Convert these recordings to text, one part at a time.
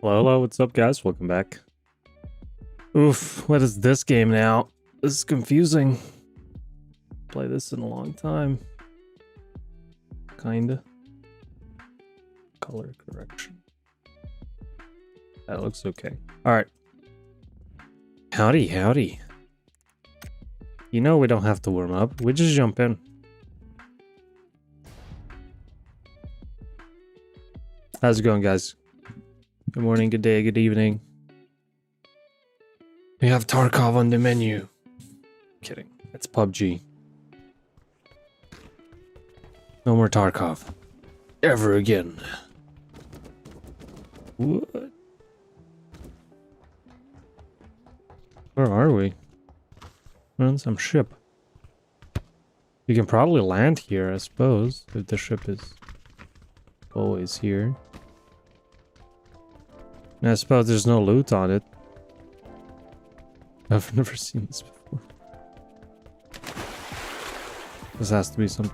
Hello, hello, what's up, guys? Welcome back. Oof, what is this game now? This is confusing. Play this in a long time. Kinda. Color correction. That looks okay. Alright. Howdy, howdy. You know we don't have to warm up. We just jump in. How's it going, guys? Good morning, good day, good evening. We have Tarkov on the menu. Kidding. It's PUBG. No more Tarkov. Ever again. What? Where are we? We're on some ship. You can probably land here, I suppose, if the ship is always here. And I suppose there's no loot on it. I've never seen this before. This has to be something.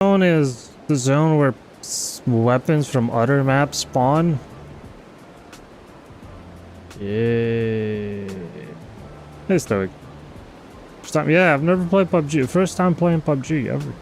Zone is the zone where weapons from other maps spawn. Yeah. Hey, Stoic. First time, yeah, I've never played PUBG. First time playing PUBG ever.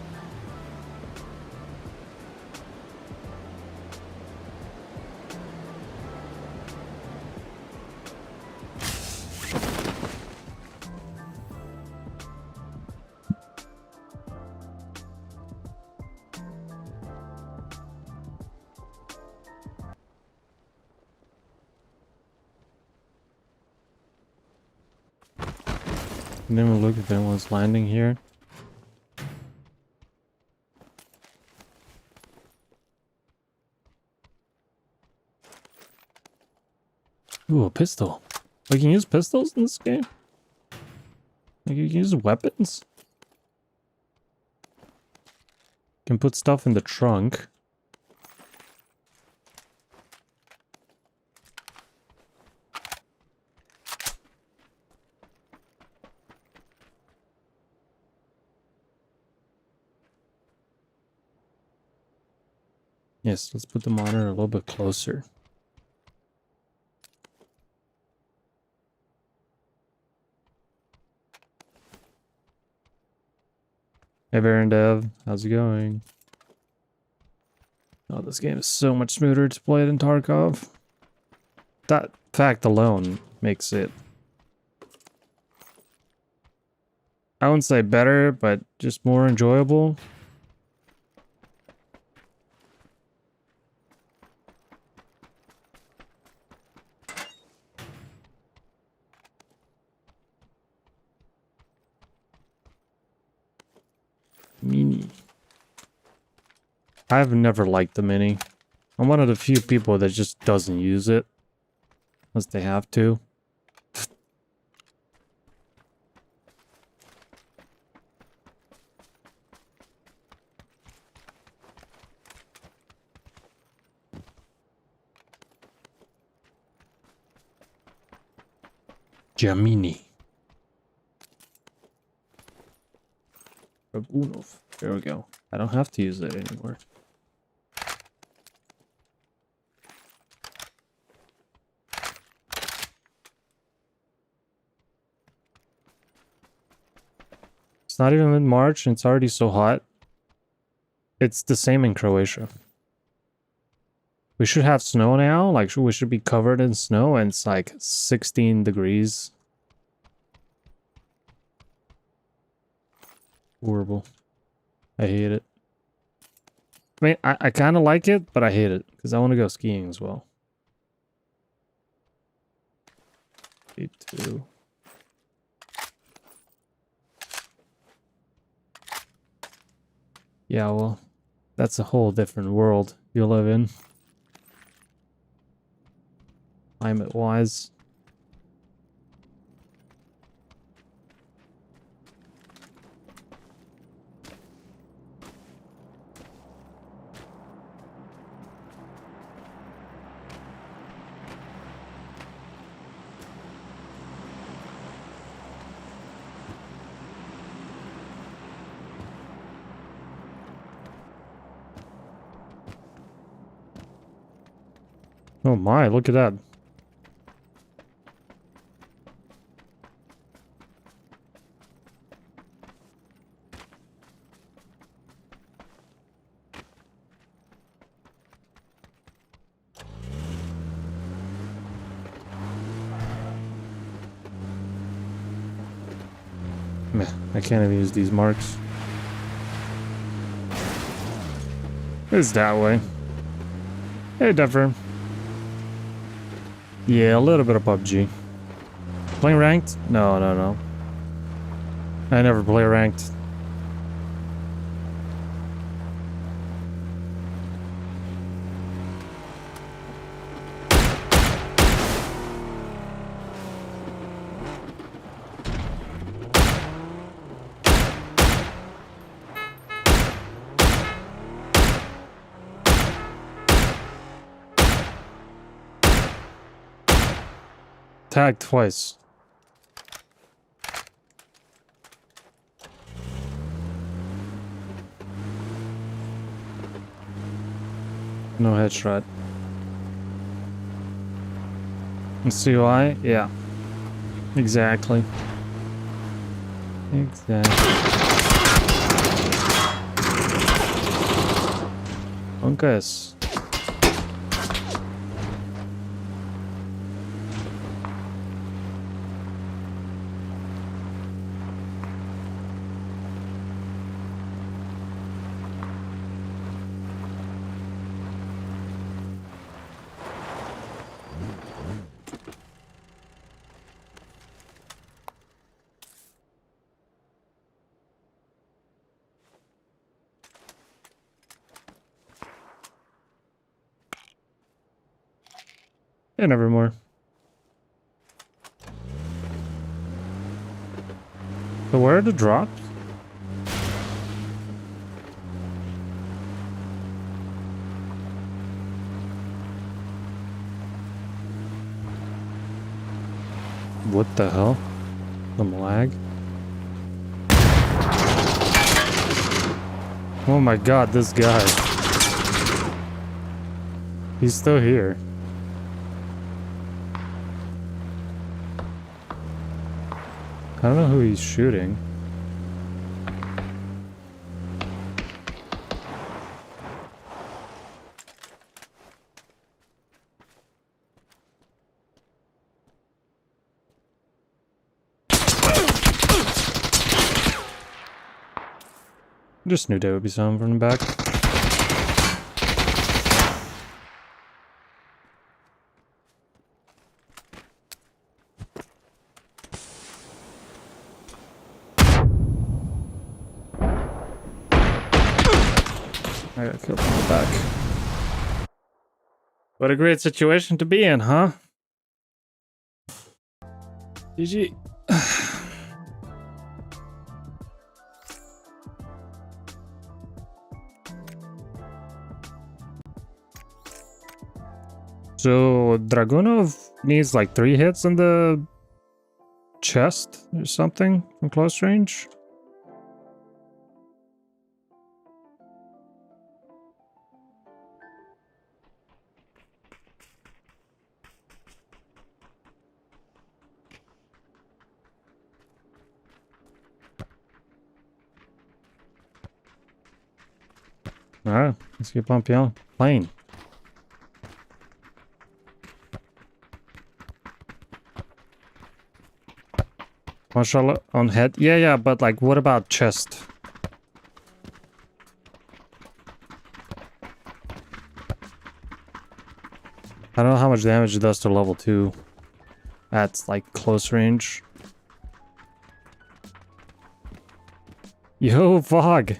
And then we'll look if anyone's landing here. Ooh, a pistol. We can use pistols in this game? Like, you can use weapons? Can put stuff in the trunk. Yes, let's put the monitor a little bit closer. Hey Baron Dev, how's it going? Oh, this game is so much smoother to play than Tarkov. That fact alone makes it, I wouldn't say better, but just more enjoyable. Mini. I've never liked the Mini. I'm one of the few people that just doesn't use it. Unless they have to. Jamini. There we go. I don't have to use it anymore. It's not even mid-March and it's already so hot. It's the same in Croatia. We should have snow now. Like, we should be covered in snow and it's like 16 degrees. Horrible. I hate it. I mean, I kind of like it, but I hate it because I want to go skiing as well. 82. Yeah, well, that's a whole different world you live in. Climate-wise. Oh my, look at that. Meh, I can't even use these marks. It's that way. Hey, Duffer. Yeah, a little bit of PUBG. Playing ranked? No, no, no. I never play ranked. Tagged twice. No headshot. And see why? Yeah. Exactly. Exactly. Bunkus. And evermore. So where are the drops? What the hell? Some lag? Oh my god, this guy. He's still here. I don't know who he's shooting. Just knew there would be someone from the back. I got killed from the back. What a great situation to be in, huh? GG. So Dragunov needs like 3 hits in the chest or something from close range. Alright, let's keep on playing. Mashallah on head. Yeah, but like, what about chest? I don't know how much damage it does to level 2 at like close range. Yo, Fog!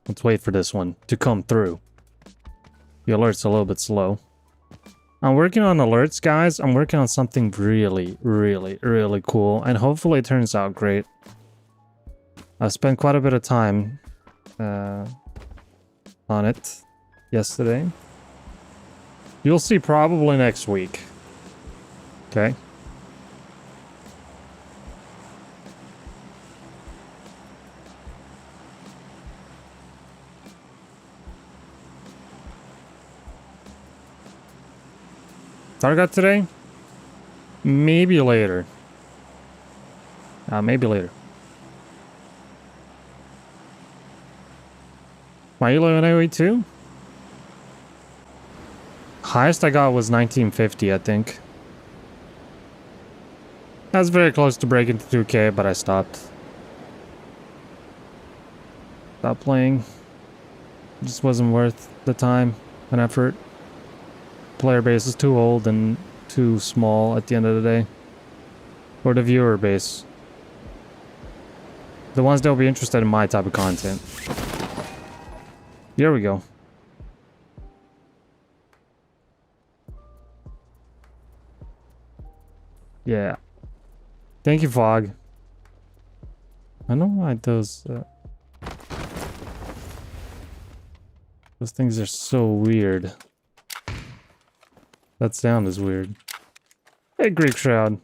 Let's wait for this one to come through. The alert's a little bit slow. I'm working on alerts, guys. I'm working on something really, really, really cool. And hopefully it turns out great. I spent quite a bit of time on it yesterday. You'll see probably next week. Okay. Target today? Maybe later. Maybe later. My elo in AoE 2? Highest I got was 1950, I think. That's very close to breaking to 2k, but I stopped. Stopped playing. It just wasn't worth the time and effort. Player base is too old and too small at the end of the day. Or the viewer base. The ones that will be interested in my type of content. Here we go. Yeah. Thank you, Fog. I don't know why those things are so weird. That sound is weird. Hey, Greek Shroud.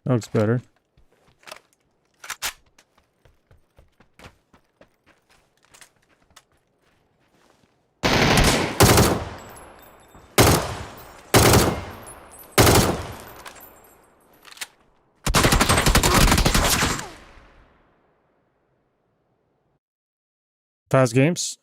Looks better. Fast games.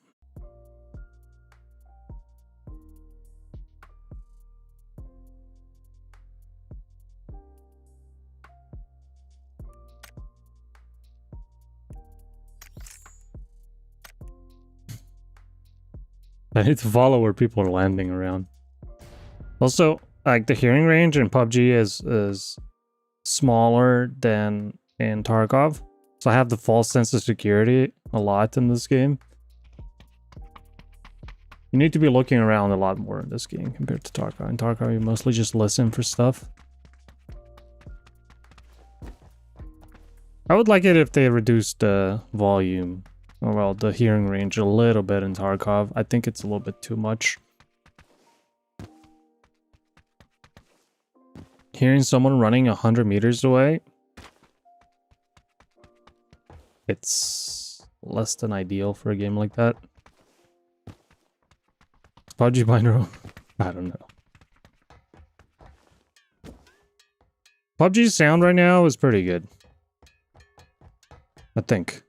I need to follow where people are landing around. Also, like the hearing range in PUBG is smaller than in Tarkov. So I have the false sense of security a lot in this game. You need to be looking around a lot more in this game compared to Tarkov. In Tarkov, you mostly just listen for stuff. I would like it if they reduced the volume, or well, the hearing range a little bit in Tarkov. I think it's a little bit too much. Hearing someone running 100 meters away, it's less than ideal for a game like that. PUBG Binary, I don't know. PUBG's sound right now is pretty good, I think.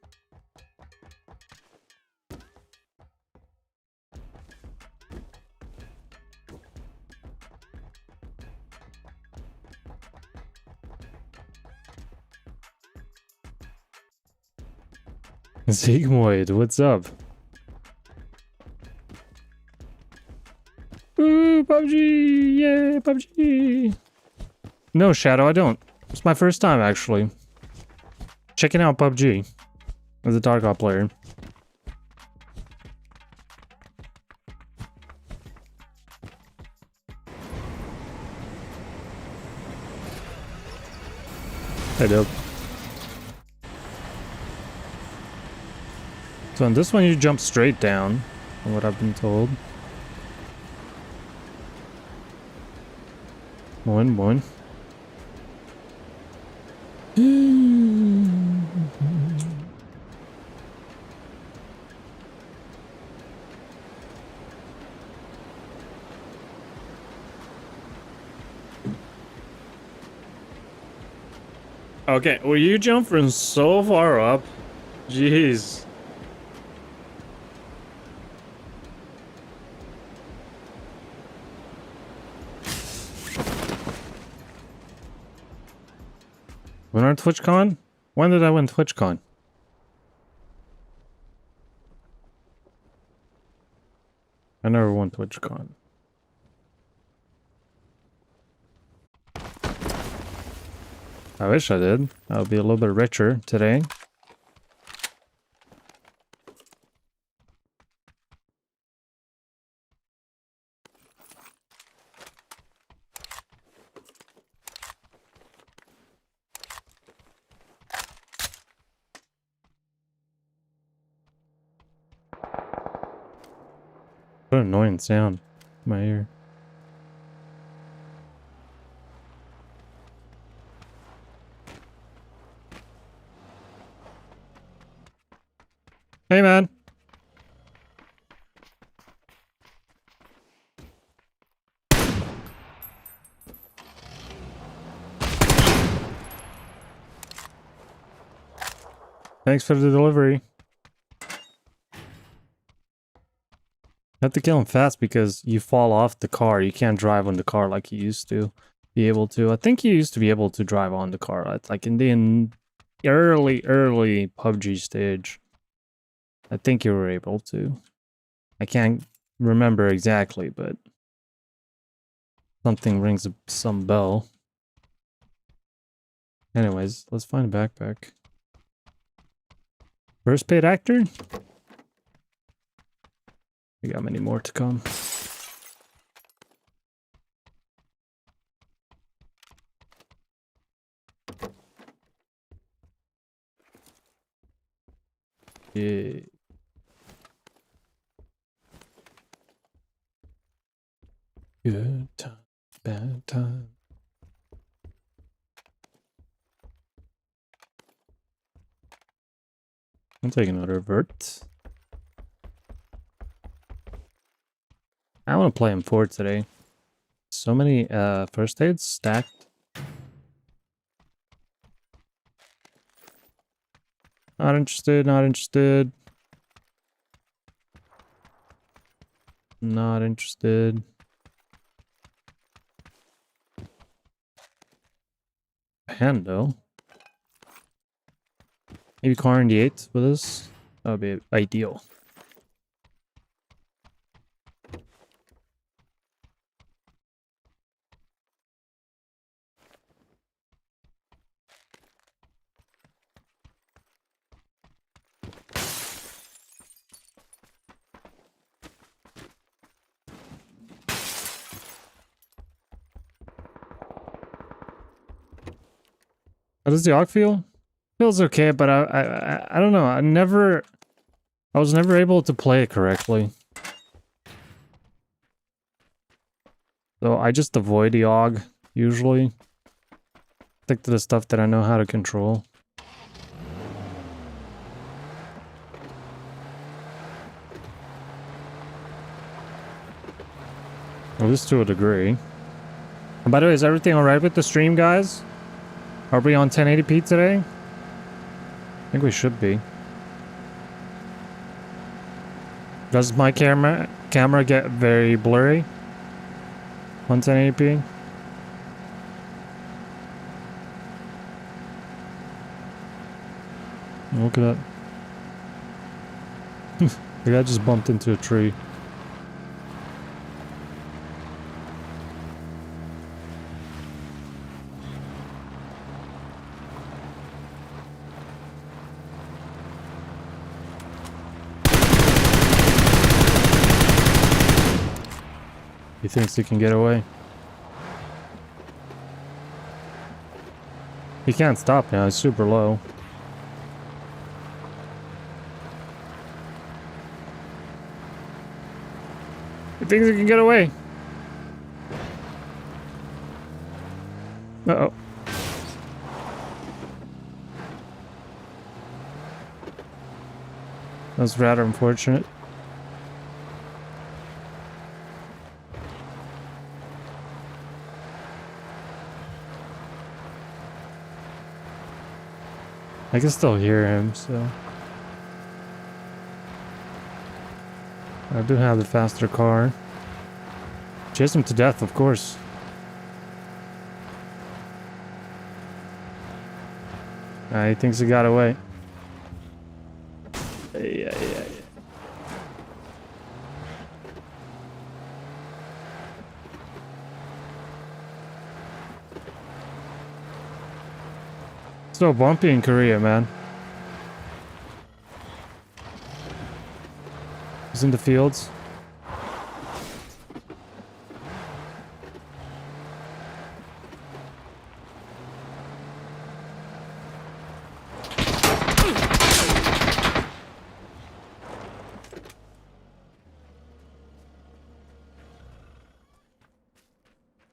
Sigmoid, what's up? Ooh, PUBG! Yeah, PUBG! No, Shadow, I don't. It's my first time, actually. Checking out PUBG as a Tarkov player. I do. So on this one, you jump straight down, from what I've been told. One. Okay, well, you jump from so far up. Jeez. Winner on TwitchCon? When did I win TwitchCon? I never won TwitchCon. I wish I did. I would be a little bit richer today. What an annoying sound in my ear. Hey, man. Thanks for the delivery. You have to kill him fast because you fall off the car. You can't drive on the car like you used to be able to. I think you used to be able to drive on the car. Like in the early PUBG stage. I think you were able to. I can't remember exactly, but something rings some bell. Anyways, let's find a backpack. First paid actor? We got many more to come. Yeah. Good time, bad time. I'll take another vert. I want to play M4 today. So many first aids stacked. Not interested, not interested. Not interested. Pando. Maybe car in the 8 with us. That would be ideal. How does the AUG feel? Feels okay, but I don't know. I was never able to play it correctly. So I just avoid the AUG usually. Stick to the stuff that I know how to control. At least to a degree. And by the way, is everything alright with the stream, guys? Are we on 1080p today? I think we should be. Does my camera get very blurry on 1080p? Look at that. The guy just bumped into a tree. He thinks he can get away. He can't stop now, it's super low. He thinks he can get away. Uh-oh. That was rather unfortunate. I can still hear him, so... I do have the faster car. Chase him to death, of course. He thinks he got away. Yeah. So bumpy in Korea, man. He's in the fields.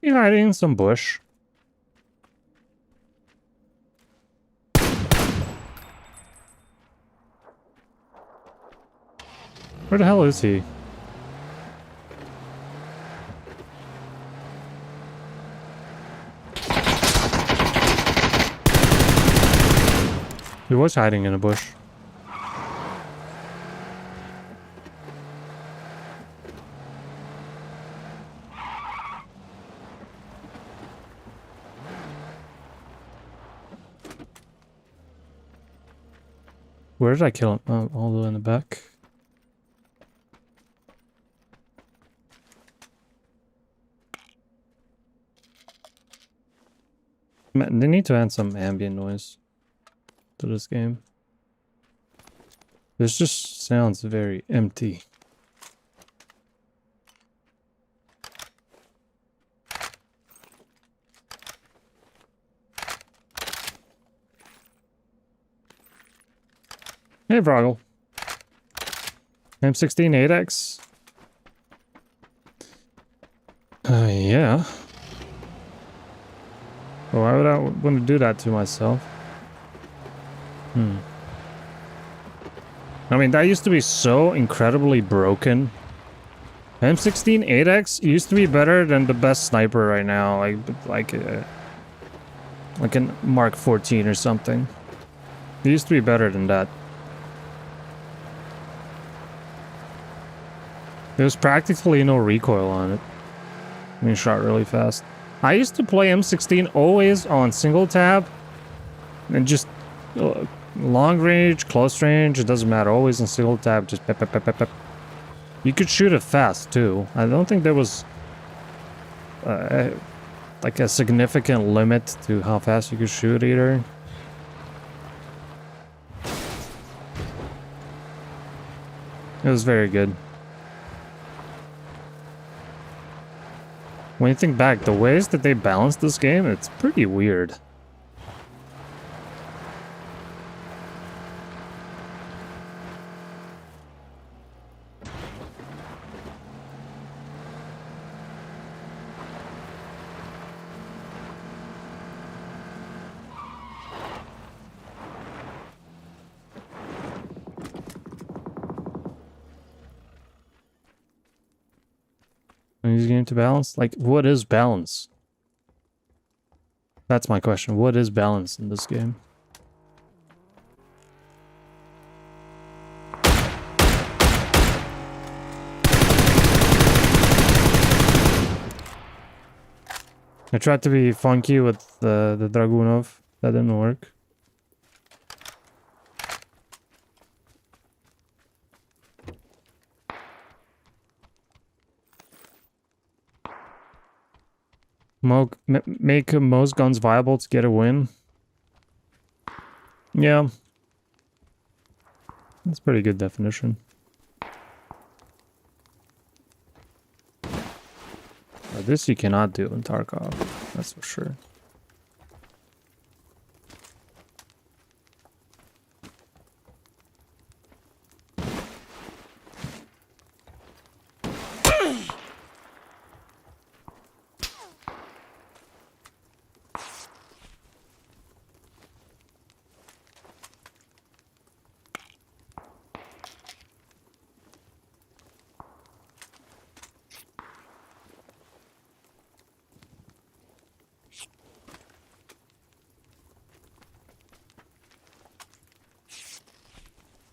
He's hiding in some bush. Where the hell is he? He was hiding in a bush. Where did I kill him? Oh, all the way in the back. Man, they need to add some ambient noise to this game. This just sounds very empty. Hey, Vroggle. M16 8X. Yeah. Well, why would I want to do that to myself? I mean, that used to be so incredibly broken. M16 8X used to be better than the best sniper right now, like an Mark 14 or something. It used to be better than that. There's practically no recoil on it. I mean, shot really fast. I used to play M16 always on single tab, and just long range, close range, it doesn't matter. Always on single tab, just pep, pep, pep, pep, pep. You could shoot it fast too. I don't think there was like a significant limit to how fast you could shoot either. It was very good. When you think back, the ways that they balance this game, it's pretty weird. And he's getting to balance? Like, what is balance? That's my question. What is balance in this game? I tried to be funky with the Dragunov. That didn't work. Make most guns viable to get a win. Yeah. That's a pretty good definition. This you cannot do in Tarkov, that's for sure.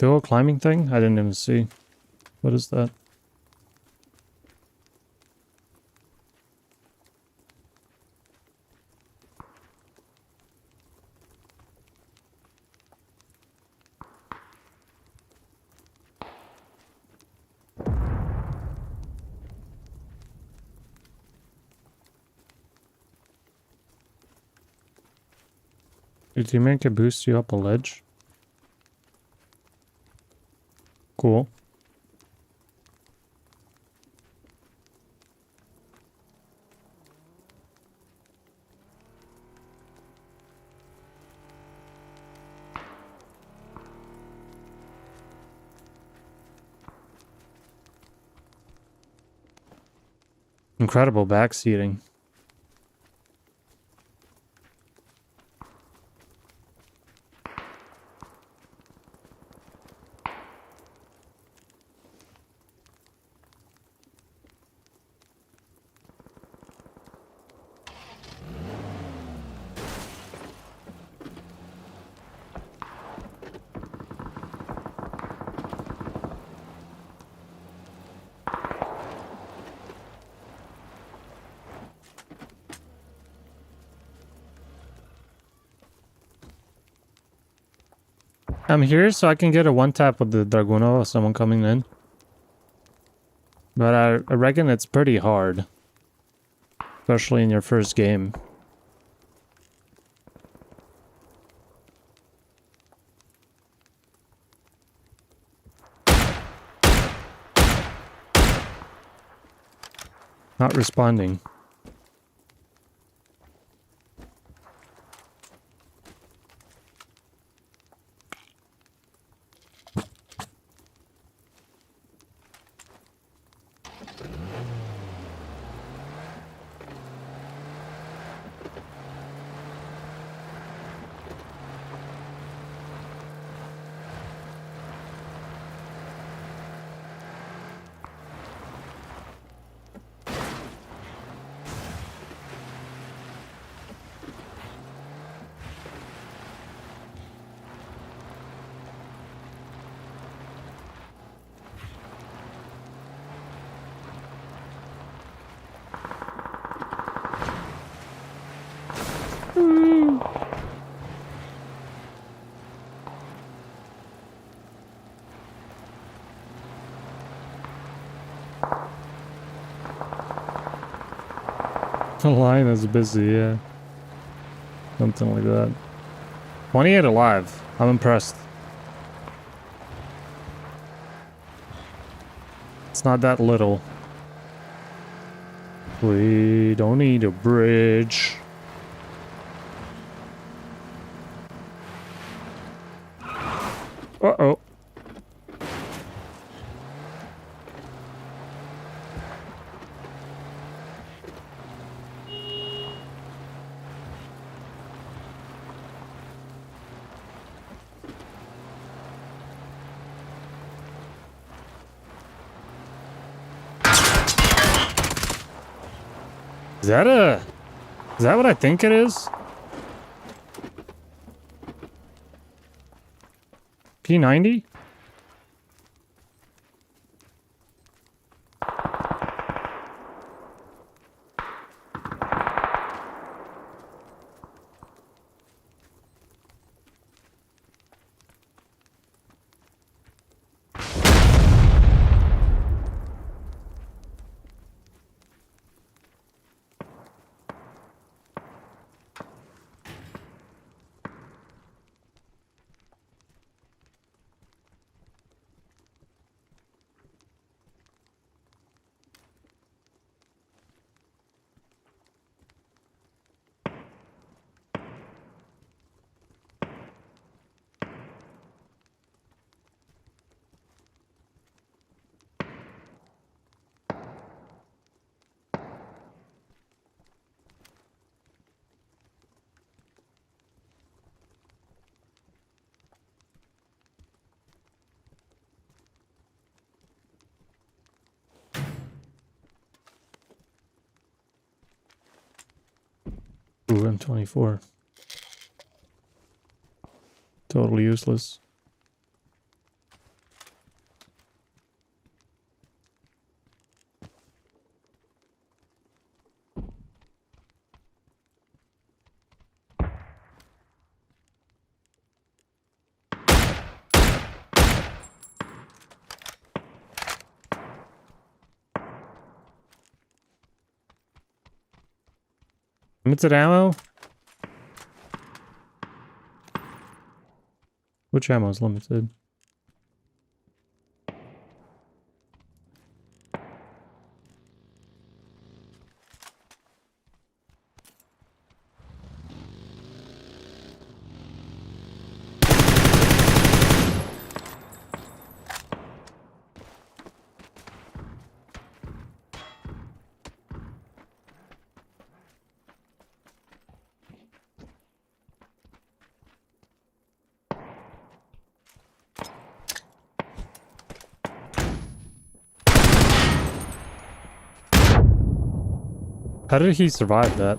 The whole climbing thing? I didn't even see. What is that? Your teammate can boost you up a ledge? Cool. Incredible backseating. I'm here so I can get a one tap with the Dragunov of someone coming in. But I reckon it's pretty hard. Especially in your first game. Not responding. The line is busy, yeah. Something like that. 28 alive. I'm impressed. It's not that little. We don't need a bridge. Uh-oh. Is that what I think it is? P90? Ooh, M24. Totally useless. Limited ammo? Which ammo is limited? How did he survive that?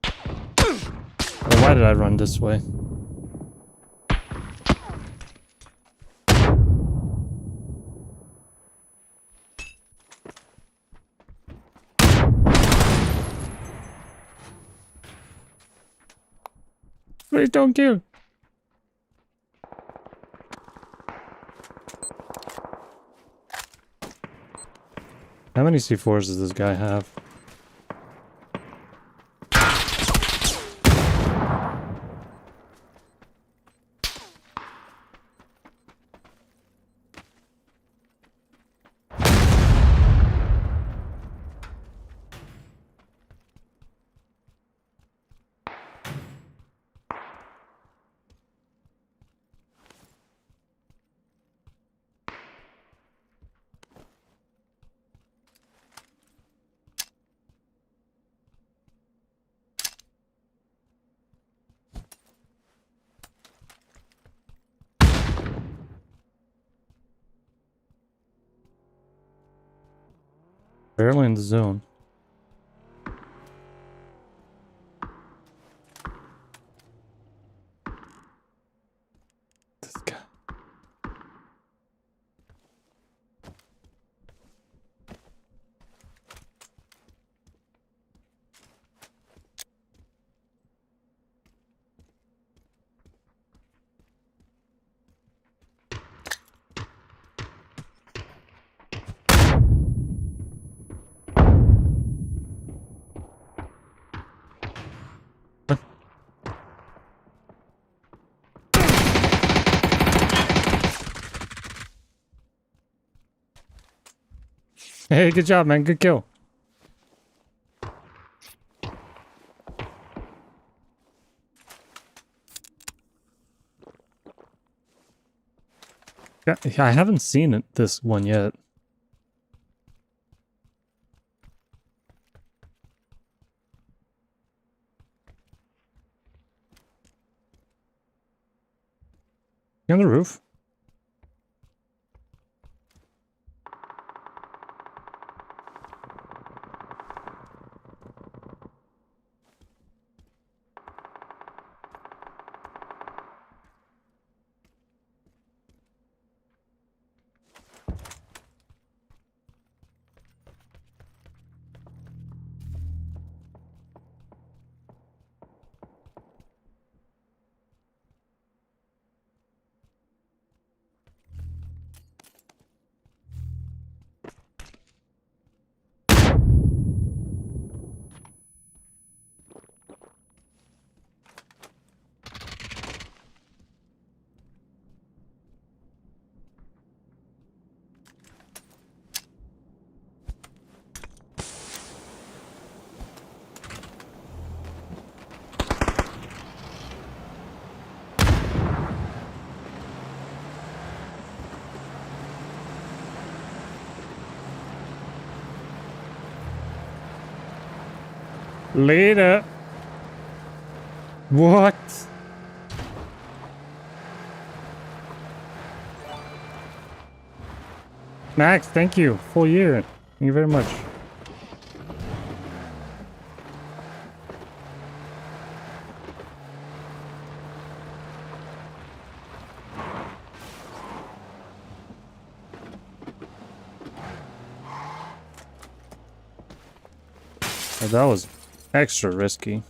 Or why did I run this way? Please don't kill. How many C4s does this guy have? Barely in the zone. This guy. Hey, good job, man. Good kill. Yeah, I haven't seen it, this one yet. You on the roof? Later. What? Max, thank you. Full year. Thank you very much. Oh, that was extra risky.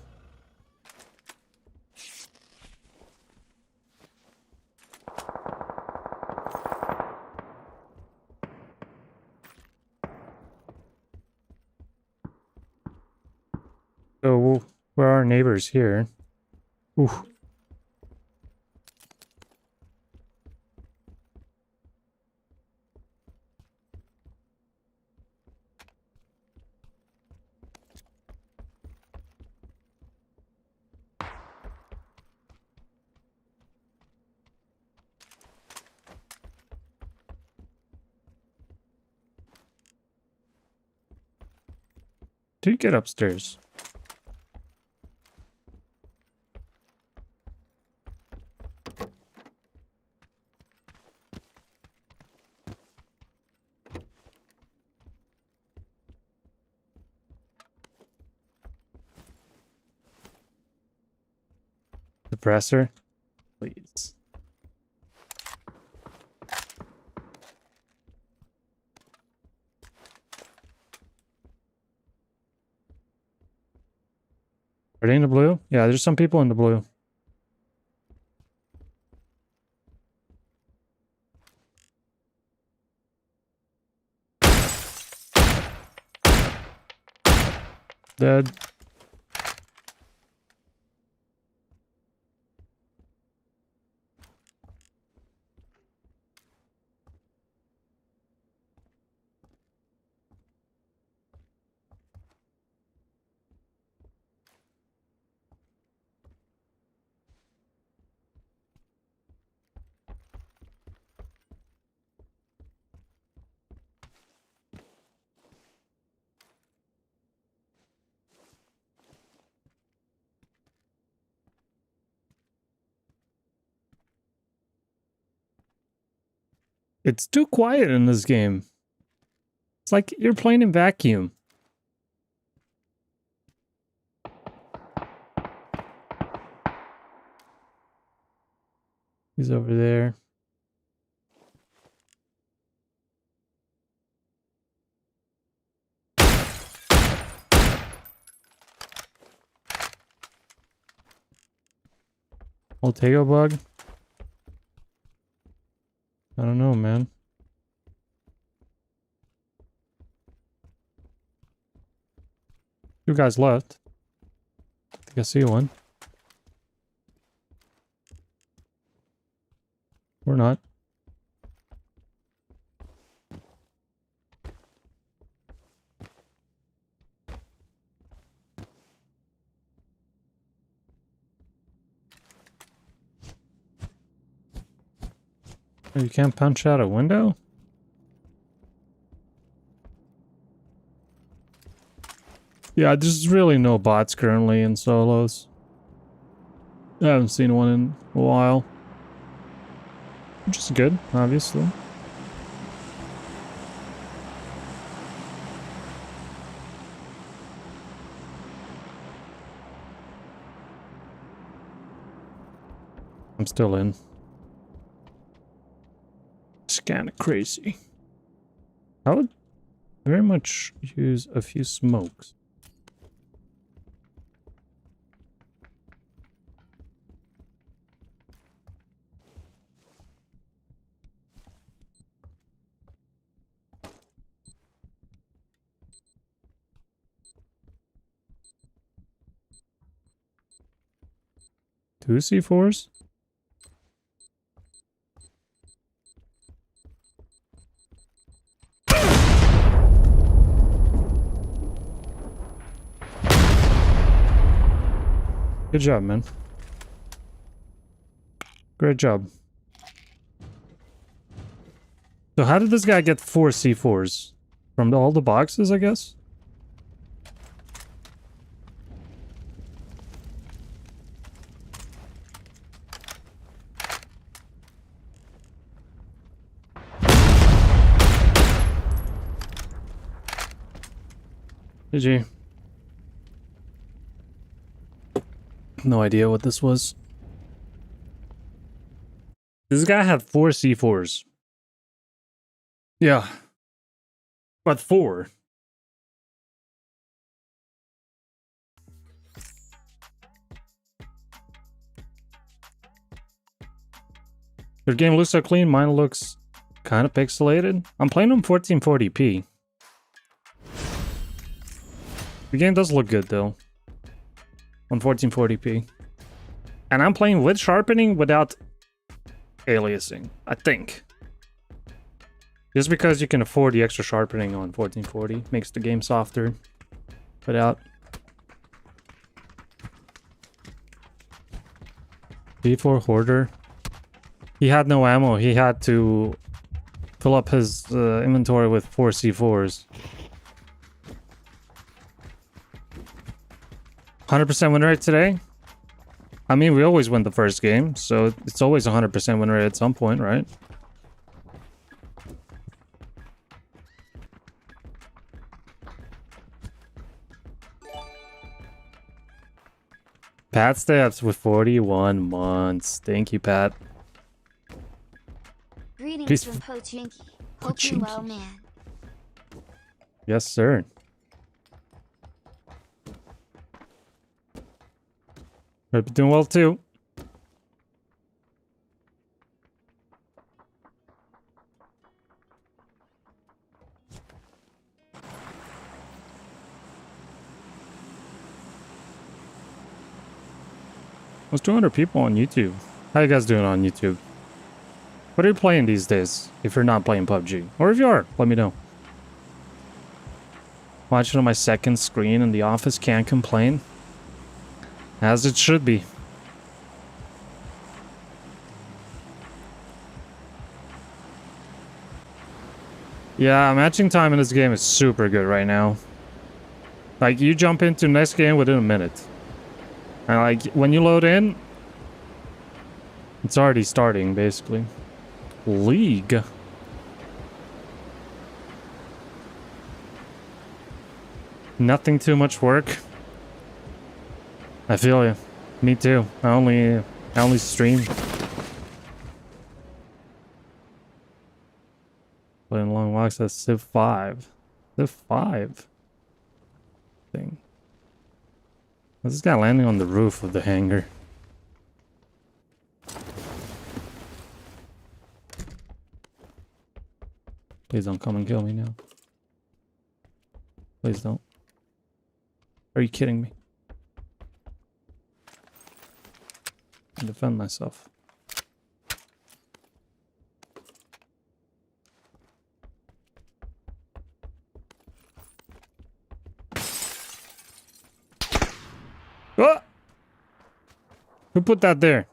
So, where are our neighbors here? Ooh. Do you get upstairs? Suppressor? Please. Are they in the blue? Yeah, there's some people in the blue. Dead. It's too quiet in this game. It's like you're playing in vacuum. He's over there. Oltego bug? I don't know, man. Two guys left. I think I see one. Or not. You can't punch out a window? Yeah, there's really no bots currently in solos. I haven't seen one in a while. Which is good, obviously. I'm still in. It's kind of crazy. I would very much use a few smokes. Two C4s? Good job, man. Great job. So how did this guy get 4 C4s? From all the boxes, I guess? GG. No idea what this was. This guy had 4 C4s. Yeah. But 4. Their game looks so clean, mine looks kind of pixelated. I'm playing on 1440p. The game does look good though. on 1440p. And I'm playing with sharpening without aliasing, I think. Just because you can afford the extra sharpening on 1440 makes the game softer without. B4 Hoarder. He had no ammo. He had to fill up his inventory with 4 C4s. 100% win rate today? I mean, we always win the first game, so it's always 100% win rate at some point, right? Pat steps with 41 months. Thank you, Pat. Greetings Peace. from Pochinki. Hope you're well, man. Yes, sir. Hope you're doing well, too. There's 200 people on YouTube. How you guys doing on YouTube? What are you playing these days? If you're not playing PUBG. Or if you are, let me know. Watching on my second screen in the office, can't complain. As it should be. Yeah, matching time in this game is super good right now. Like, you jump into next game within a minute. And like, when you load in, it's already starting, basically. League. Nothing too much work. I feel you. Me too. I only stream. Playing long walks at Civ 5. Civ 5 thing. What's this guy landing on the roof of the hangar? Please don't come and kill me now. Please don't. Are you kidding me? I defend myself. Oh! Who put that there?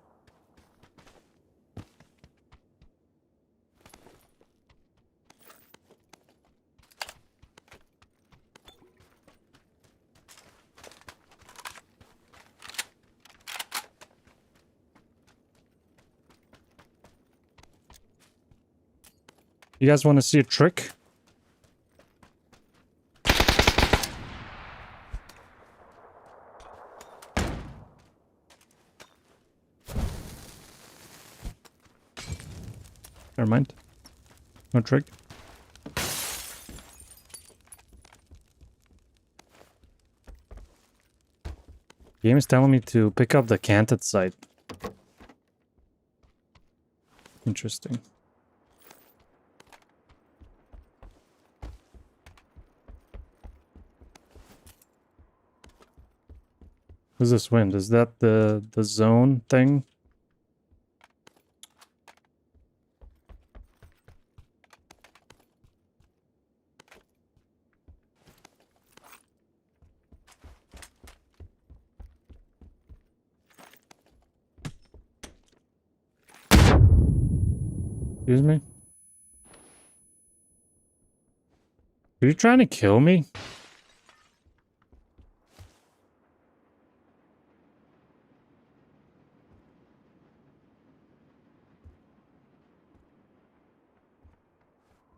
You guys want to see a trick? Never mind. No trick. Game is telling me to pick up the canted site. Interesting. What's this wind? Is that the zone thing? Excuse me? Are you trying to kill me?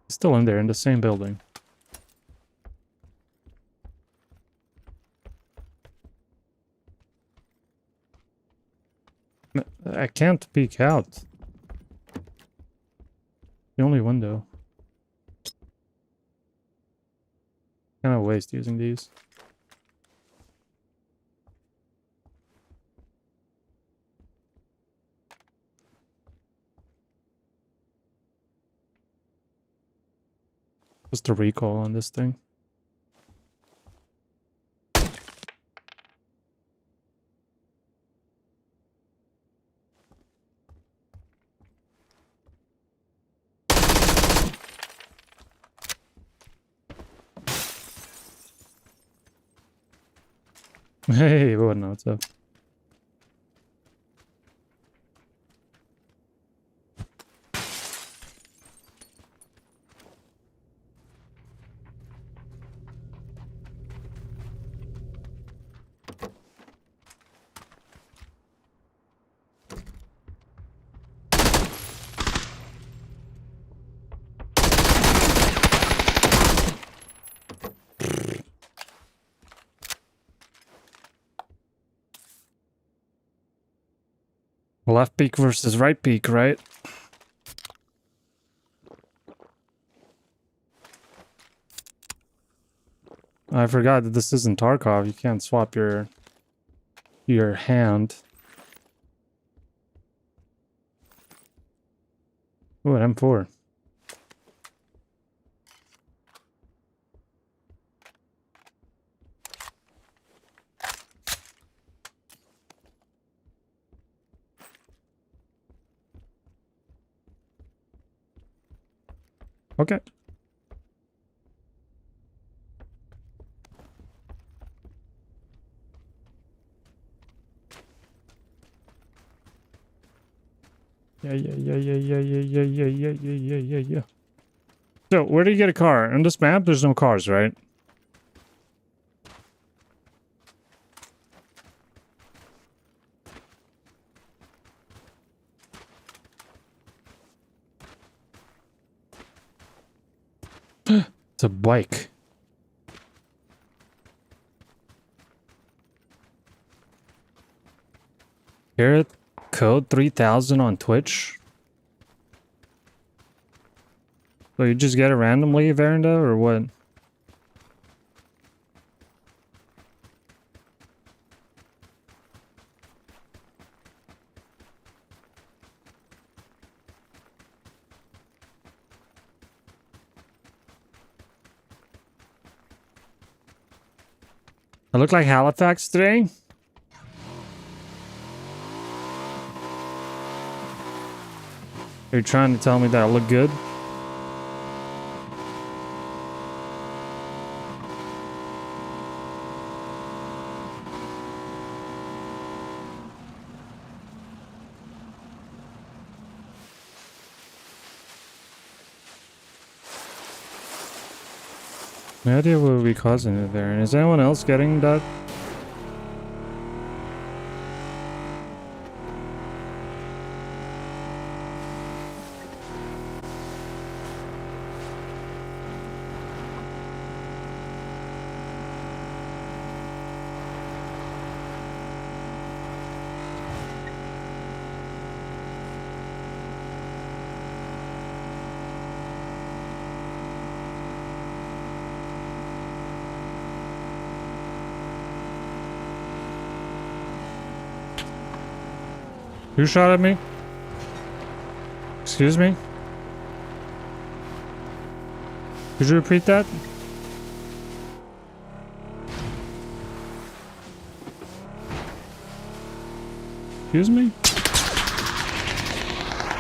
He's still in there in the same building. I can't peek out. The only window. Kind of waste using these. What's the recoil on this thing? Hey, what? No, what's up? Left peak versus right peak, right? I forgot that this isn't Tarkov. You can't swap your hand. Ooh, an M4. Okay. Yeah. So, where do you get a car? On this map, there's no cars, right? It's a bike. Here, code 3000 on Twitch. So you just get it randomly, Verinda, or what? I look like Halifax today? Are you trying to tell me that I look good? No idea what would be causing it there. And is anyone else getting that? Who shot at me? Excuse me? Could you repeat that? Excuse me?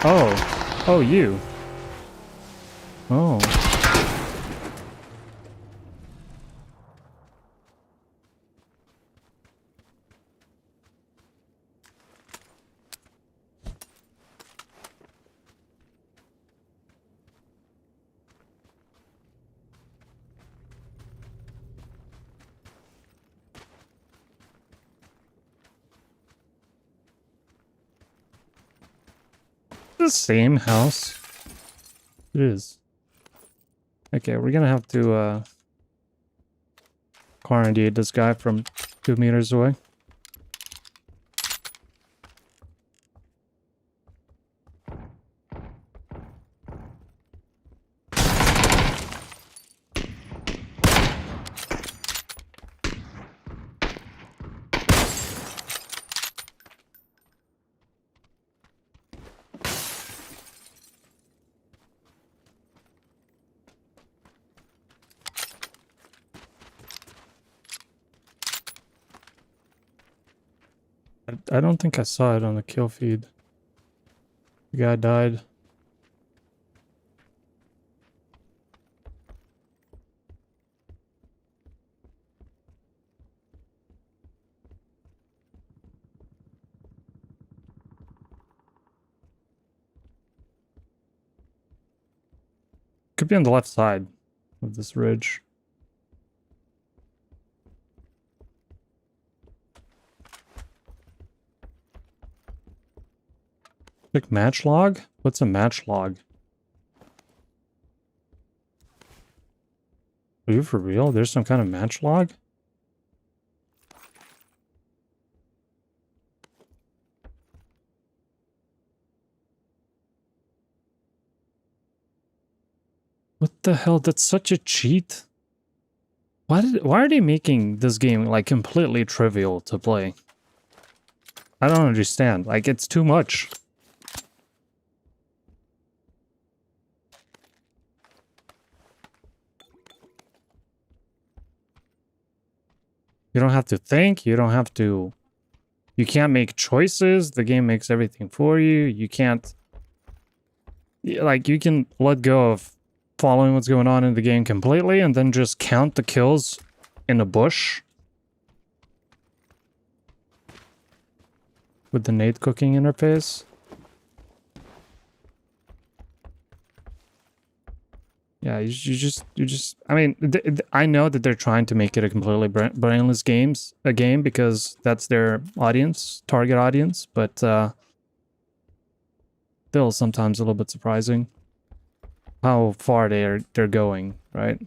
Oh. Oh, you. Oh. The same house? It is. Okay, we're gonna have to, quarantine this guy from 2 meters away. I don't think I saw it on the kill feed. The guy died. could be on the left side of this ridge. Like match log? What's a match log? Are you for real? There's some kind of match log? What the hell? That's such a cheat. Why are they making this game like completely trivial to play? I don't understand. Like, it's too much. You don't have to think, you don't have to... You can't make choices, the game makes everything for you, you can't... Like, you can let go of following what's going on in the game completely and then just count the kills in a bush. With the Nate cooking interface. Yeah, you just. I mean, I know that they're trying to make it a completely brainless game because that's their audience, target audience. But still, sometimes a little bit surprising how far they're going. Right?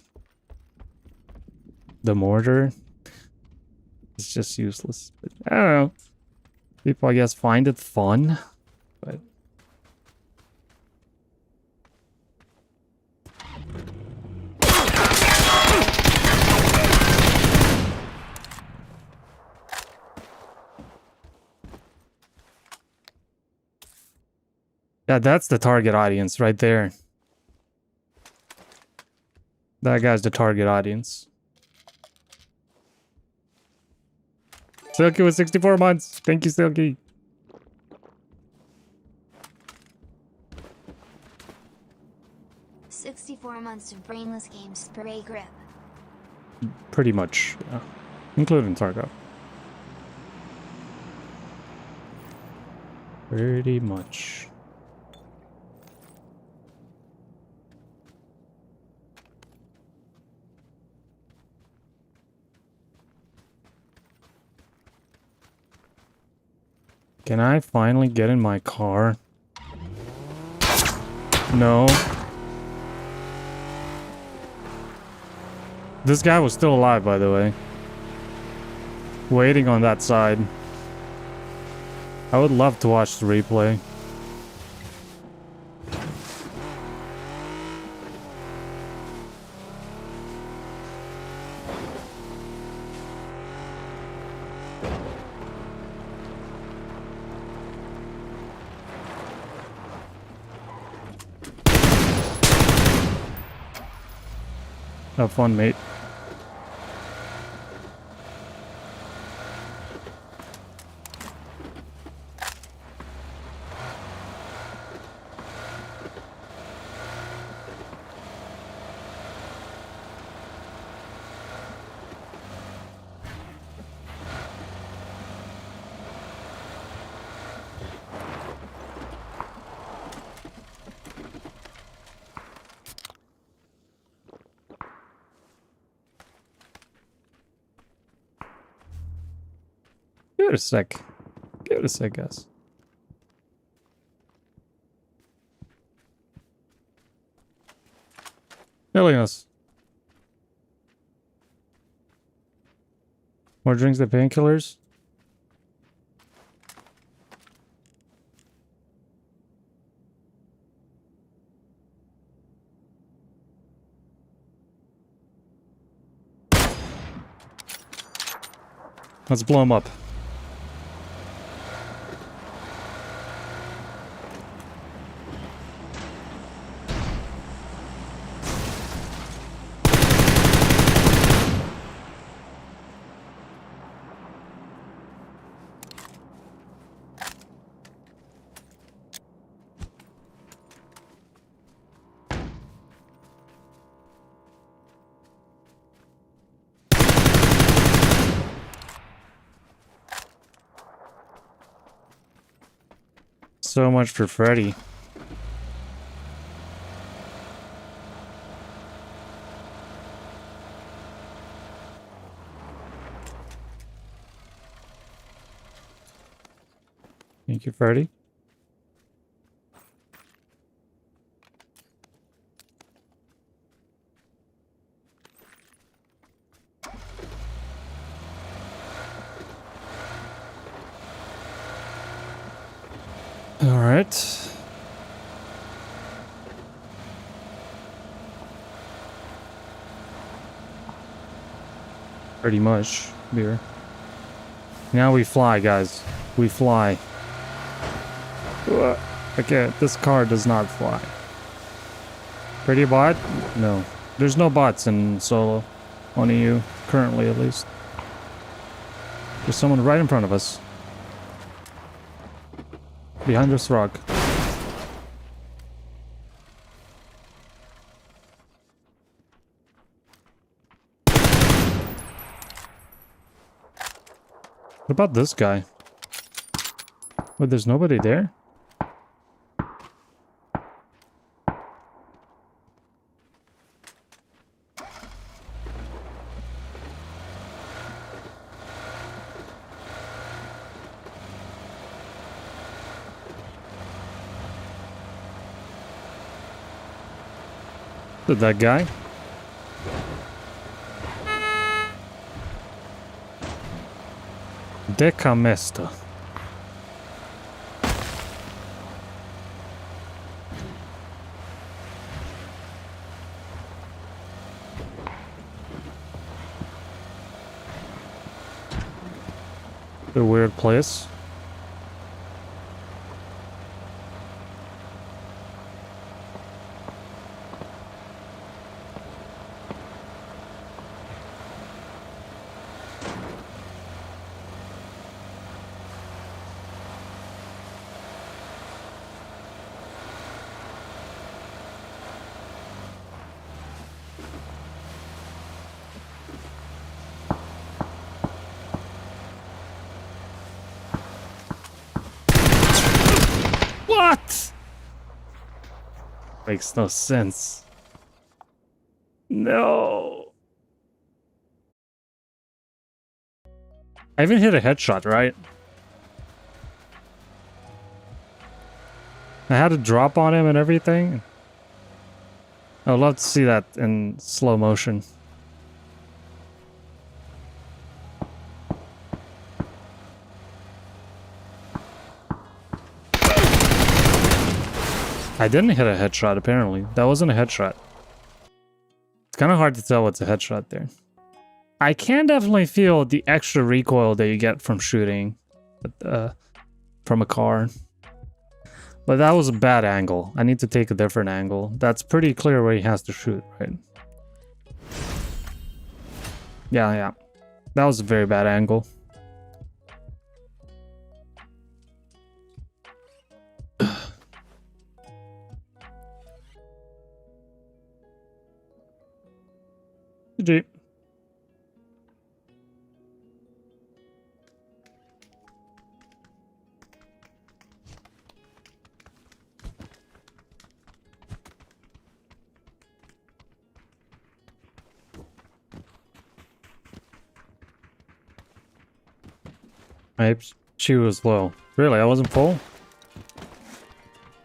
The mortar is just useless. I don't know. People, I guess, find it fun, but. Yeah, that's the target audience right there. That guy's the target audience. Silky with 64 months. Thank you, Silky. $64 of brainless games spray grip. Pretty much, yeah. Including Tarkov. Pretty much. Can I finally get in my car? No. This guy was still alive, by the way. Waiting on that side. I would love to watch the replay. Have fun, mate. Give it a sec. Give it a sec, guys. Killing us. More drinks than painkillers? Let's blow him up. So much for Freddy. Thank you, Freddy. All right. Pretty much beer. Now we fly, guys. We fly. Okay, this car does not fly. Pretty bot? No. There's no bots in solo. Only you, currently at least. There's someone right in front of us. Behind this rock. What about this guy? Wait, there's nobody there? Did that guy? Decamesta. A weird place. What? Makes no sense. No. I even hit a headshot, right? I had a drop on him and everything. I would love to see that in slow motion. I didn't hit a headshot, apparently. That wasn't a headshot. It's kind of hard to tell what's a headshot there. I can definitely feel the extra recoil that you get from shooting from a car. But that was a bad angle. I need to take a different angle. That's pretty clear where he has to shoot, right? Yeah. That was a very bad angle. GG. She was low. Really, I wasn't full?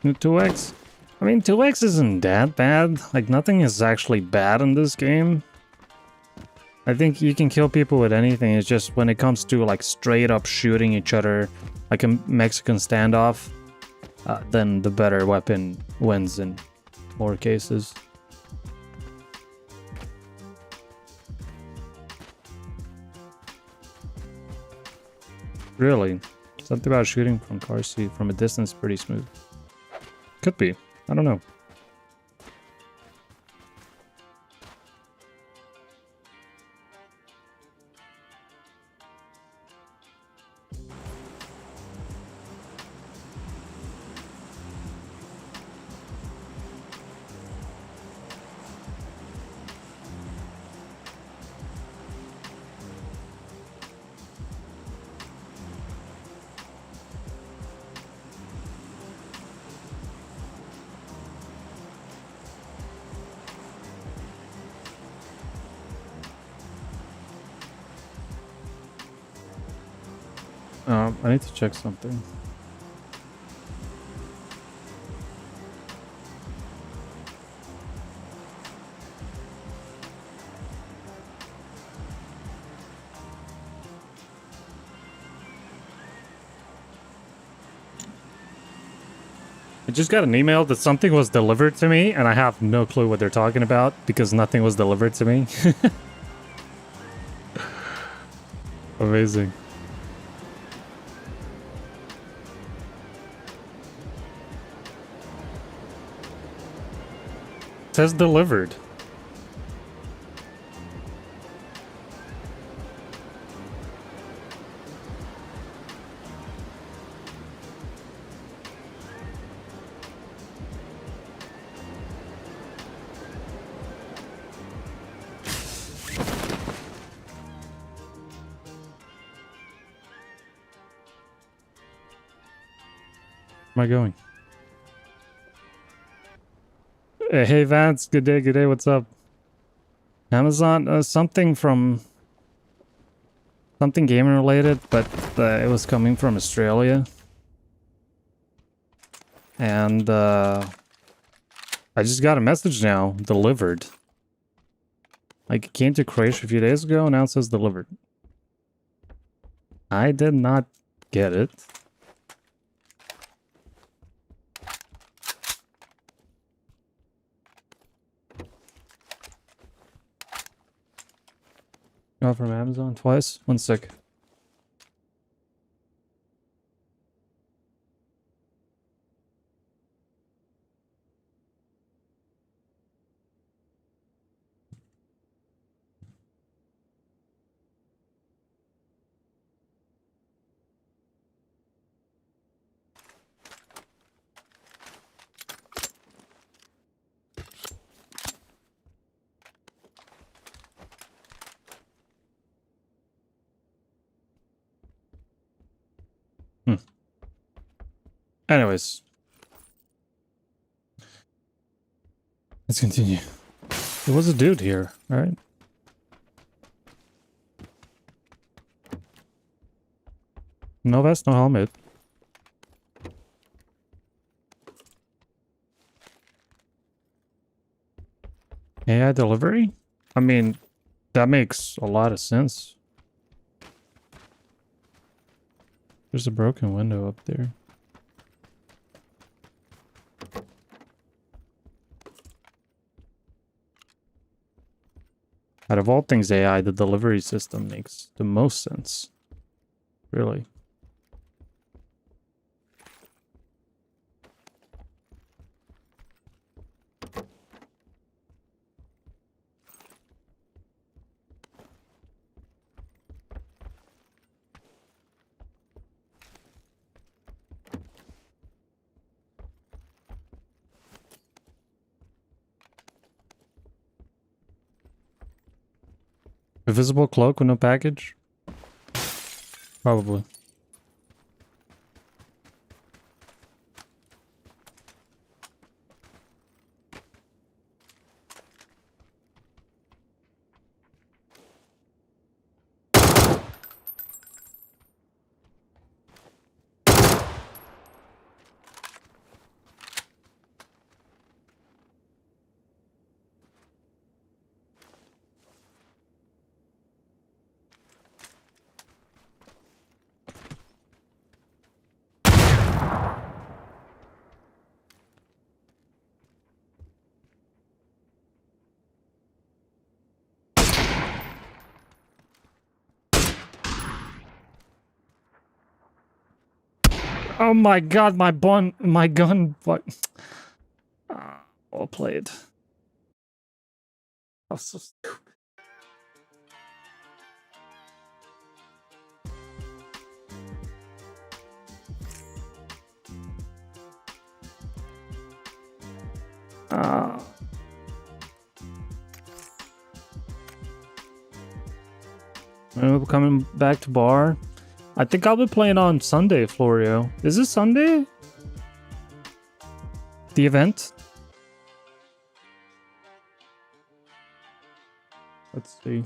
2x? I mean, 2x isn't that bad. Like, nothing is actually bad in this game. I think you can kill people with anything. It's just when it comes to, like, straight up shooting each other, like a Mexican standoff, then the better weapon wins in more cases. Really? Something about shooting from car seat from a distance pretty smooth. Could be. I don't know. I need to check something. I just got an email that something was delivered to me, and I have no clue what they're talking about because nothing was delivered to me. Amazing. It says delivered. Where am I going? Hey Vance, good day, what's up? Amazon, something from... something gaming related, but it was coming from Australia. And I just got a message now, delivered. Like, it came to Croatia a few days ago, and now it says delivered. I did not get it. Got from Amazon twice? One sec. Anyways. Let's continue. There was a dude here, alright? No vest, no helmet. AI delivery? I mean, that makes a lot of sense. There's a broken window up there. Out of all things AI, the delivery system makes the most sense. Really. Invisible cloak with no package? Probably. Oh my god, my gun, what? Well played. I was so stupid. We're coming back to bar. I think I'll be playing on Sunday, Florio. Is it Sunday? The event? Let's see.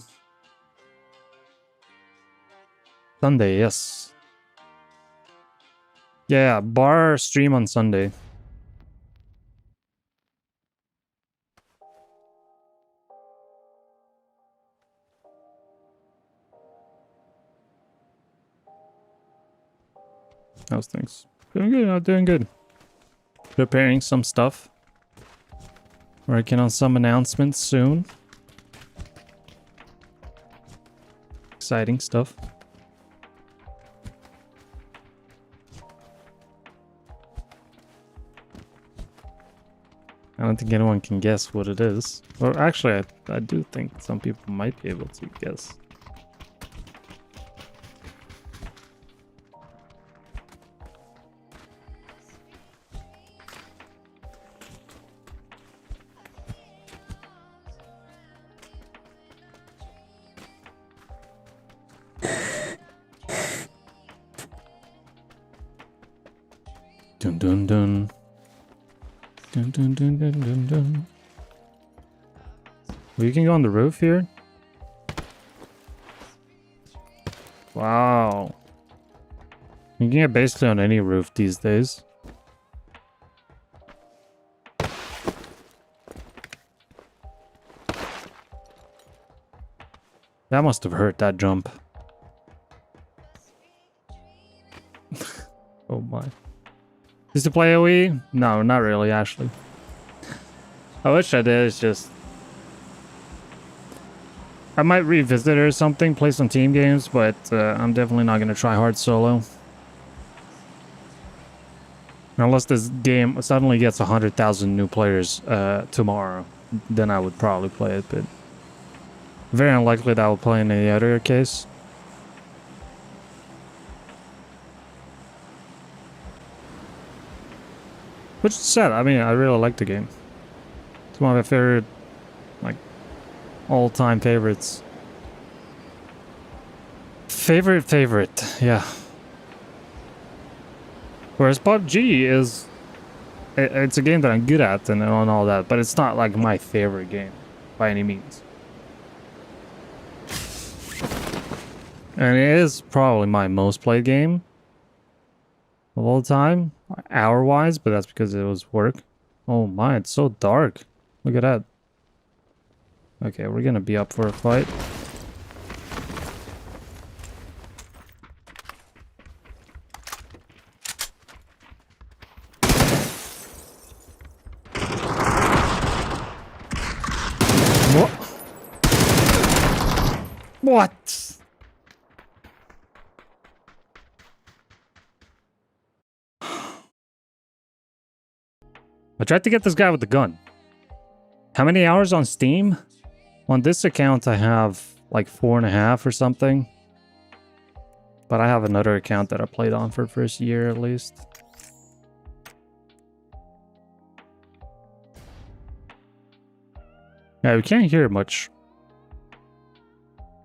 Sunday, yes. Yeah, bar stream on Sunday. How's things? Doing good, not doing good. preparing some stuff. Working on some announcements soon. Exciting stuff. I don't think anyone can guess what it is. Or actually, I do think some people might be able to guess. Dun dun dun. Dun dun dun dun dun dun. We can go on the roof here? Wow. You can get basically on any roof these days. That must have hurt, that jump. Oh my. Used to play AoE? No, not really, actually. I wish I did, it's just... I might revisit it or something, play some team games, but I'm definitely not going to try hard solo. Unless this game suddenly gets 100,000 new players tomorrow, then I would probably play it, but... Very unlikely that I will play in any other case. Which is sad. I mean, I really like the game. It's one of my favorite, like, all-time favorites. Favorite, yeah. Whereas PUBG is... It's a game that I'm good at and all that, but it's not, like, my favorite game by any means. And it is probably my most played game of all time, hour-wise, but that's because it was work. Oh my, it's so dark. Look at that. Okay, we're gonna be up for a fight. What? I tried to get this guy with the gun. How many hours on Steam? On this account, I have like 4.5 or something. But I have another account that I played on for the first year at least. Yeah, we can't hear much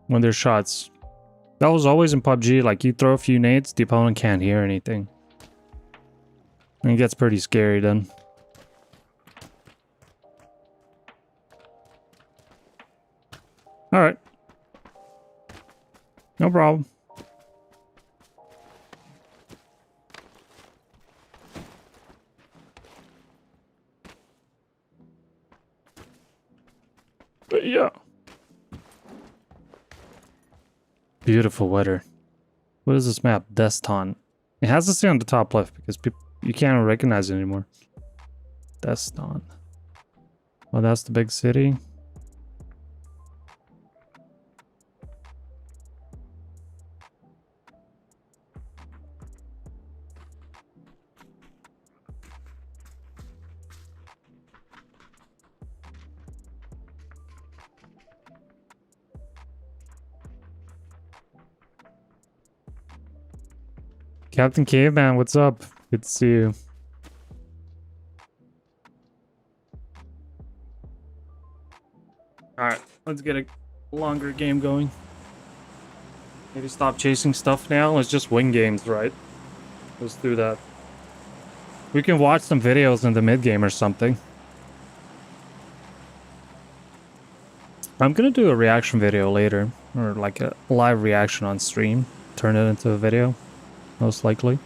when there's shots. That was always in PUBG, like you throw a few nades, the opponent can't hear anything. And it gets pretty scary then. Alright. No problem. But yeah. Beautiful weather. What is this map? Deston. It has to stay on the top left because you can't recognize it anymore. Deston. Well, that's the big city. Captain Caveman, what's up? Good to see you. Alright, let's get a longer game going. Maybe stop chasing stuff now. Let's just win games, right? Let's do that. We can watch some videos in the mid-game or something. I'm gonna do a reaction video later. Or like a live reaction on stream. Turn it into a video. Most likely.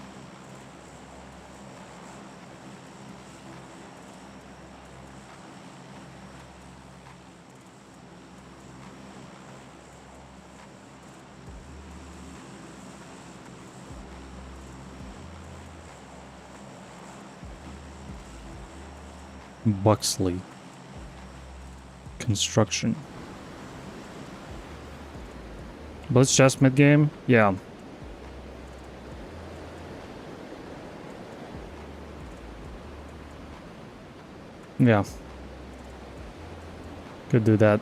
Buxley. Construction. Blitz chest mid game? Yeah. Yeah. Could do that.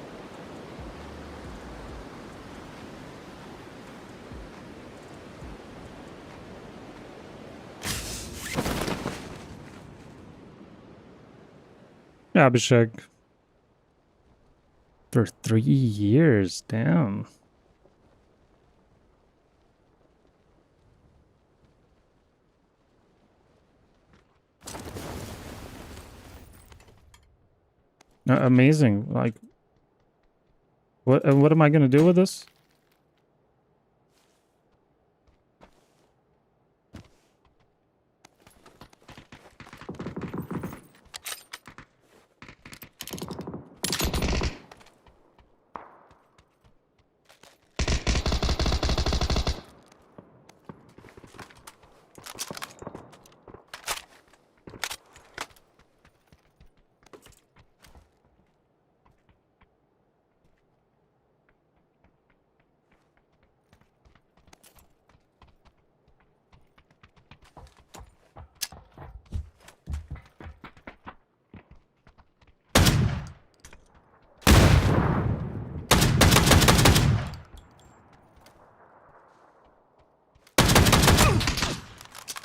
Abhishek. For 3 years, damn. Amazing. Like, what am I gonna do with this?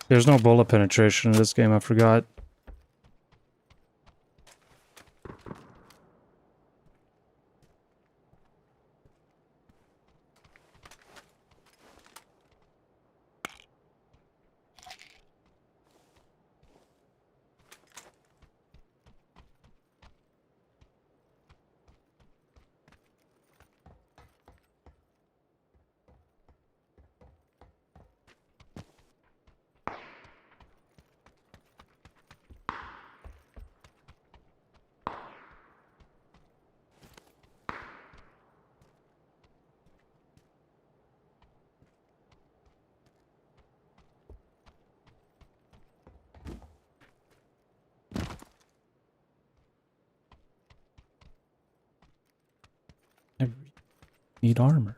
There's no bullet penetration in this game, I forgot. I need armor.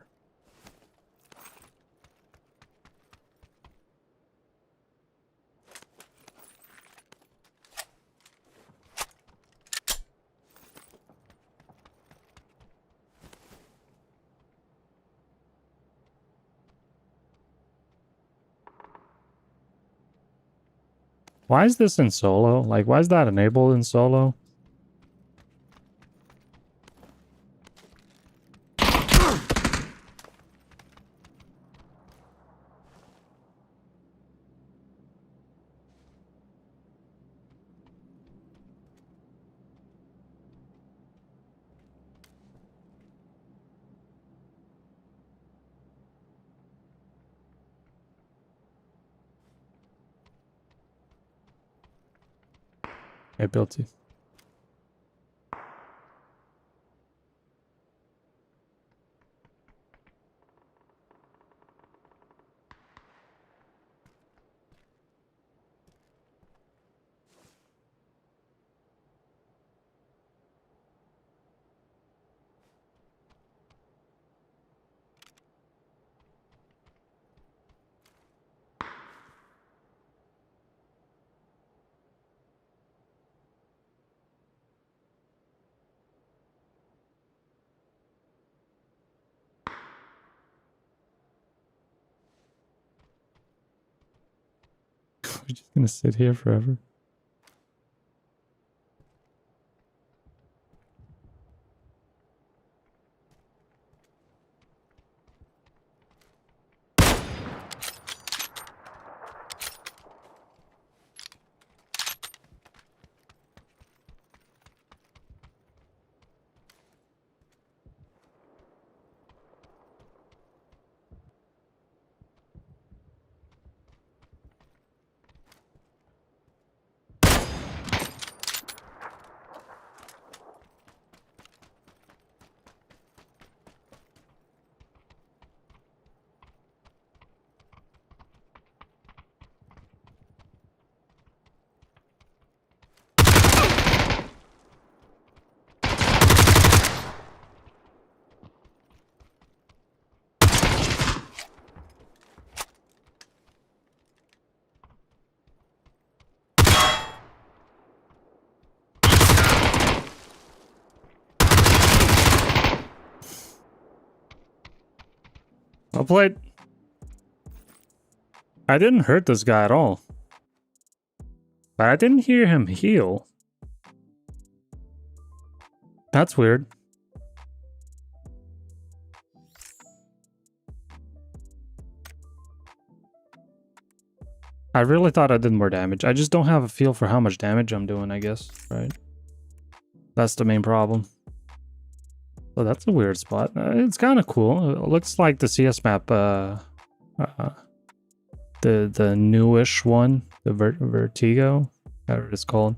Why is this in solo? Like, why is that enabled in solo? Ability. We're just gonna sit here forever. I played... I didn't hurt this guy at all. But I didn't hear him heal. That's weird. I really thought I did more damage. I just don't have a feel for how much damage I'm doing, I guess, right? That's the main problem. So that's a weird spot. It's kind of cool. It looks like the CS map, the newish one, the Vertigo, whatever it's called.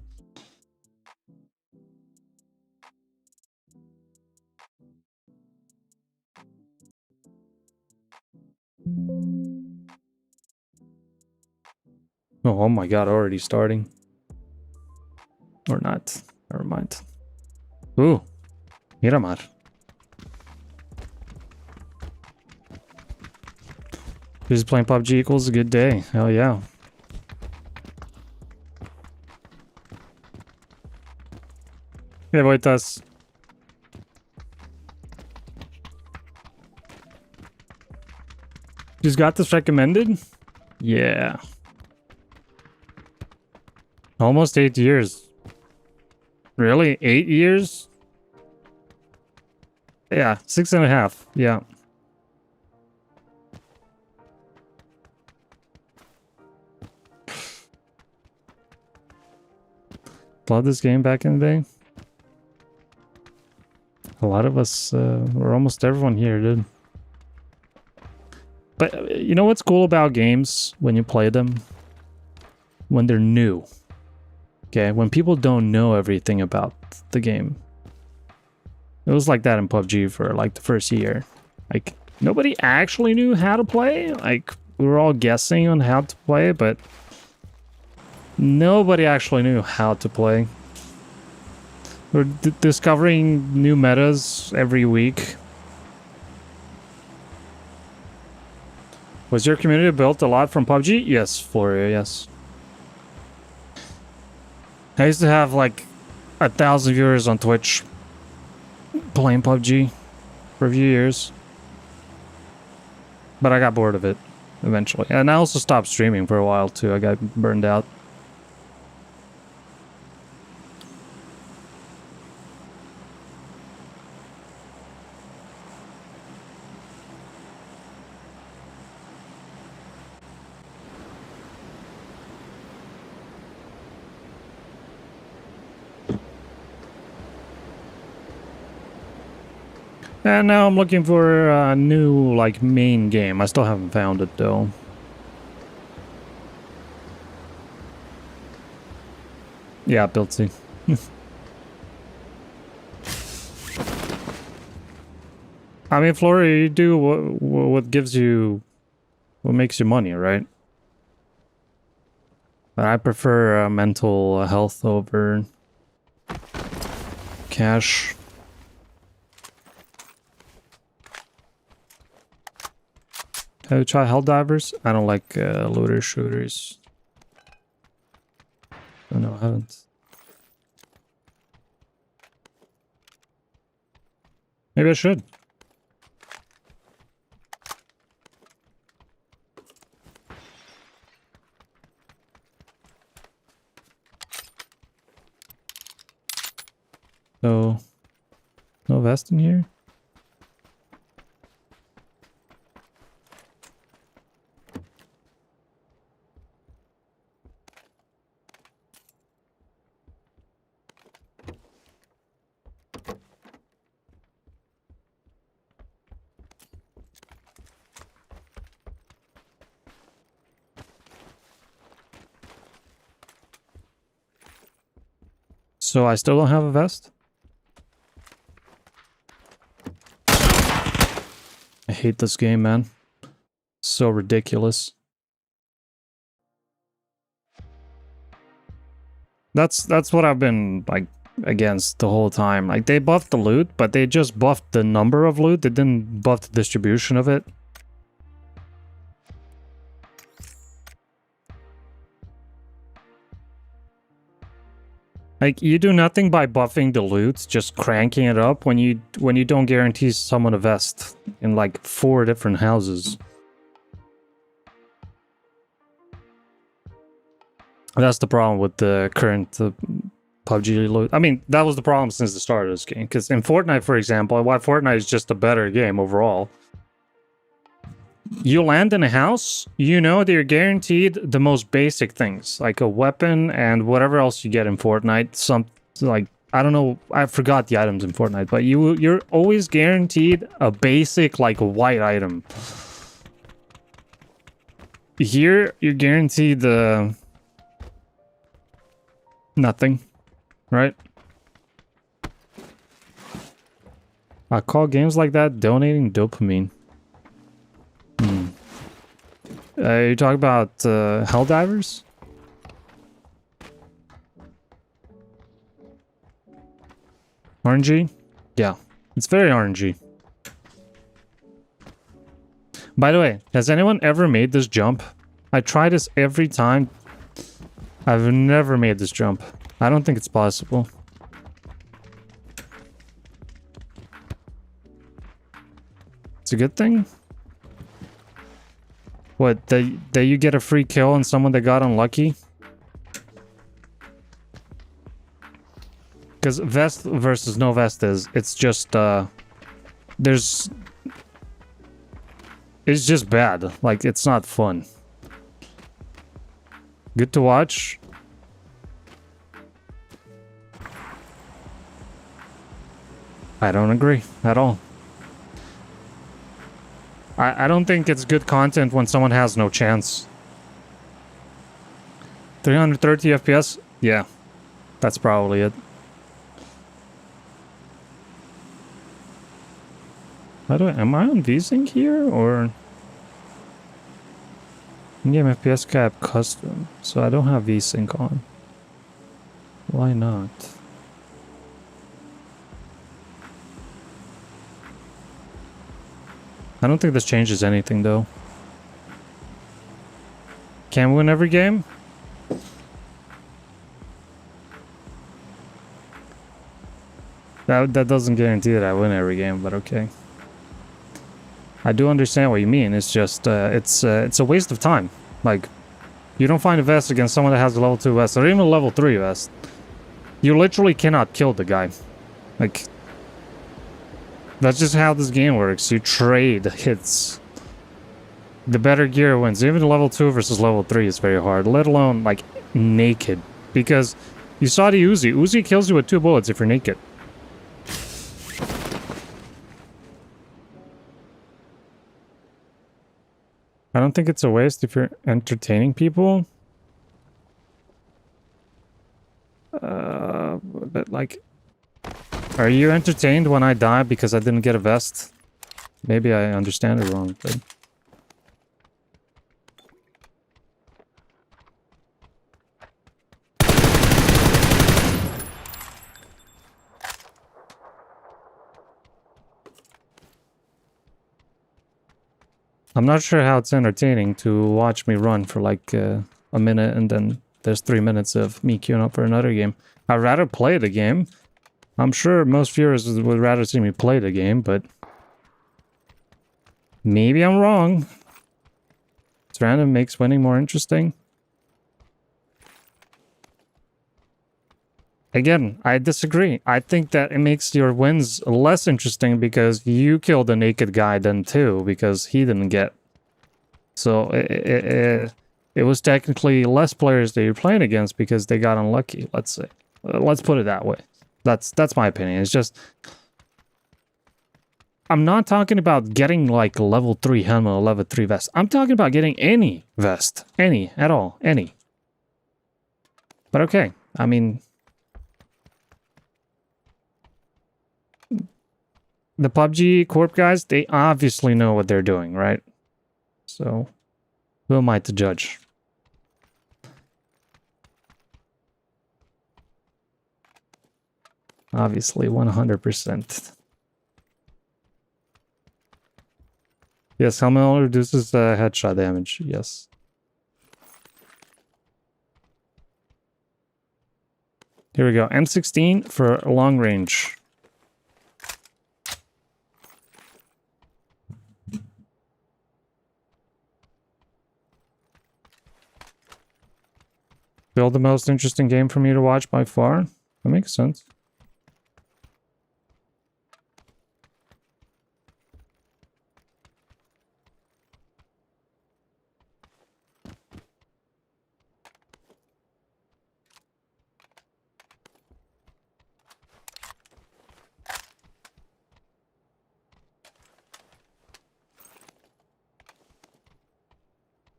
Oh my god, already starting. Or not. Never mind. Ooh, Miramar. Just playing PUBG equals a good day. Hell yeah. Yeah, wait, that's... Just got this recommended? Yeah. Almost 8 years. Really? 8 years? Yeah, 6.5. Yeah. Played this game back in the day. A lot of us, or almost everyone here did. But you know what's cool about games when you play them? When they're new. Okay, when people don't know everything about the game. It was like that in PUBG for like the first year. Like, nobody actually knew how to play. Like, we were all guessing on how to play, but nobody actually knew how to play. We're discovering new metas every week. Was your community built a lot from PUBG? Yes, Floria, yes. I used to have like 1,000 viewers on Twitch playing PUBG for a few years. But I got bored of it eventually. And I also stopped streaming for a while too. I got burned out. And now I'm looking for a new, like, main game. I still haven't found it, though. Yeah, Piltsy. I mean, Flora, you do what gives you... what makes you money, right? But I prefer mental health over cash. Have you tried Helldivers? I don't like looter shooters. Oh no, I haven't. Maybe I should. So, no vest in here? So I still don't have a vest? I hate this game, man. So ridiculous. That's what I've been like against the whole time. Like they buffed the loot, but they just buffed the number of loot. They didn't buff the distribution of it. Like, you do nothing by buffing the loot, just cranking it up when you don't guarantee someone a vest in like 4 different houses. That's the problem with the current PUBG loot. I mean, that was the problem since the start of this game. Because in Fortnite, for example, why Fortnite is just a better game overall. You land in a house, you know they're guaranteed the most basic things, like a weapon and whatever else you get in Fortnite. Some, like, I don't know, I forgot the items in Fortnite, but you're always guaranteed a basic, like, a white item. Here, you're guaranteed the... nothing, right? I call games like that donating dopamine. You talk about Helldivers? RNG? Yeah, it's very RNG. By the way, has anyone ever made this jump? I try this every time. I've never made this jump. I don't think it's possible. It's a good thing? What, that you get a free kill on someone that got unlucky? Because vest versus no vest is, it's just, it's just bad. Like, it's not fun. Good to watch. I don't agree at all. I don't think it's good content when someone has no chance. 330 FPS? Yeah, that's probably it. Am I on VSync here, or... In-game FPS cap custom, so I don't have VSync on. Why not? I don't think this changes anything, though. Can we win every game? That doesn't guarantee that I win every game, but okay. I do understand what you mean. It's just, it's a waste of time. Like, you don't find a vest against someone that has a level 2 vest, or even a level 3 vest. You literally cannot kill the guy. Like... That's just how this game works. You trade hits. The better gear wins. Even level 2 versus level 3 is very hard. Let alone, like, naked. Because you saw the Uzi. Uzi kills you with 2 bullets if you're naked. I don't think it's a waste if you're entertaining people. But, like... Are you entertained when I die because I didn't get a vest? Maybe I understand it wrong, but... I'm not sure how it's entertaining to watch me run for like a minute and then there's 3 minutes of me queuing up for another game. I'd rather play the game. I'm sure most viewers would rather see me play the game, but... Maybe I'm wrong. It's random makes winning more interesting. Again, I disagree. I think that it makes your wins less interesting because you killed a naked guy then too, because he didn't get... So, it was technically less players that you're playing against because they got unlucky, let's say. Let's put it that way. That's my opinion. It's just... I'm not talking about getting like a level 3 helmet or level 3 vest. I'm talking about getting any vest. Any. At all. Any. But okay. I mean... The PUBG Corp guys, they obviously know what they're doing, right? So, who am I to judge? Obviously, 100%. Yes, helmet reduces headshot damage. Yes. Here we go. M16 for long range. Still the most interesting game for me to watch by far. That makes sense.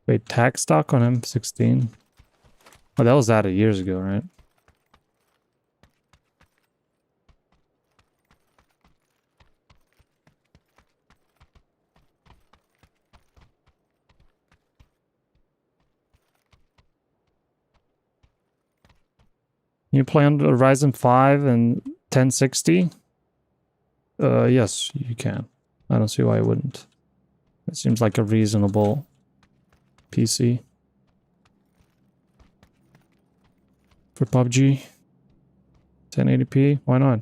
Wait, tag stock on M16? Oh, that was added years ago, right? You play on the Ryzen 5 and 1060? Yes, you can. I don't see why I wouldn't. It seems like a reasonable PC for PUBG. 1080p, why not?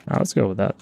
Let's go with that.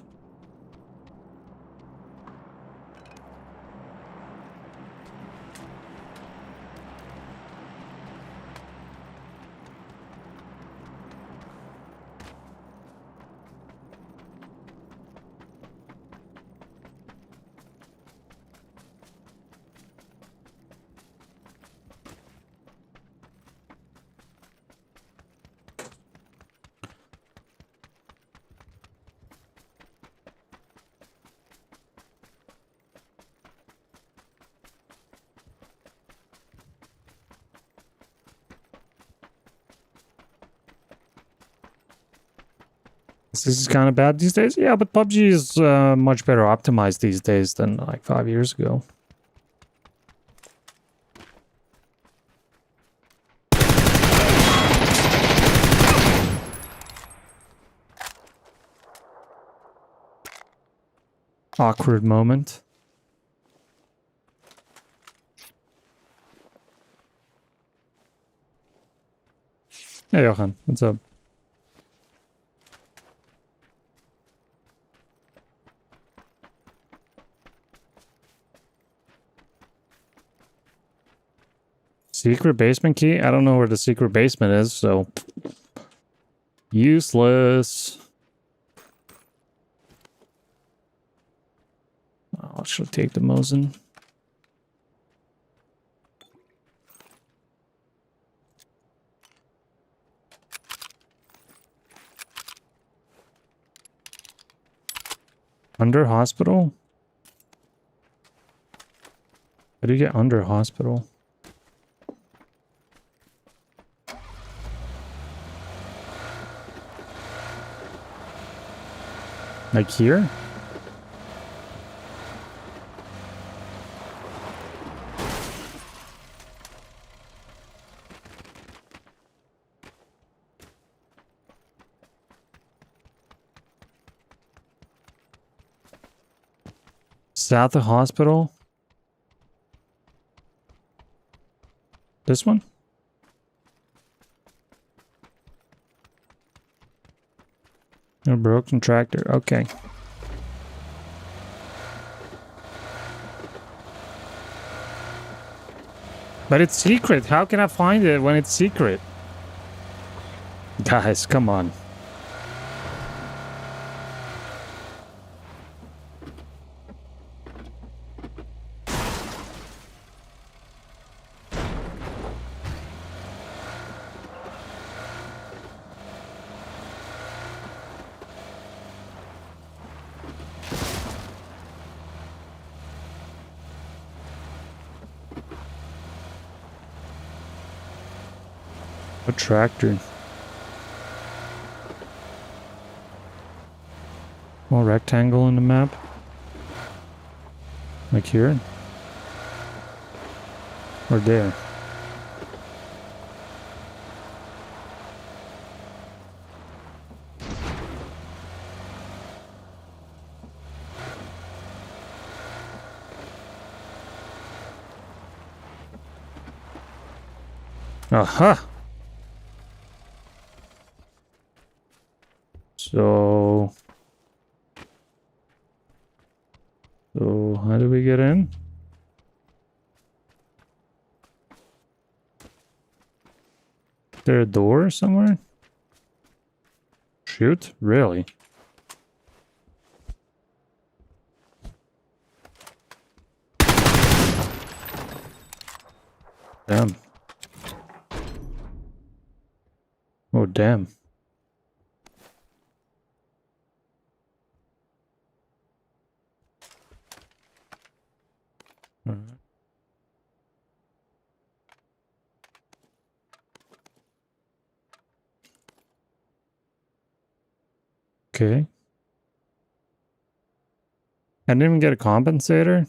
This is kind of bad these days. Yeah, but PUBG is much better optimized these days than like 5 years ago. Awkward moment. Hey, Johan, what's up? Secret basement key? I don't know where the secret basement is, so... Useless. I should take the Mosin. Under hospital? How do you get under hospital? Like here? South of hospital? This one? A broken tractor. Okay. But it's secret. How can I find it when it's secret? Guys, come on. A tractor. Small rectangle in the map. Like here? Or there? Aha! So how do we get in? Is there a door somewhere? Shoot? Really? Damn. Oh, damn. All right. Okay. I didn't even get a compensator.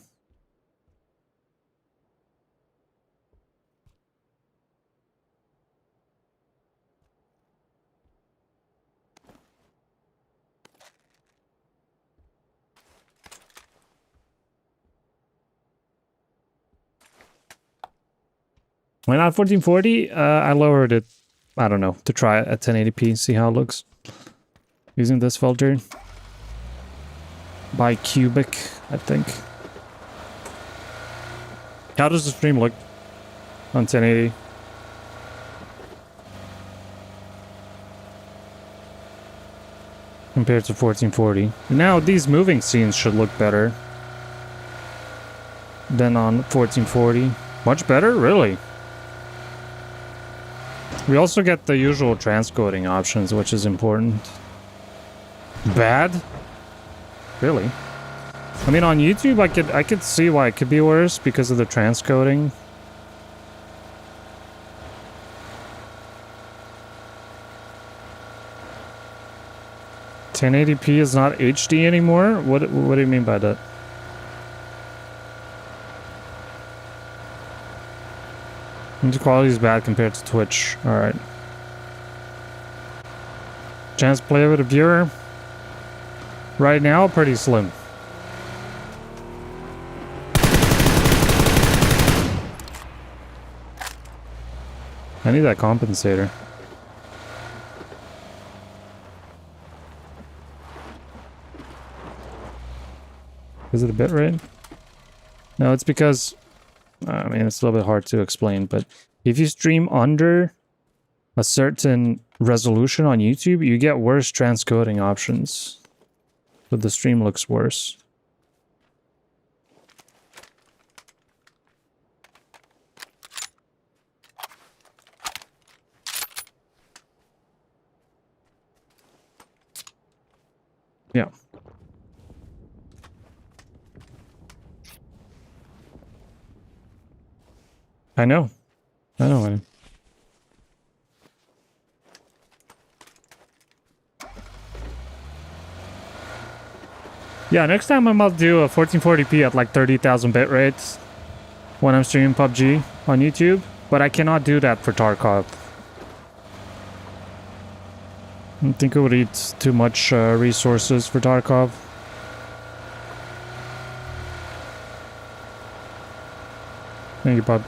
Why not 1440? I lowered it, I don't know, to try it at 1080p, see how it looks. Using this filter. By cubic, I think. How does the stream look on 1080? Compared to 1440. Now these moving scenes should look better than on 1440. Much better? Really? We also get the usual transcoding options, which is important. Bad? Really? I mean, on YouTube, I could see why it could be worse because of the transcoding. $1080p is not HD anymore? What do you mean by that? The quality is bad compared to Twitch. Alright. Chance to play with a viewer? Right now, pretty slim. I need that compensator. Is it a bit rate? No, it's because... I mean, it's a little bit hard to explain, but if you stream under a certain resolution on YouTube, you get worse transcoding options. So the stream looks worse. Yeah. I know. I know. Yeah, next time I'm about to do a 1440p at like 30,000 bit rates when I'm streaming PUBG on YouTube, but I cannot do that for Tarkov. I think it would eat too much resources for Tarkov. Thank you, Bob.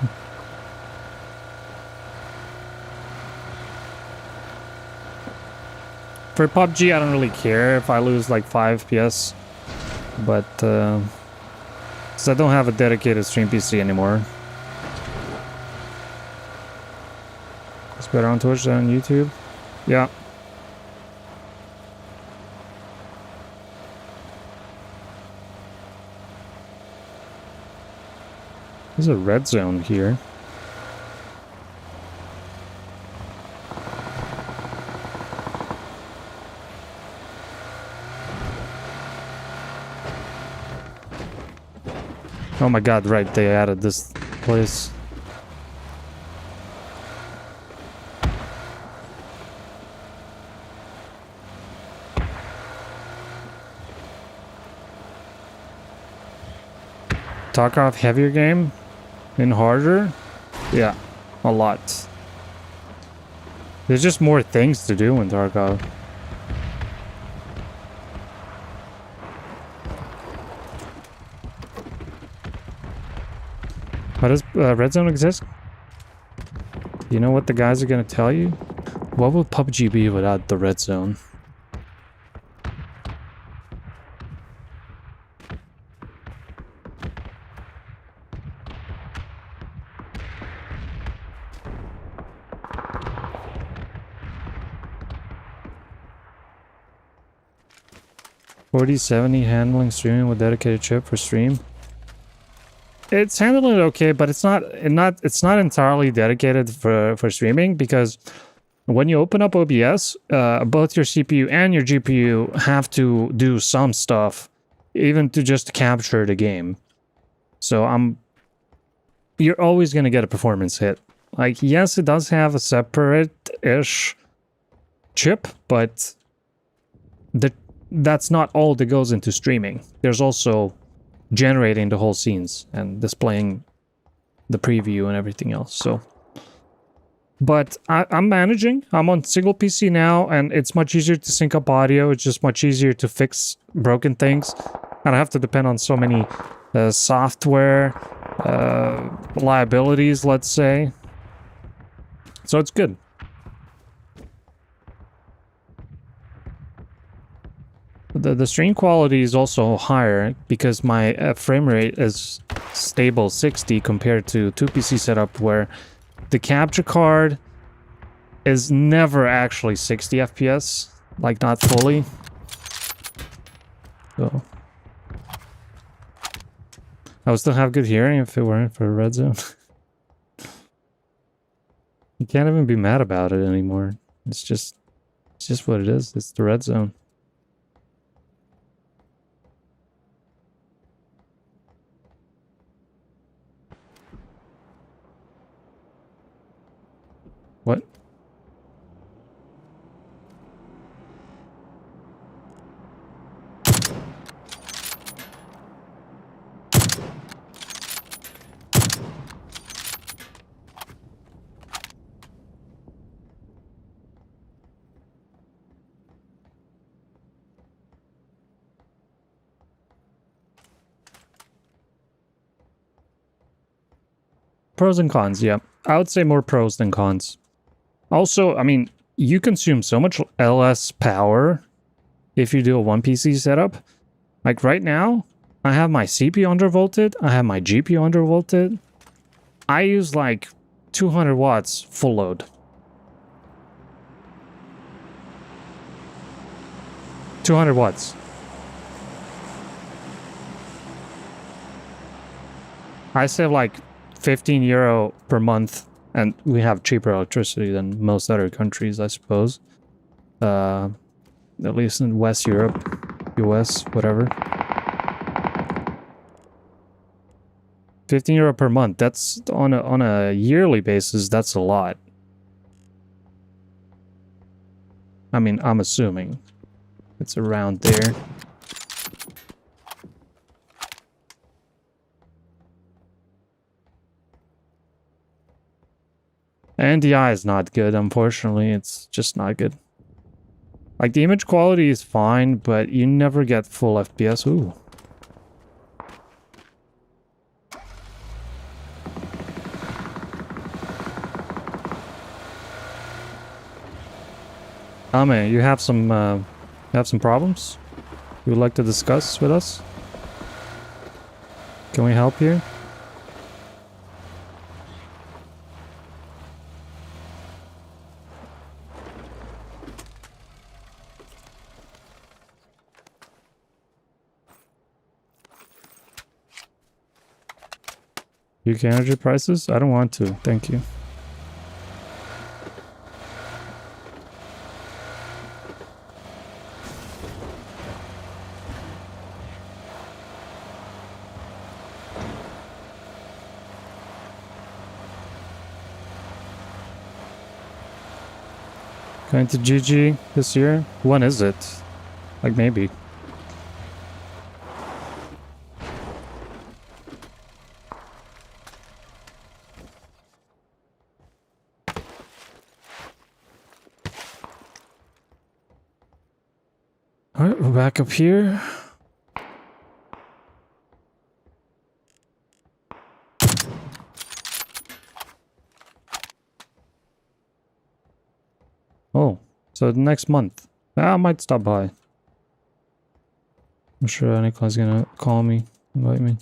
For PUBG, I don't really care if I lose like 5 FPS, but because I don't have a dedicated stream PC anymore. It's better on Twitch than on YouTube. Yeah. There's a red zone here. Oh my god, right, they added this place. Tarkov heavier game? And harder? Yeah, a lot. There's just more things to do in Tarkov. How does Red Zone exist? You know what the guys are gonna tell you? What would PUBG be without the red zone? $4070 handling streaming with dedicated chip for stream. It's handling okay, but it's not entirely dedicated for streaming, because when you open up OBS, both your CPU and your GPU have to do some stuff, even to just capture the game. So you're always gonna get a performance hit. Like, yes, it does have a separate-ish chip, but that's not all that goes into streaming. There's also generating the whole scenes and displaying the preview and everything else. So, but I'm managing. I'm on single PC now, and it's much easier to sync up audio. It's just much easier to fix broken things. I don't have to depend on so many software liabilities, let's say. So it's good. The stream quality is also higher because my frame rate is stable 60 compared to 2PC setup, where the capture card is never actually 60 FPS, like not fully. So I would still have good hearing if it weren't for red zone. You can't even be mad about it anymore. It's just what it is. It's the red zone. What? Pros and cons, yeah. I would say more pros than cons. Also, I mean, you consume so much less power if you do a 1PC setup. Like right now, I have my CPU undervolted, I have my GPU undervolted. I use like 200 watts full load. $200 I save like €15 per month, and we have cheaper electricity than most other countries, I suppose. At least in West Europe, US, whatever. €15 per month. That's on a yearly basis. That's a lot. I mean, I'm assuming it's around there. And the eye is not good, unfortunately. It's just not good. Like, the image quality is fine, but you never get full FPS. Ooh. Ame, you have some problems you would like to discuss with us? Can we help you? UK energy prices? I don't want to, thank you. Going to GG this year? When is it? Like, maybe. Alright, we're back up here. Oh, so next month. I might stop by. I'm sure Nicole's gonna call me, invite me.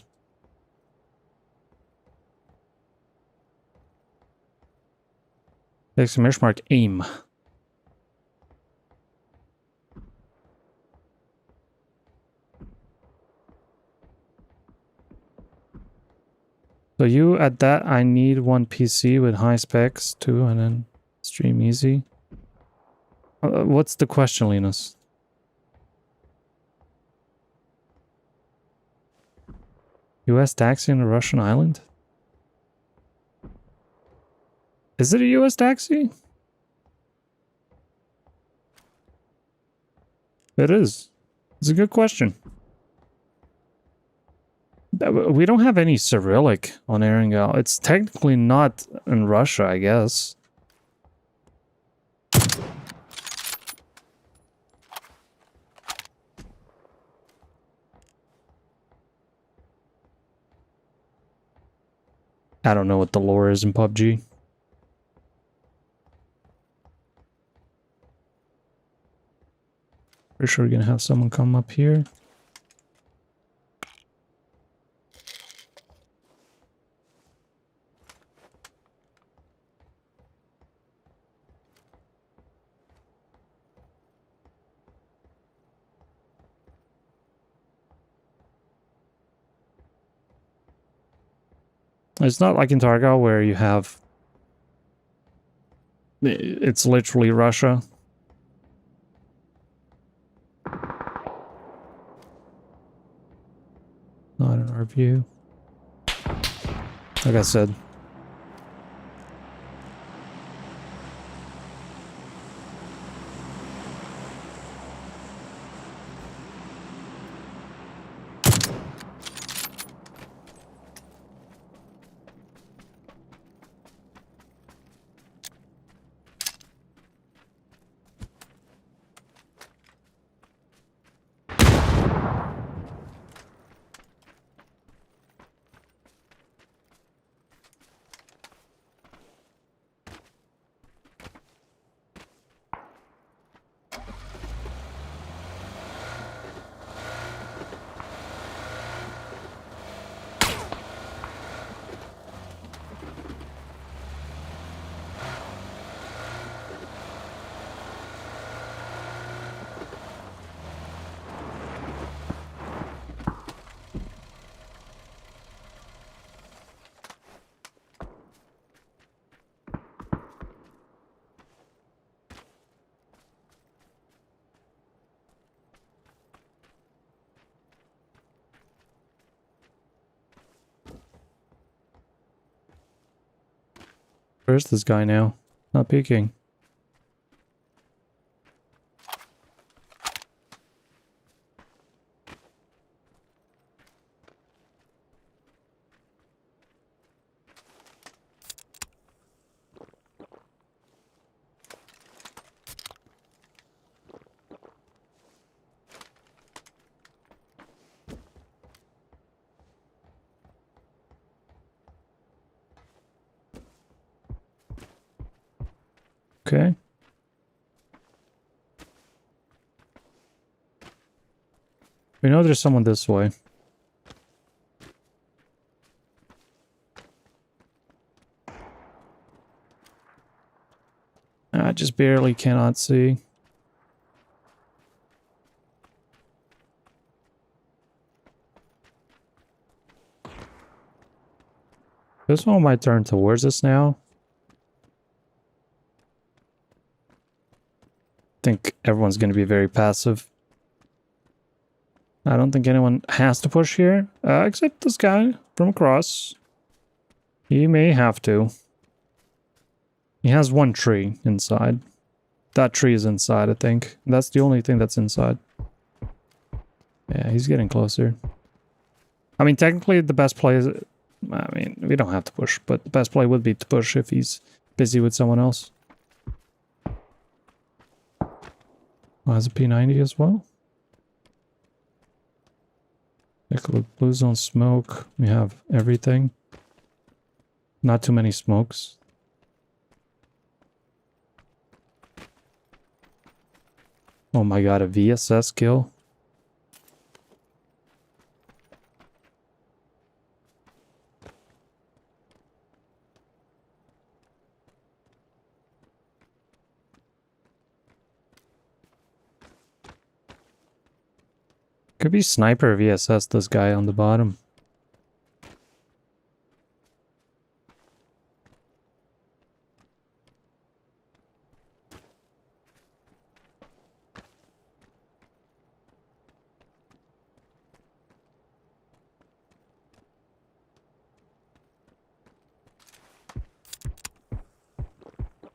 Exclamation mark aim. So you at that, I need one PC with high specs too, and then stream easy. What's the question, Linus? US taxi on a Russian island? Is it a US taxi? It is. It's a good question. We don't have any Cyrillic on Erangel. It's technically not in Russia, I guess. I don't know what the lore is in PUBG. Pretty sure we're gonna have someone come up here. It's not like in Tarkov where you have... It's literally Russia. Not in our view. Like I said. Where's this guy now? Not peeking. Okay. We know there's someone this way. I just barely cannot see. This one might turn towards us now. I think everyone's going to be very passive. I don't think anyone has to push here, except this guy from across. He may have to. He has one tree inside. That tree is inside, I think. That's the only thing that's inside. Yeah, he's getting closer. I mean, technically the best play is... I mean, we don't have to push, but the best play would be to push if he's busy with someone else. Oh, has a P90 as well. Take a look. Blue zone smoke. We have everything. Not too many smokes. Oh my god, a VSS kill. Could be sniper VSS, this guy on the bottom.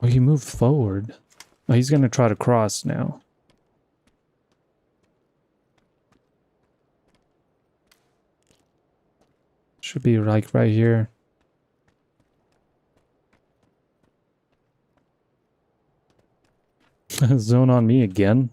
Oh, he moved forward. Oh, he's gonna try to cross now. Should be like right here. Zone on me again.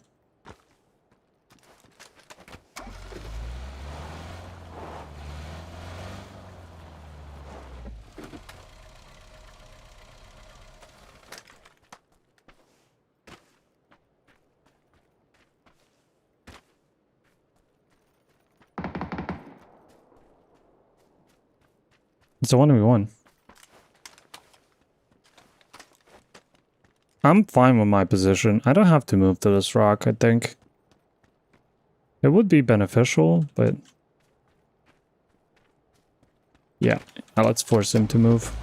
It's a 1v1. I'm fine with my position. I don't have to move to this rock, I think. It would be beneficial, but... yeah, let's force him to move.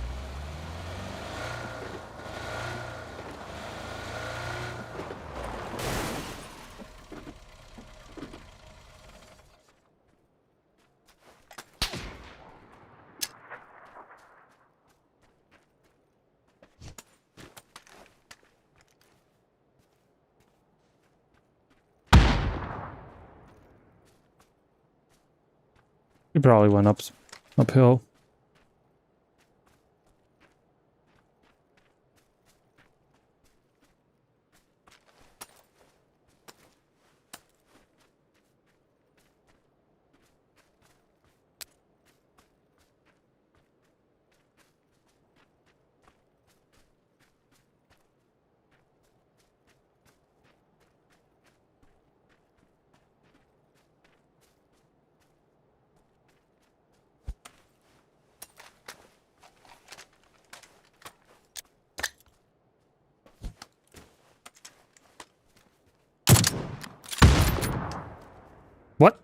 He probably went uphill. What?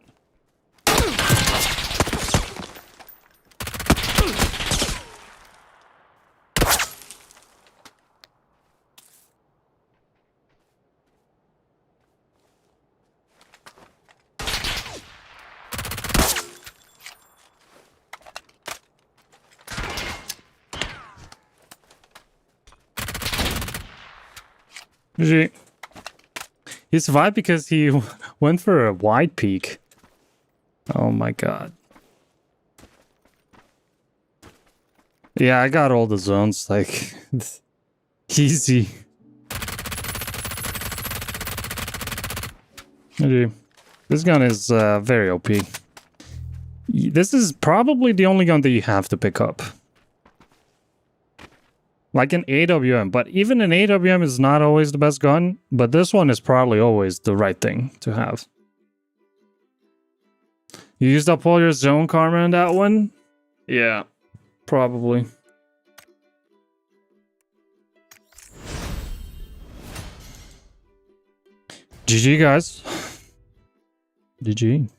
GG. He survived because he went for a wide peek. Oh my god. Yeah, I got all the zones, like... easy. GG. This gun is very OP. This is probably the only gun that you have to pick up. Like an AWM, but even an AWM is not always the best gun, but this one is probably always the right thing to have. You used up all your zone karma in that one? Yeah, probably. GG, guys. GG.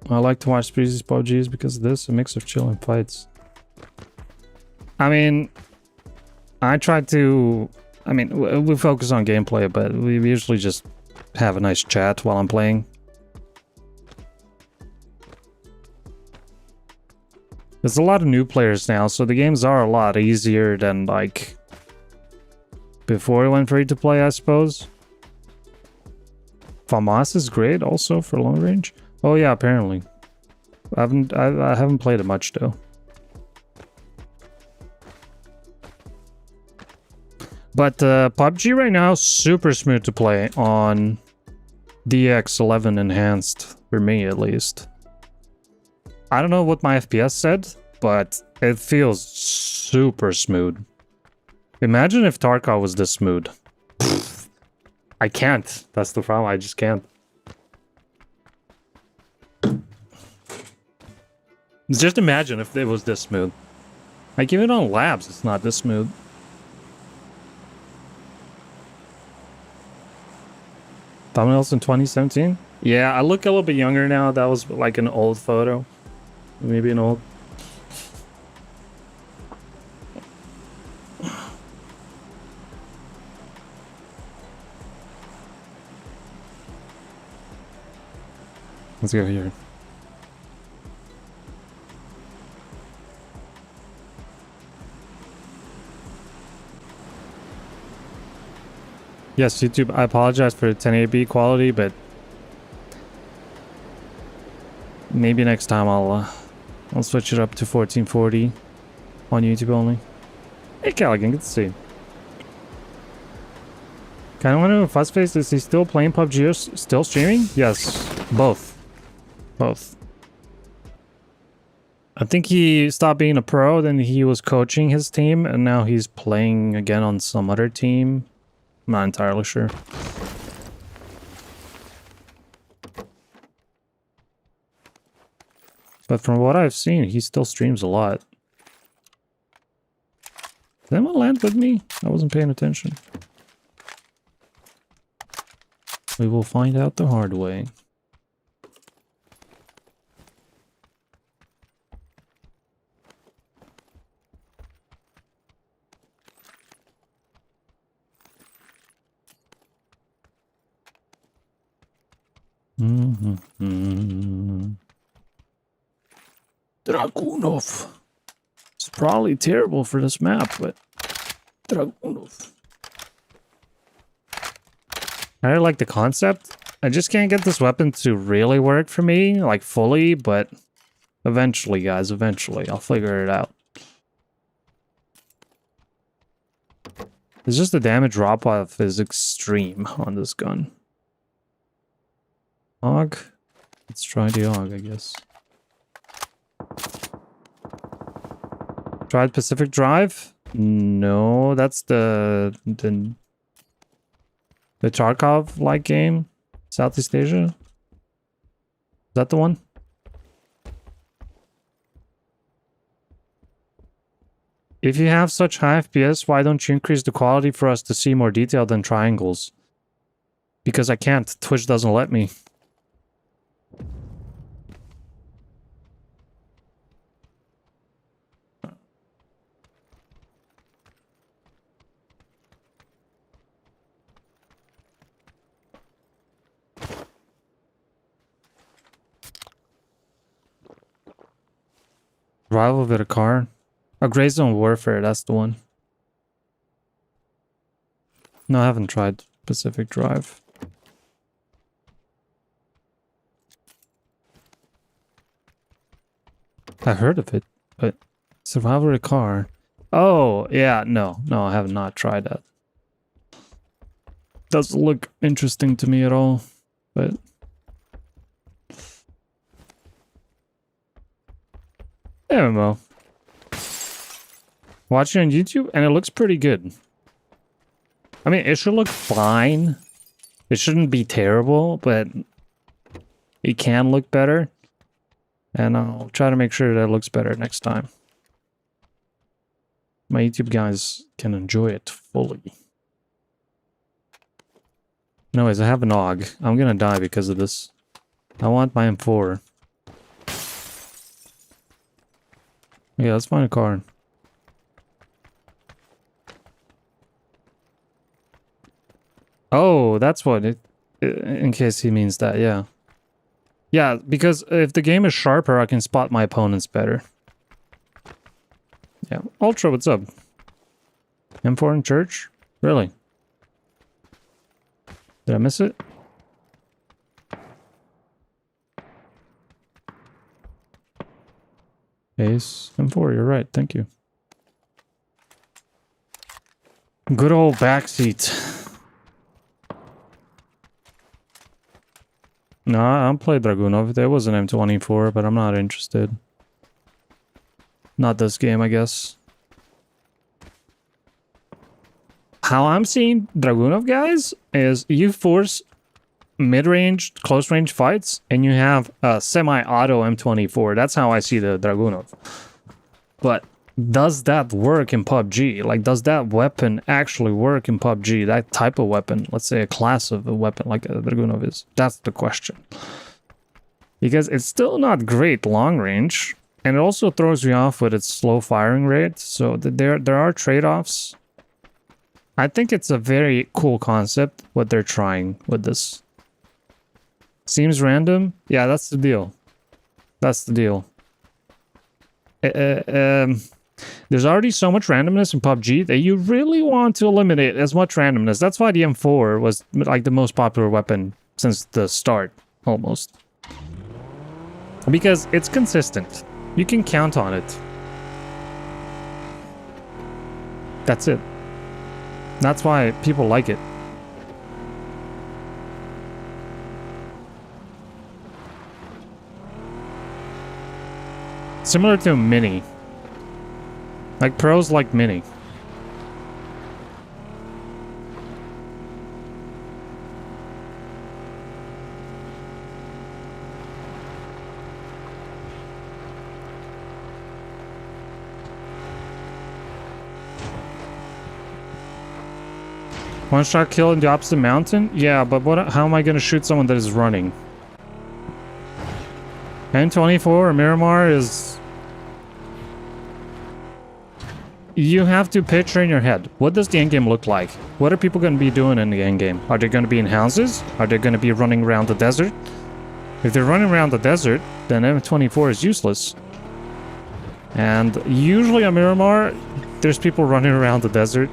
I like to watch sprEEEzy's PUBGs because of this, a mix of chill and fights. I mean, I try to... I mean, we focus on gameplay, but we usually just have a nice chat while I'm playing. There's a lot of new players now, so the games are a lot easier than, like, before it went free to play, I suppose. FAMAS is great also for long range. Oh yeah, apparently. I haven't played it much though. But PUBG right now super smooth to play on DX11 enhanced for me at least. I don't know what my FPS said, but It feels super smooth. Imagine if Tarkov was this smooth. I can't. That's the problem. I just can't. Just imagine if it was this smooth. Like even on labs, it's not this smooth. Thumbnails in 2017? Yeah, I look a little bit younger now. That was like an old photo. Maybe an old. Let's go here. Yes, YouTube, I apologize for the 1080p quality, but maybe next time I'll switch it up to 1440 on YouTube only. Hey Callaghan, good to see you. Kinda wonder if Fuzzface, is he still playing PUBG or still streaming? Yes, both. Both. I think he stopped being a pro, then he was coaching his team, and now he's playing again on some other team. I'm not entirely sure. But from what I've seen, he still streams a lot. Did anyone land with me? I wasn't paying attention. We will find out the hard way. Dragunov. It's probably terrible for this map, but Dragunov. I like the concept. I just can't get this weapon to really work for me, like fully, but eventually, guys, eventually. I'll figure it out. It's just the damage drop-off is extreme on this gun. AUG? Let's try the AUG, I guess. Tried Pacific Drive? No, that's the Tarkov-like game. Southeast Asia? Is that the one? If you have such high FPS, why don't you increase the quality for us to see more detail than triangles? Because I can't. Twitch doesn't let me. Rival with a car? Oh, Gray Zone Warfare, that's the one. No, I haven't tried Pacific Drive. I heard of it, but Survival with a car. Oh, yeah, no, I have not tried that. Doesn't look interesting to me at all, but MMO. Watch it on YouTube, and it looks pretty good. I mean, it should look fine. It shouldn't be terrible, but it can look better. And I'll try to make sure that it looks better next time. My YouTube guys can enjoy it fully. Anyways, I have an AUG. I'm gonna die because of this. I want my M4. Yeah, let's find a car. Oh, that's what it... In case he means that, yeah. Yeah, because if the game is sharper, I can spot my opponents better. Yeah. Ultra, what's up? M4 in church? Really? Did I miss it? Ace M4, you're right, thank you. Good old backseat. No, I'll play Dragunov. There was an M24, but I'm not interested. Not this game, I guess. How I'm seeing Dragunov, guys, is you force mid-range, close-range fights, and you have a semi-auto M24. That's how I see the Dragunov. But does that work in PUBG? Like, does that weapon actually work in PUBG? That type of weapon, let's say a class of a weapon like a Dragunov is. That's the question. Because it's still not great long range, and it also throws you off with its slow firing rate. So there are trade-offs. I think it's a very cool concept, what they're trying with this. Seems random? Yeah, that's the deal. That's the deal. There's already so much randomness in PUBG that you really want to eliminate as much randomness. That's why the M4 was like the most popular weapon since the start, almost. Because it's consistent. You can count on it. That's it. That's why people like it. Similar to Mini. Like, pros like Mini. One shot kill in the opposite mountain? Yeah, but how am I gonna shoot someone that is running? M24 or Miramar is... You have to picture in your head, what does the endgame look like? What are people gonna be doing in the endgame? Are they gonna be in houses? Are they gonna be running around the desert? If they're running around the desert, then M24 is useless. And usually on Miramar, there's people running around the desert.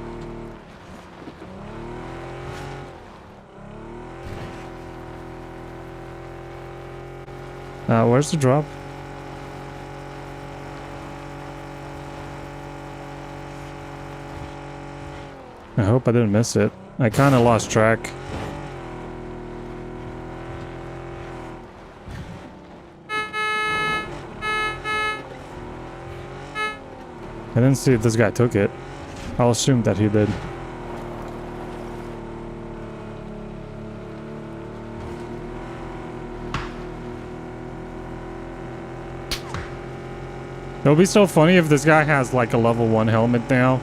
Where's the drop? I hope I didn't miss it. I kind of lost track. I didn't see if this guy took it. I'll assume that he did. It would be so funny if this guy has like a level 1 helmet now.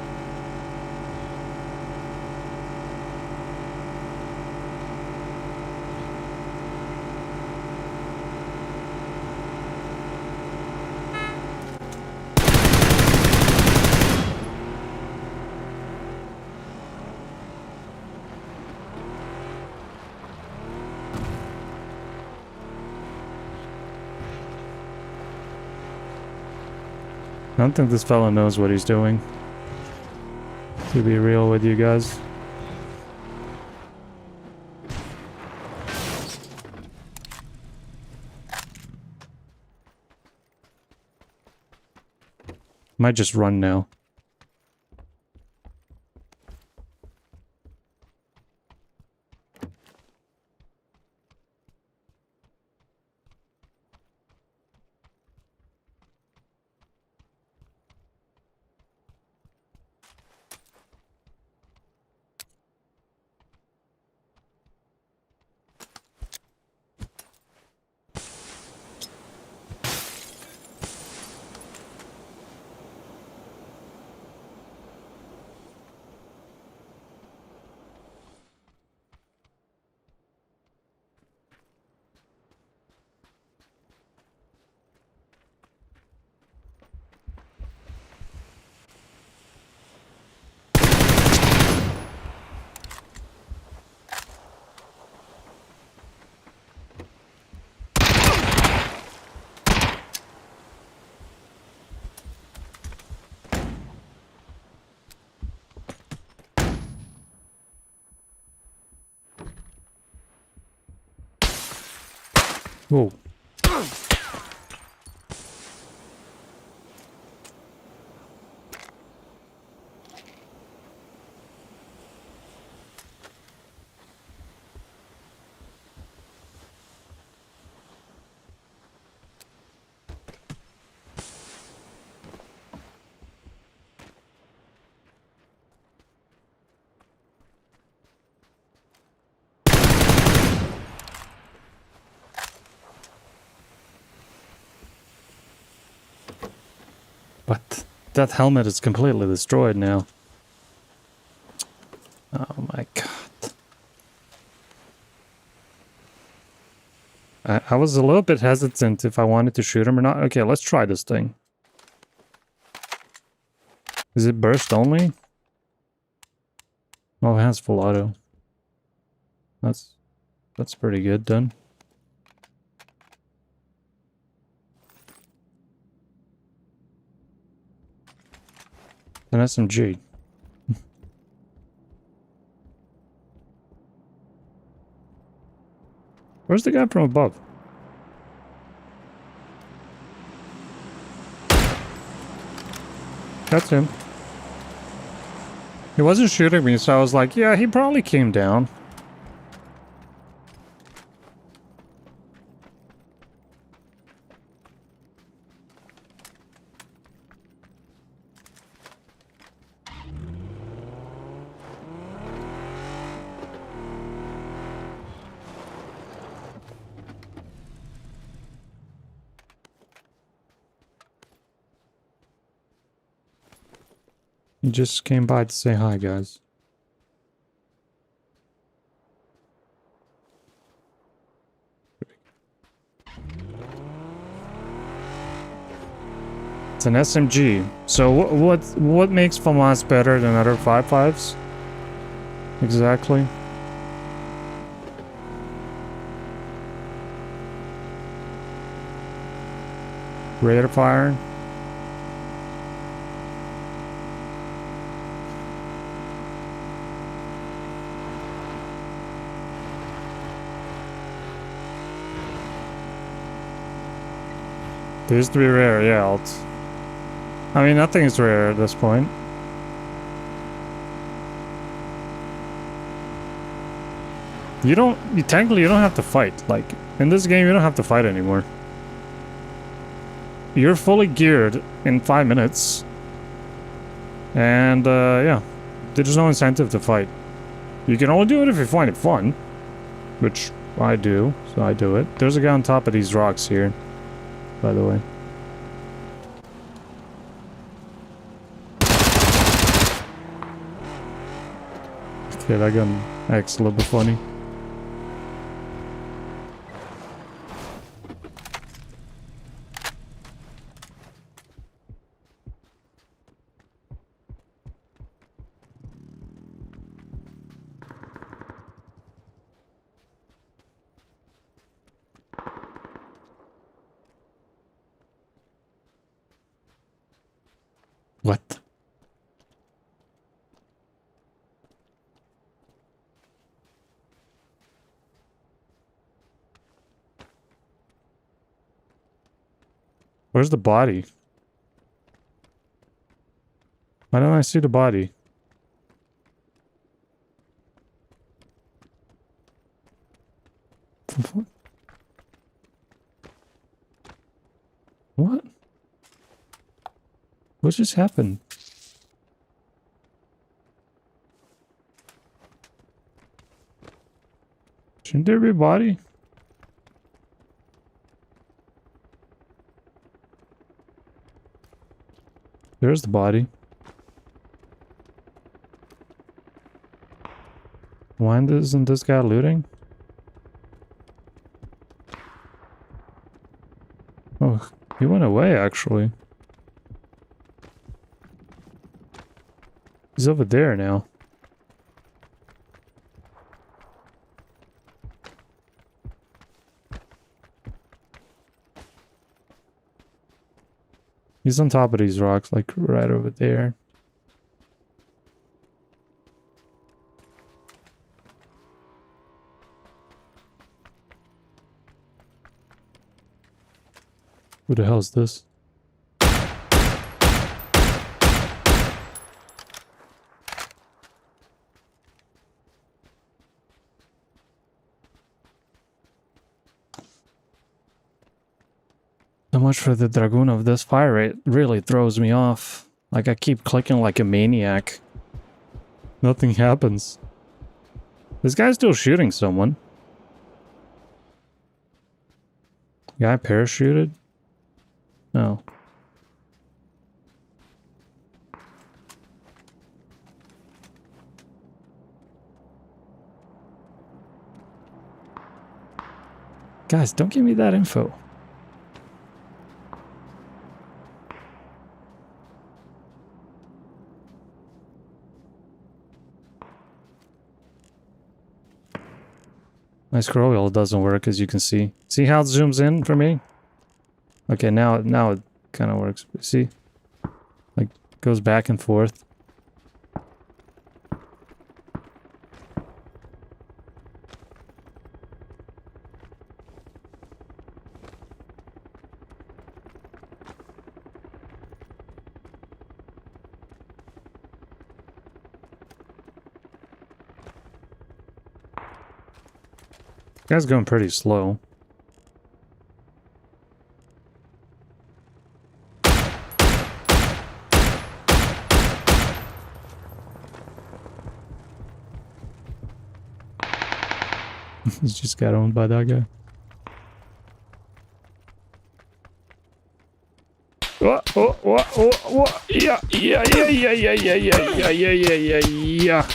I don't think this fella knows what he's doing. To be real with you guys. Might just run now. Whoa. But that helmet is completely destroyed now. Oh my god. I was a little bit hesitant if I wanted to shoot him or not. Okay, let's try this thing. Is it burst only? Oh, it has full auto. That's pretty good then. An SMG. Where's the guy from above? That's him. He wasn't shooting me, so I was like, yeah, he probably came down. He just came by to say hi, guys. It's an SMG. So what makes FAMAS better than other 5.5s? Exactly. Rate of fire. They used to be rare, yeah. I mean, nothing is rare at this point. Technically you don't have to fight. Like, in this game you don't have to fight anymore. You're fully geared in 5 minutes. And, yeah. There's no incentive to fight. You can only do it if you find it fun. Which I do, so I do it. There's a guy on top of these rocks here, by the way. Okay, that gun acts a little bit funny. What? Where's the body? Why don't I see the body? What? What just happened? Shouldn't there be a body? There's the body. Why isn't this guy looting? Oh, he went away actually. He's over there now. He's on top of these rocks, like right over there. Who the hell is this? So much for the Dragoon of this fire rate really throws me off. Like I keep clicking like a maniac. Nothing happens. This guy's still shooting someone. Guy parachuted? No. Guys, don't give me that info. My scroll wheel doesn't work, as you can see. See how it zooms in for me? Okay, now it kind of works. See? Like, goes back and forth. Guy's going pretty slow. He's just got owned by that guy. Yeah.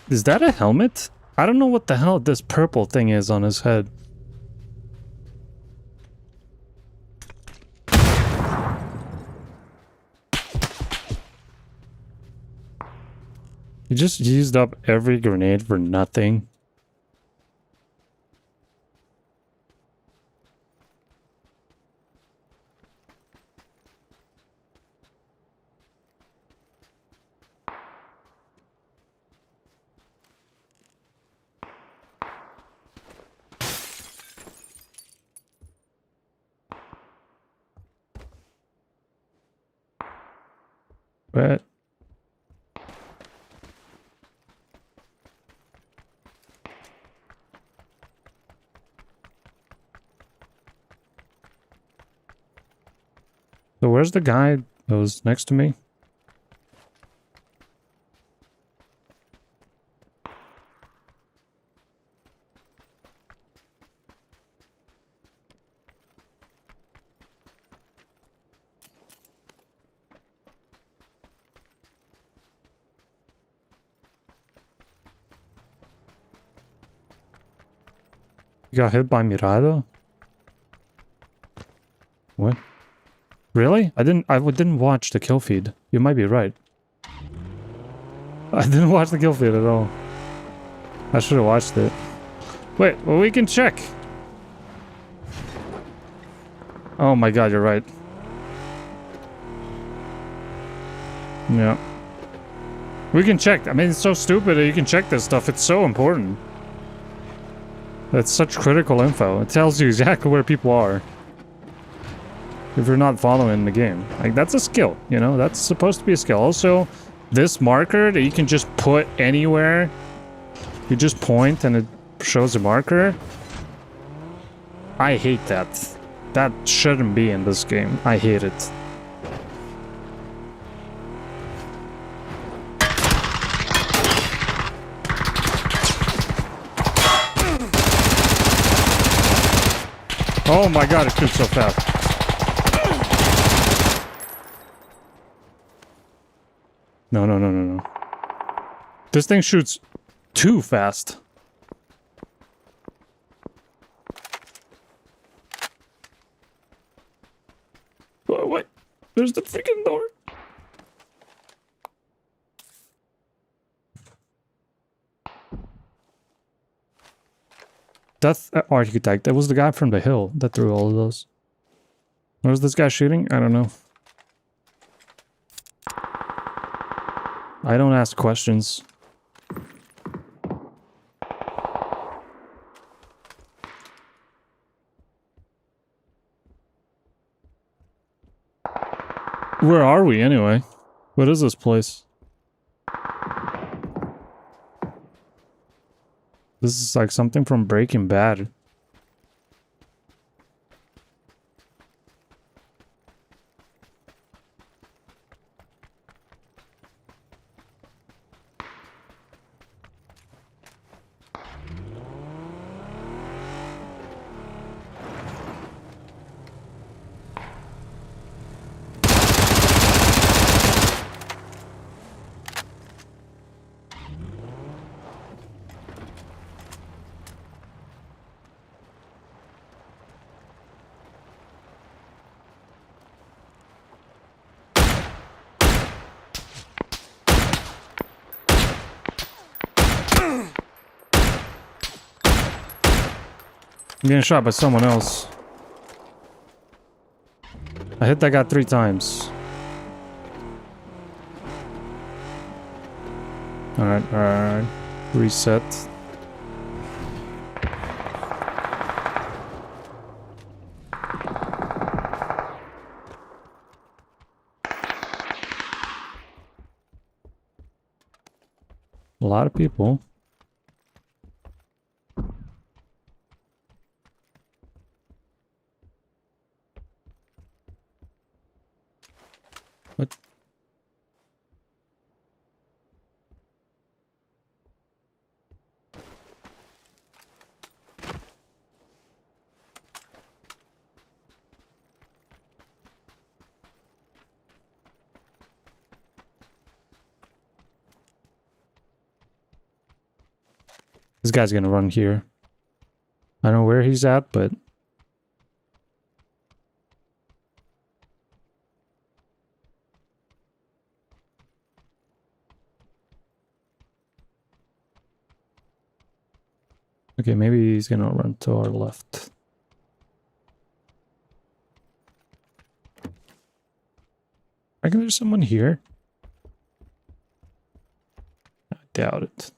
Is that a helmet? I don't know what the hell this purple thing is on his head. You just used up every grenade for nothing. But so where's the guy that was next to me? You got hit by Mirado? What? Really? I didn't watch the kill feed. You might be right. I didn't watch the kill feed at all. I should have watched it. Wait, well, we can check. Oh my god, you're right. Yeah. We can check. I mean, it's so stupid that you can check this stuff. It's so important. That's such critical info. It tells you exactly where people are. If you're not following the game. Like, that's a skill, you know? That's supposed to be a skill. Also, this marker that you can just put anywhere. You just point and it shows a marker. I hate that. That shouldn't be in this game. I hate it. Oh my god, it shoots so fast. No. This thing shoots too fast. Oh, wait. There's the freaking door. Death Architect. That was the guy from the hill that threw all of those. Where was this guy shooting? I don't know. I don't ask questions. Where are we anyway? What is this place? This is like something from Breaking Bad. I'm getting shot by someone else. I hit that guy 3 times. Alright. Reset. A lot of people. What? This guy's gonna run here. I don't know where he's at, but... Okay, maybe he's gonna run to our left. I reckon there's someone here. I doubt it.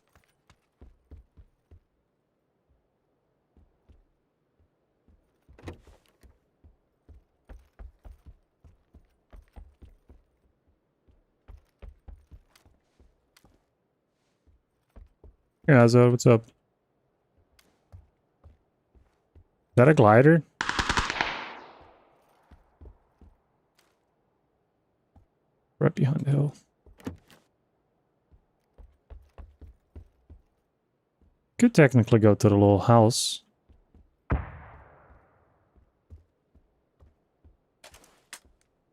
Yeah, so what's up? Is that a glider? Right behind the hill. Could technically go to the little house.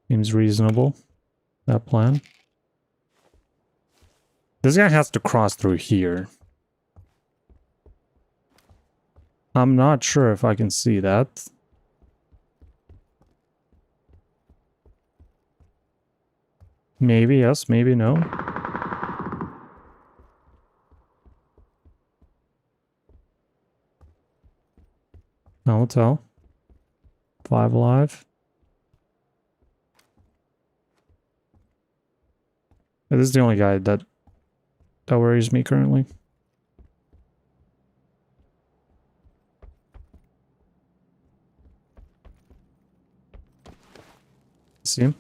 Seems reasonable, that plan. This guy has to cross through here. I'm not sure if I can see that. Maybe yes, maybe no. I will tell. 5 alive. This is the only guy that worries me currently. See him?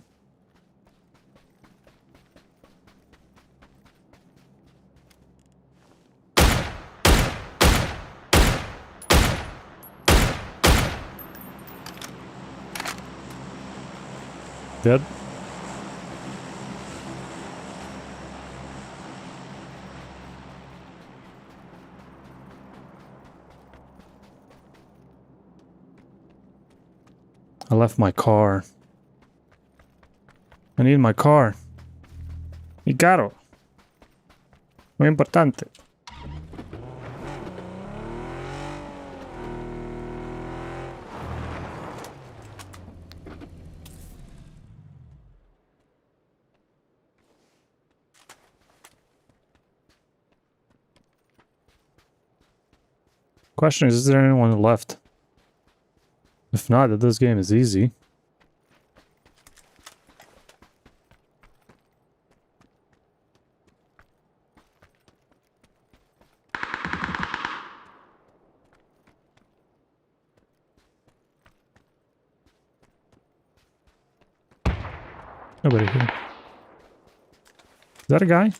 Dead. I left my car. I need my car. Mi carro. Muy importante. Question is there anyone left? If not, then this game is easy. Nobody here. Is that a guy?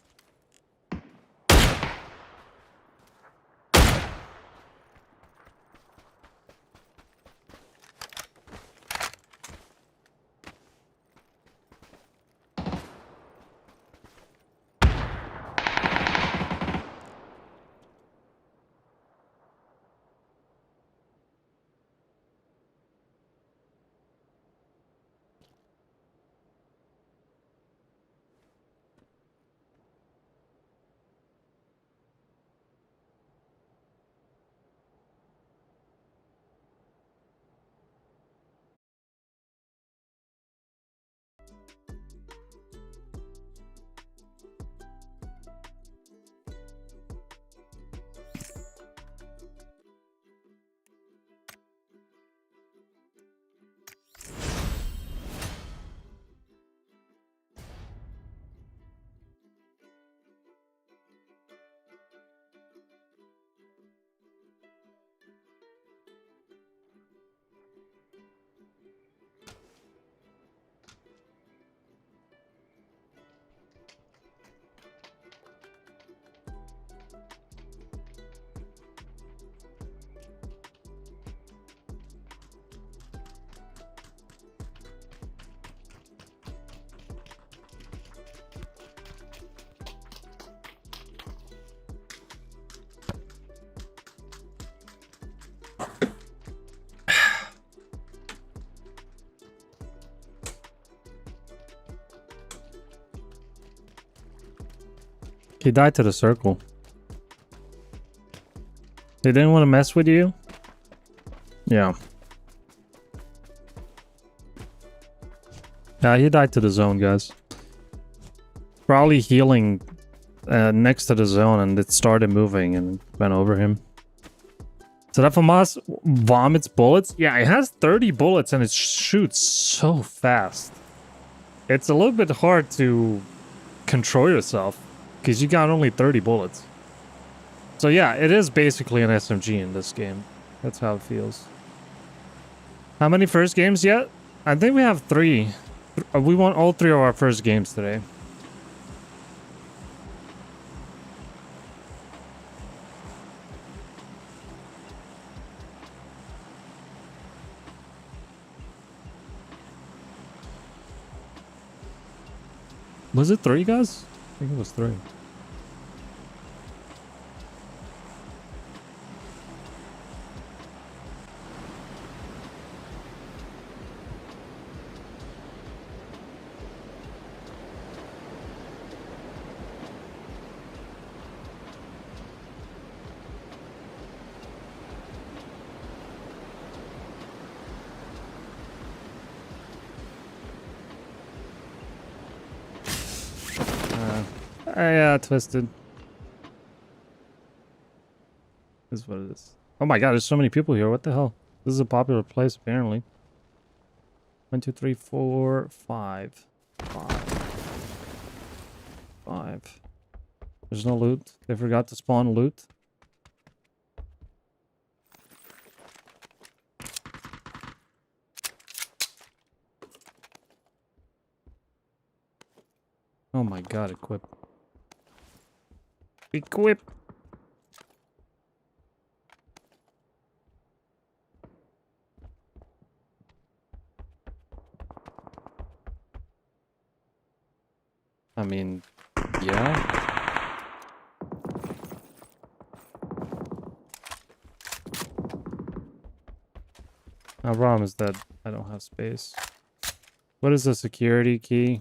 He died to the circle. They didn't want to mess with you? Yeah. Yeah, he died to the zone, guys. Probably healing next to the zone, and it started moving and went over him. So that FAMAS vomits bullets? Yeah, it has 30 bullets and it shoots so fast. It's a little bit hard to control yourself because you got only 30 bullets. So yeah, it is basically an SMG in this game. That's how it feels. How many first games yet? I think we have 3. We won all 3 of our first games today. Was it 3, guys? I think it was 3. Yeah, twisted. This is what it is. Oh my god, there's so many people here. What the hell? This is a popular place, apparently. 1, 2, 3, 4, 5. 5. There's no loot. They forgot to spawn loot. Oh my god, equip. Equip! I mean, yeah. My problem is that I don't have space. What is the security key?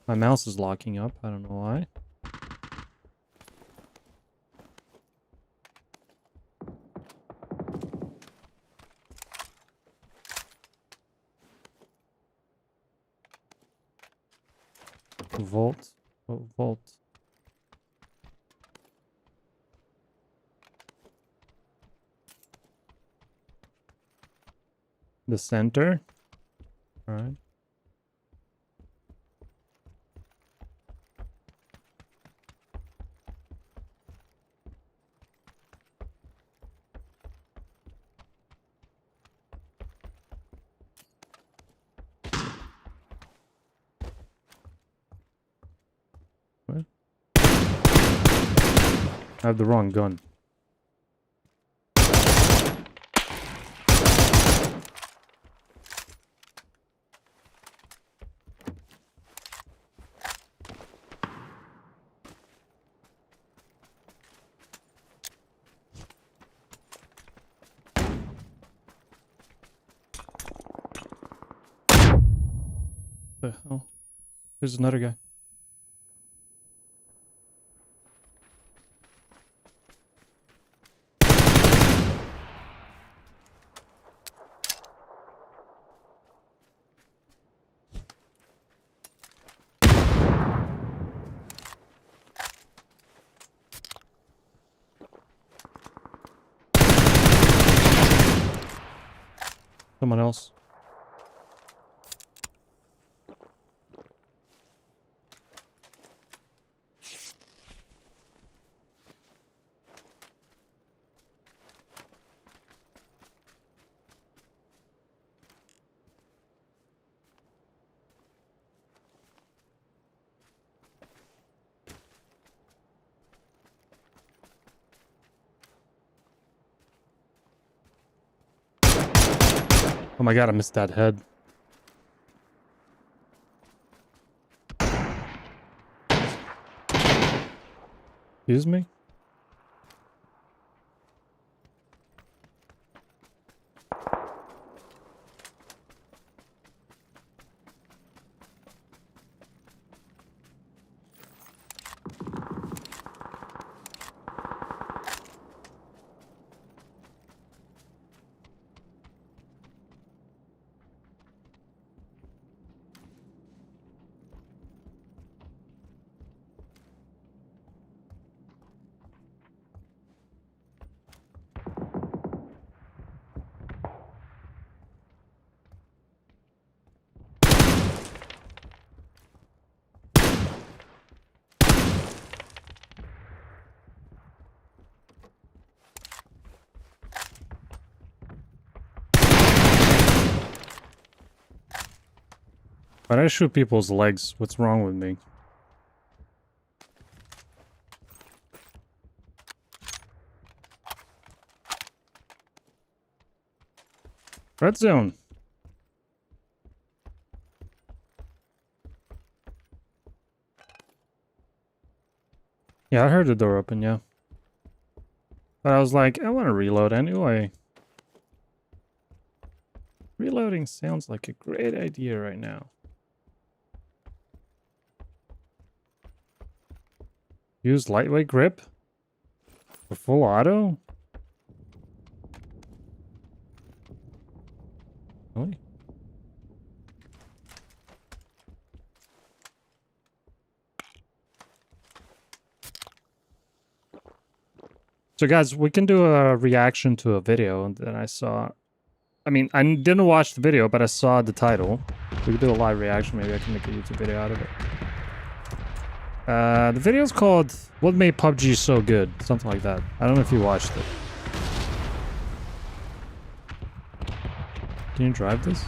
My mouse is locking up. I don't know why. Vault. Oh, vault. The center. All right. What? I have the wrong gun. The hell? There's another guy. Someone else. Oh my god, I missed that head. Excuse me? Why do I shoot people's legs? What's wrong with me? Red zone. Yeah, I heard the door open, yeah. But I was like, I want to reload anyway. Reloading sounds like a great idea right now. Use lightweight grip? For full auto? Really? So guys, we can do a reaction to a video that I saw. I mean, I didn't watch the video, but I saw the title. We could do a live reaction. Maybe I can make a YouTube video out of it. The video is called "What Made PUBG So Good?" Something like that. I don't know if you watched it. Can you drive this?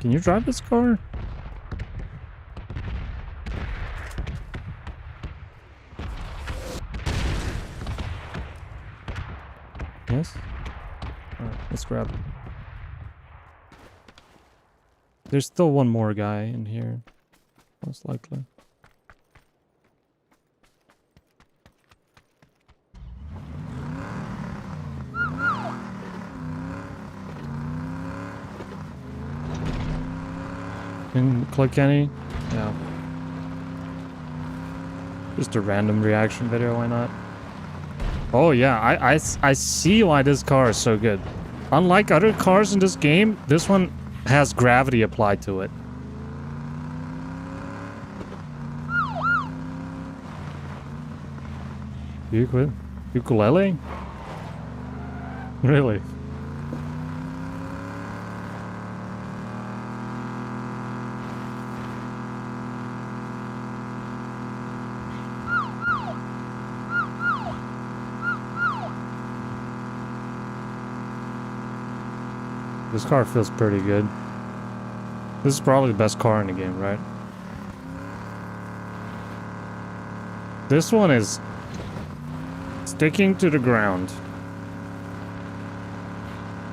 Can you drive this car? Yes? Alright, let's grab it. There's still one more guy in here. Most likely. Can you click any? Yeah. Just a random reaction video, why not? Oh yeah, I see why this car is so good. Unlike other cars in this game, this one has gravity applied to it. Ukulele? Really? This car feels pretty good. This is probably the best car in the game, right? This one is sticking to the ground.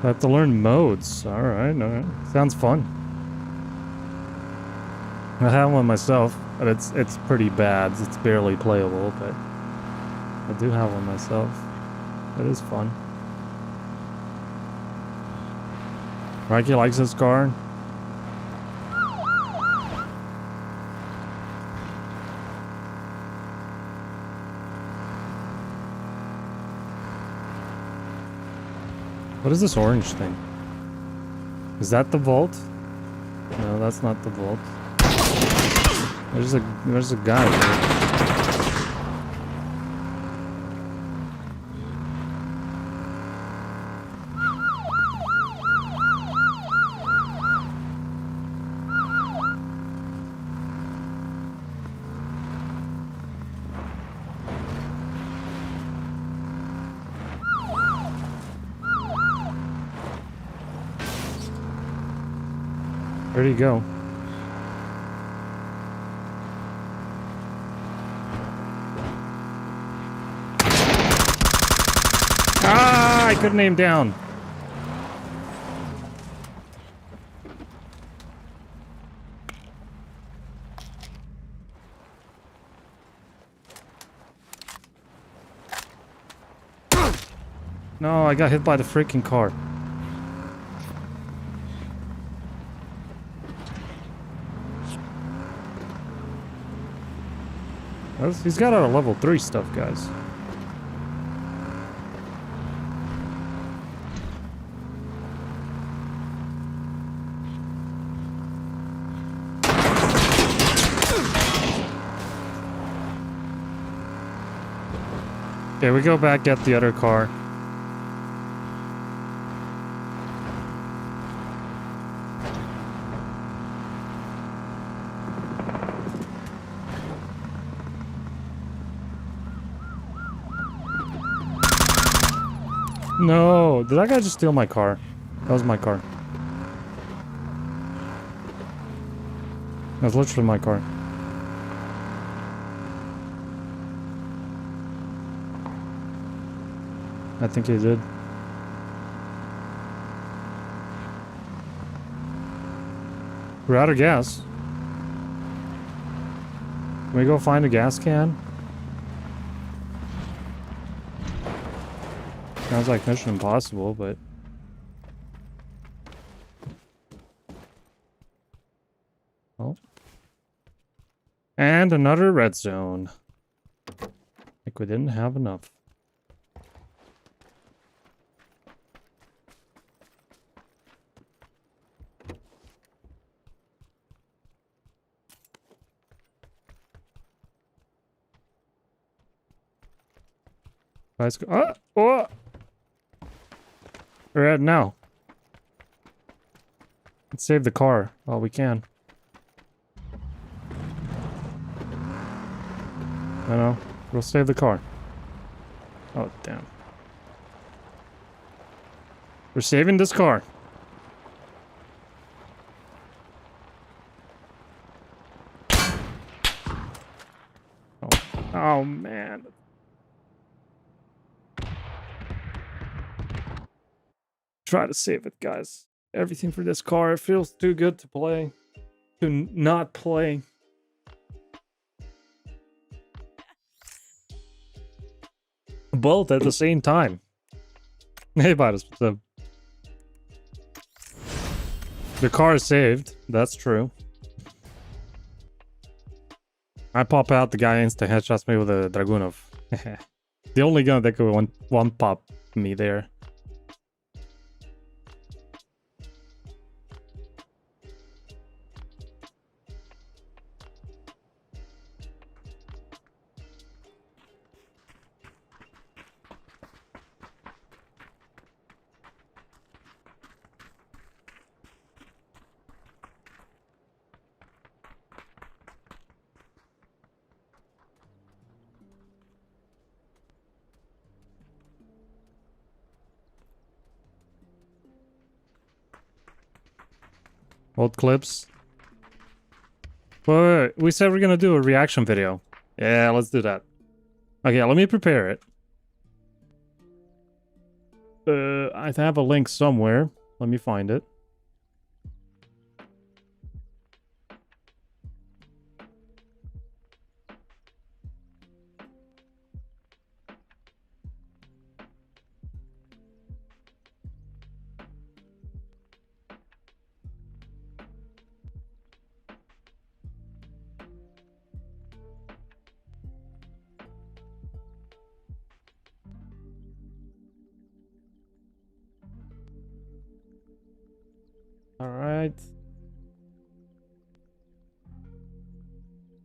I have to learn modes. Alright, alright. Sounds fun. I have one myself, but it's pretty bad. It's barely playable, but I do have one myself. It is fun. Mikey likes this car. What is this orange thing? Is that the vault? No, that's not the vault. There's a guy here. Where'd he go? Ah, I couldn't aim down. No, I got hit by the freaking car. He's got our level 3 stuff, guys. Okay, we go back, get the other car. No, did that guy just steal my car? That was my car. That's literally my car. I think he did. We're out of gas. Can we go find a gas can? Sounds like Mission Impossible, but... Oh. And another red zone. Like we didn't have enough. Guys, go. Oh! Oh! We're at now. Let's save the car while we can. I know. We'll save the car. Oh, damn. We're saving this car. Oh, oh man. Try to save it, guys. Everything for this car. It feels too good to play. To not play. Both at the same time. Hey, buddies. The car is saved. That's true. I pop out, the guy insta headshots me with a Dragunov. The only gun that could one pop me there. Old clips. Wait, we said we're gonna do a reaction video. Yeah, let's do that. Okay, let me prepare it. I have a link somewhere. Let me find it. All right.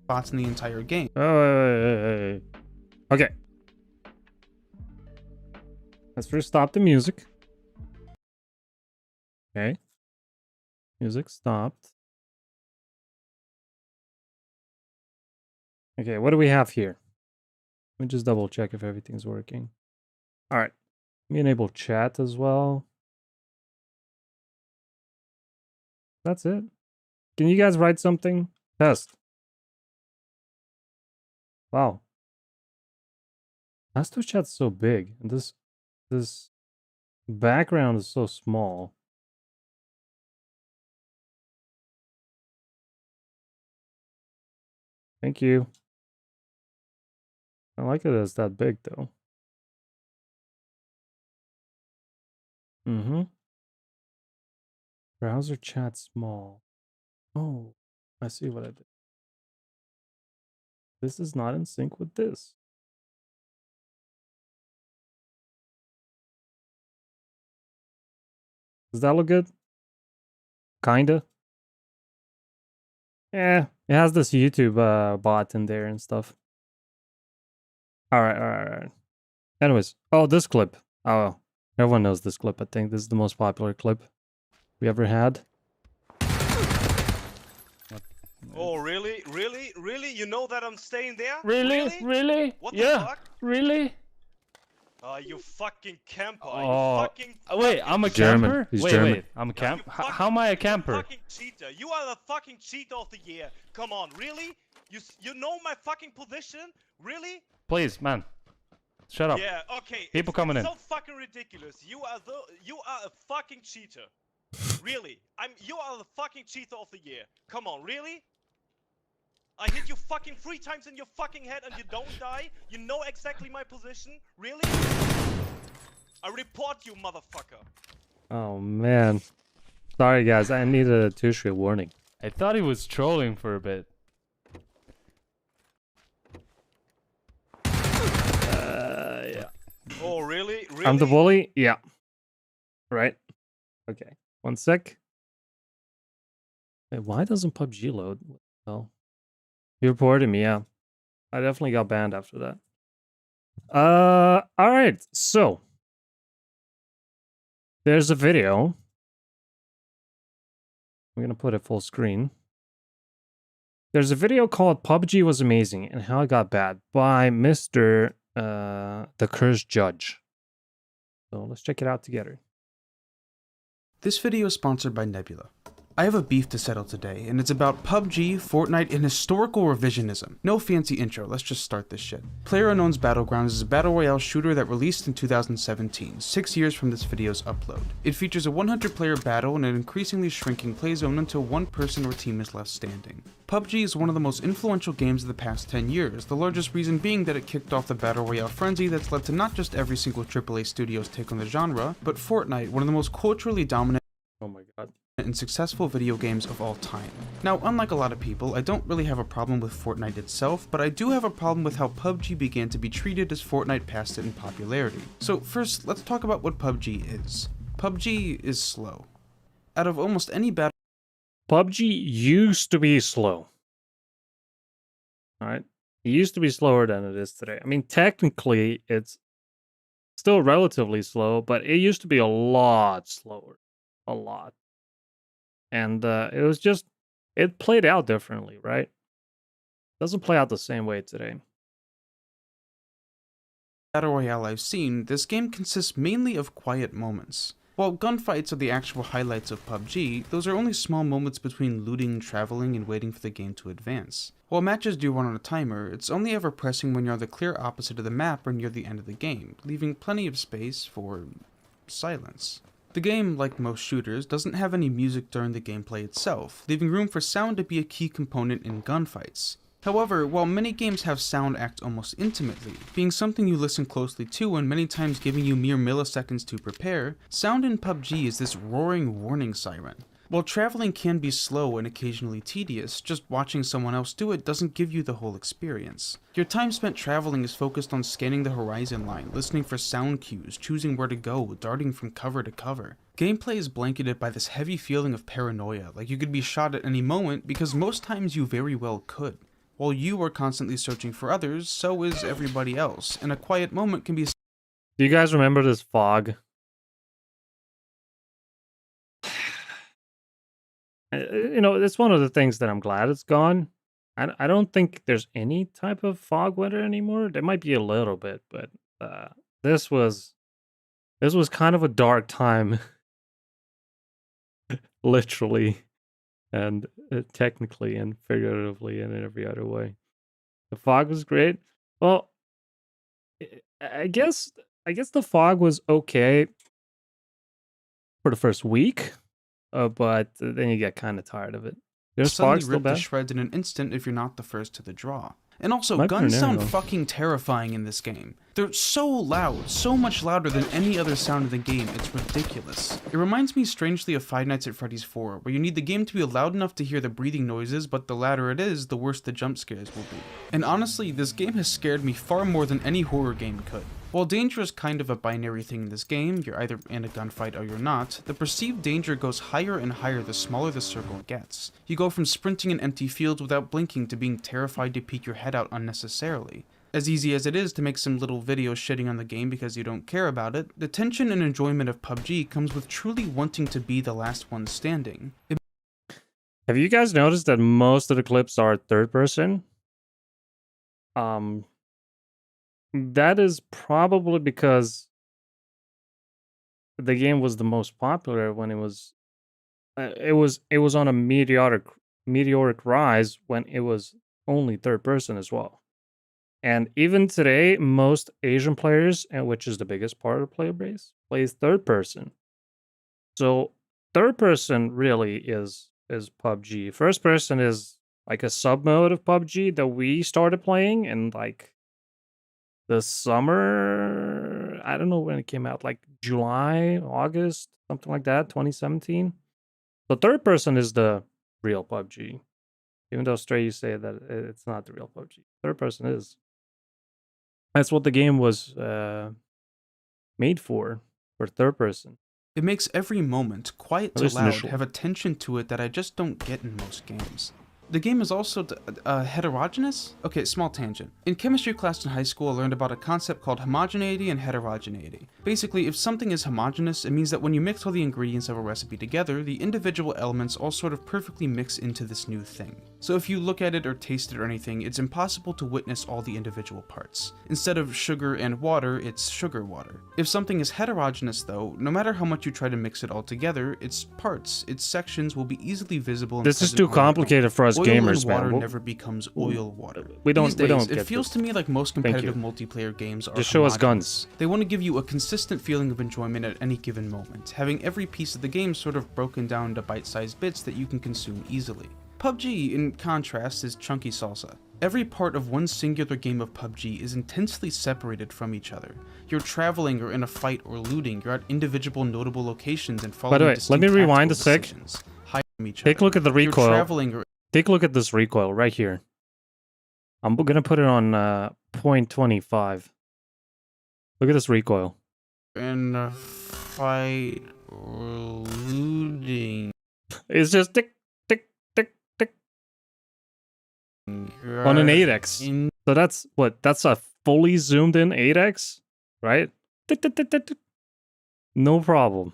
Spots in the entire game. Oh, okay. Let's first stop the music. Okay. Music stopped. Okay, what do we have here? Let me just double check if everything's working. All right. Let me enable chat as well. That's it. Can you guys write something? Test. Wow. Last two chat's so big, and this background is so small. Thank you. I like it as that big though. Mm-hmm. Browser chat small. Oh, I see what I did. This is not in sync with this. Does that look good? Kinda. Yeah, it has this YouTube bot in there and stuff. All right. Anyways, oh, this clip. Oh, everyone knows this clip. I think this is the most popular clip we ever had. Oh, really? Really? Really? You know that I'm staying there? Really? What the fuck? Really? You fucking camper. Oh, You fucking. wait, I'm a German. camper? He's wait, German. wait, I'm a You camp. fucking- How am I a you camper? fucking cheater. You are the fucking cheater of the year. Come on, really? You know my fucking position? Really? Please, man. Shut up. Yeah. Okay. People it's coming in. So fucking ridiculous. You are a fucking cheater. Really? You are the fucking cheater of the year. Come on, really? I hit you fucking 3 times in your fucking head and you don't die? You know exactly my position? Really? I report you, motherfucker. Oh man. Sorry guys, I need a two-straight warning. I thought he was trolling for a bit. Yeah. Oh, really? Really? I'm the bully? Yeah. Right. Okay. 1 sec. Hey, why doesn't PUBG load? What the hell? You reported me, yeah. I definitely got banned after that. Alright, so there's a video. I'm gonna put it full screen. There's a video called PUBG Was Amazing and How It Got Bad by Mr. The Cursed Judge. So let's check it out together. This video is sponsored by Nebula. I have a beef to settle today, and it's about PUBG, Fortnite, and historical revisionism. No fancy intro, let's just start this shit. PlayerUnknown's Battlegrounds is a battle royale shooter that released in 2017, 6 years from this video's upload. It features a 100-player battle in an increasingly shrinking play zone until one person or team is left standing. PUBG is one of the most influential games of the past 10 years, the largest reason being that it kicked off the battle royale frenzy that's led to not just every single AAA studio's take on the genre, but Fortnite, one of the most culturally dominant Oh my god. and successful video games of all time. Now, unlike a lot of people, I don't really have a problem with Fortnite itself, but I do have a problem with how PUBG began to be treated as Fortnite passed it in popularity. So first, let's talk about what PUBG is. PUBG is slow. Out of almost any battle PUBG used to be slow. Alright? It used to be slower than it is today. I mean, technically, it's still relatively slow, but it used to be a lot slower. A lot. And it was just, it played out differently, right? Doesn't play out the same way today. battle royale I've seen, this game consists mainly of quiet moments. While gunfights are the actual highlights of PUBG, those are only small moments between looting, traveling, and waiting for the game to advance. While matches do run on a timer, it's only ever pressing when you're on the clear opposite of the map or near the end of the game, leaving plenty of space for silence. The game, like most shooters, doesn't have any music during the gameplay itself, leaving room for sound to be a key component in gunfights. However, while many games have sound act almost intimately, being something you listen closely to and many times giving you mere milliseconds to prepare, sound in PUBG is this roaring warning siren. While traveling can be slow and occasionally tedious, just watching someone else do it doesn't give you the whole experience. Your time spent traveling is focused on scanning the horizon line, listening for sound cues, choosing where to go, darting from cover to cover. Gameplay is blanketed by this heavy feeling of paranoia, like you could be shot at any moment, because most times you very well could. While you are constantly searching for others, so is everybody else, and a quiet moment can be... Do you guys remember this fog? You know, it's one of the things that I'm glad it's gone. I don't think there's any type of fog weather anymore. There might be a little bit, but this was kind of a dark time, literally, and technically and figuratively and in every other way. The fog was great. Well, I guess the fog was okay for the first week. But then you get kind of tired of it. There's suddenly fog still ripped to bad. shreds in an instant if you're not the first to the draw. And also, Might be guns an sound arrow. fucking terrifying in this game. They're so loud, so much louder than any other sound in the game, it's ridiculous. It reminds me strangely of Five Nights at Freddy's 4, where you need the game to be loud enough to hear the breathing noises, but the louder it is, the worse the jump scares will be. And honestly, this game has scared me far more than any horror game could. While danger is kind of a binary thing in this game, you're either in a gunfight or you're not, the perceived danger goes higher and higher the smaller the circle gets. You go from sprinting in empty fields without blinking to being terrified to peek your head out unnecessarily. As easy as it is to make some little video shitting on the game because you don't care about it, the tension and enjoyment of PUBG comes with truly wanting to be the last one standing. Have you guys noticed that most of the clips are third person? that is probably because the game was the most popular when it was on a meteoric rise when it was only third person as well. And even today, most Asian players, and which is the biggest part of the player base, plays third person. So third person really is PUBG. First person is like a sub mode of PUBG that we started playing in like the summer. I don't know when it came out, like July, August, something like that, 2017. The third person is the real PUBG. Even though Stray, you say that it's not the real PUBG. Third person is. That's what the game was made for third person. It makes every moment, quiet At to least loud, initially. have a tension to it that I just don't get in most games. The game is also heterogeneous? Okay, small tangent. In chemistry class in high school, I learned about a concept called homogeneity and heterogeneity. Basically, if something is homogeneous, it means that when you mix all the ingredients of a recipe together, the individual elements all sort of perfectly mix into this new thing. So if you look at it or taste it or anything, it's impossible to witness all the individual parts. Instead of sugar and water, it's sugar water. If something is heterogeneous though, no matter how much you try to mix it all together, its parts, its sections will be easily visible. This is too complicated for us oil gamers, and water man. never becomes oil water. We don't These days, get it feels this. to me like most competitive you. multiplayer games are Just show us homogeneous. guns. They want to give you a consistent feeling of enjoyment at any given moment, having every piece of the game sort of broken down into bite-sized bits that you can consume easily. PUBG, in contrast, is chunky salsa. Every part of one singular game of PUBG is intensely separated from each other. You're traveling or in a fight or looting, you're at individual notable locations and following By the way, let distinct me rewind a tactical sec. decisions, hide from each Take a other. look at the You're recoil. traveling or Take a look at this recoil right here. I'm gonna put it on 0.25. Look at this recoil. in a fight or looting. It's just tick, tick, tick, tick on an 8x. In So that's what? That's a fully zoomed in 8x, right? Tick, tick, tick, tick, tick. No problem.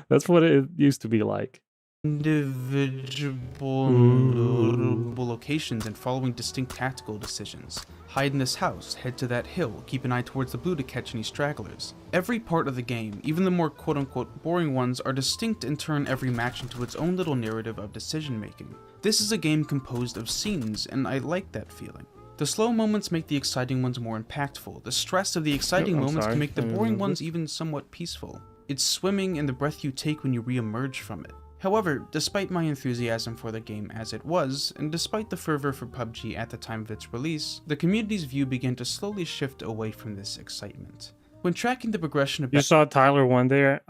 That's what it used to be like. individual notable locations and following distinct tactical decisions. Hide in this house, head to that hill, keep an eye towards the blue to catch any stragglers. Every part of the game, even the more quote-unquote boring ones, are distinct and turn every match into its own little narrative of decision making. This is a game composed of scenes, and I like that feeling. The slow moments make the exciting ones more impactful. The stress of the exciting I'm moments sorry. can make the I didn't boring remember ones this. even somewhat peaceful. It's swimming in the breath you take when you re-emerge from it. However, despite my enthusiasm for the game as it was, and despite the fervor for PUBG at the time of its release, the community's view began to slowly shift away from this excitement. When tracking the progression of You saw Tyler one there.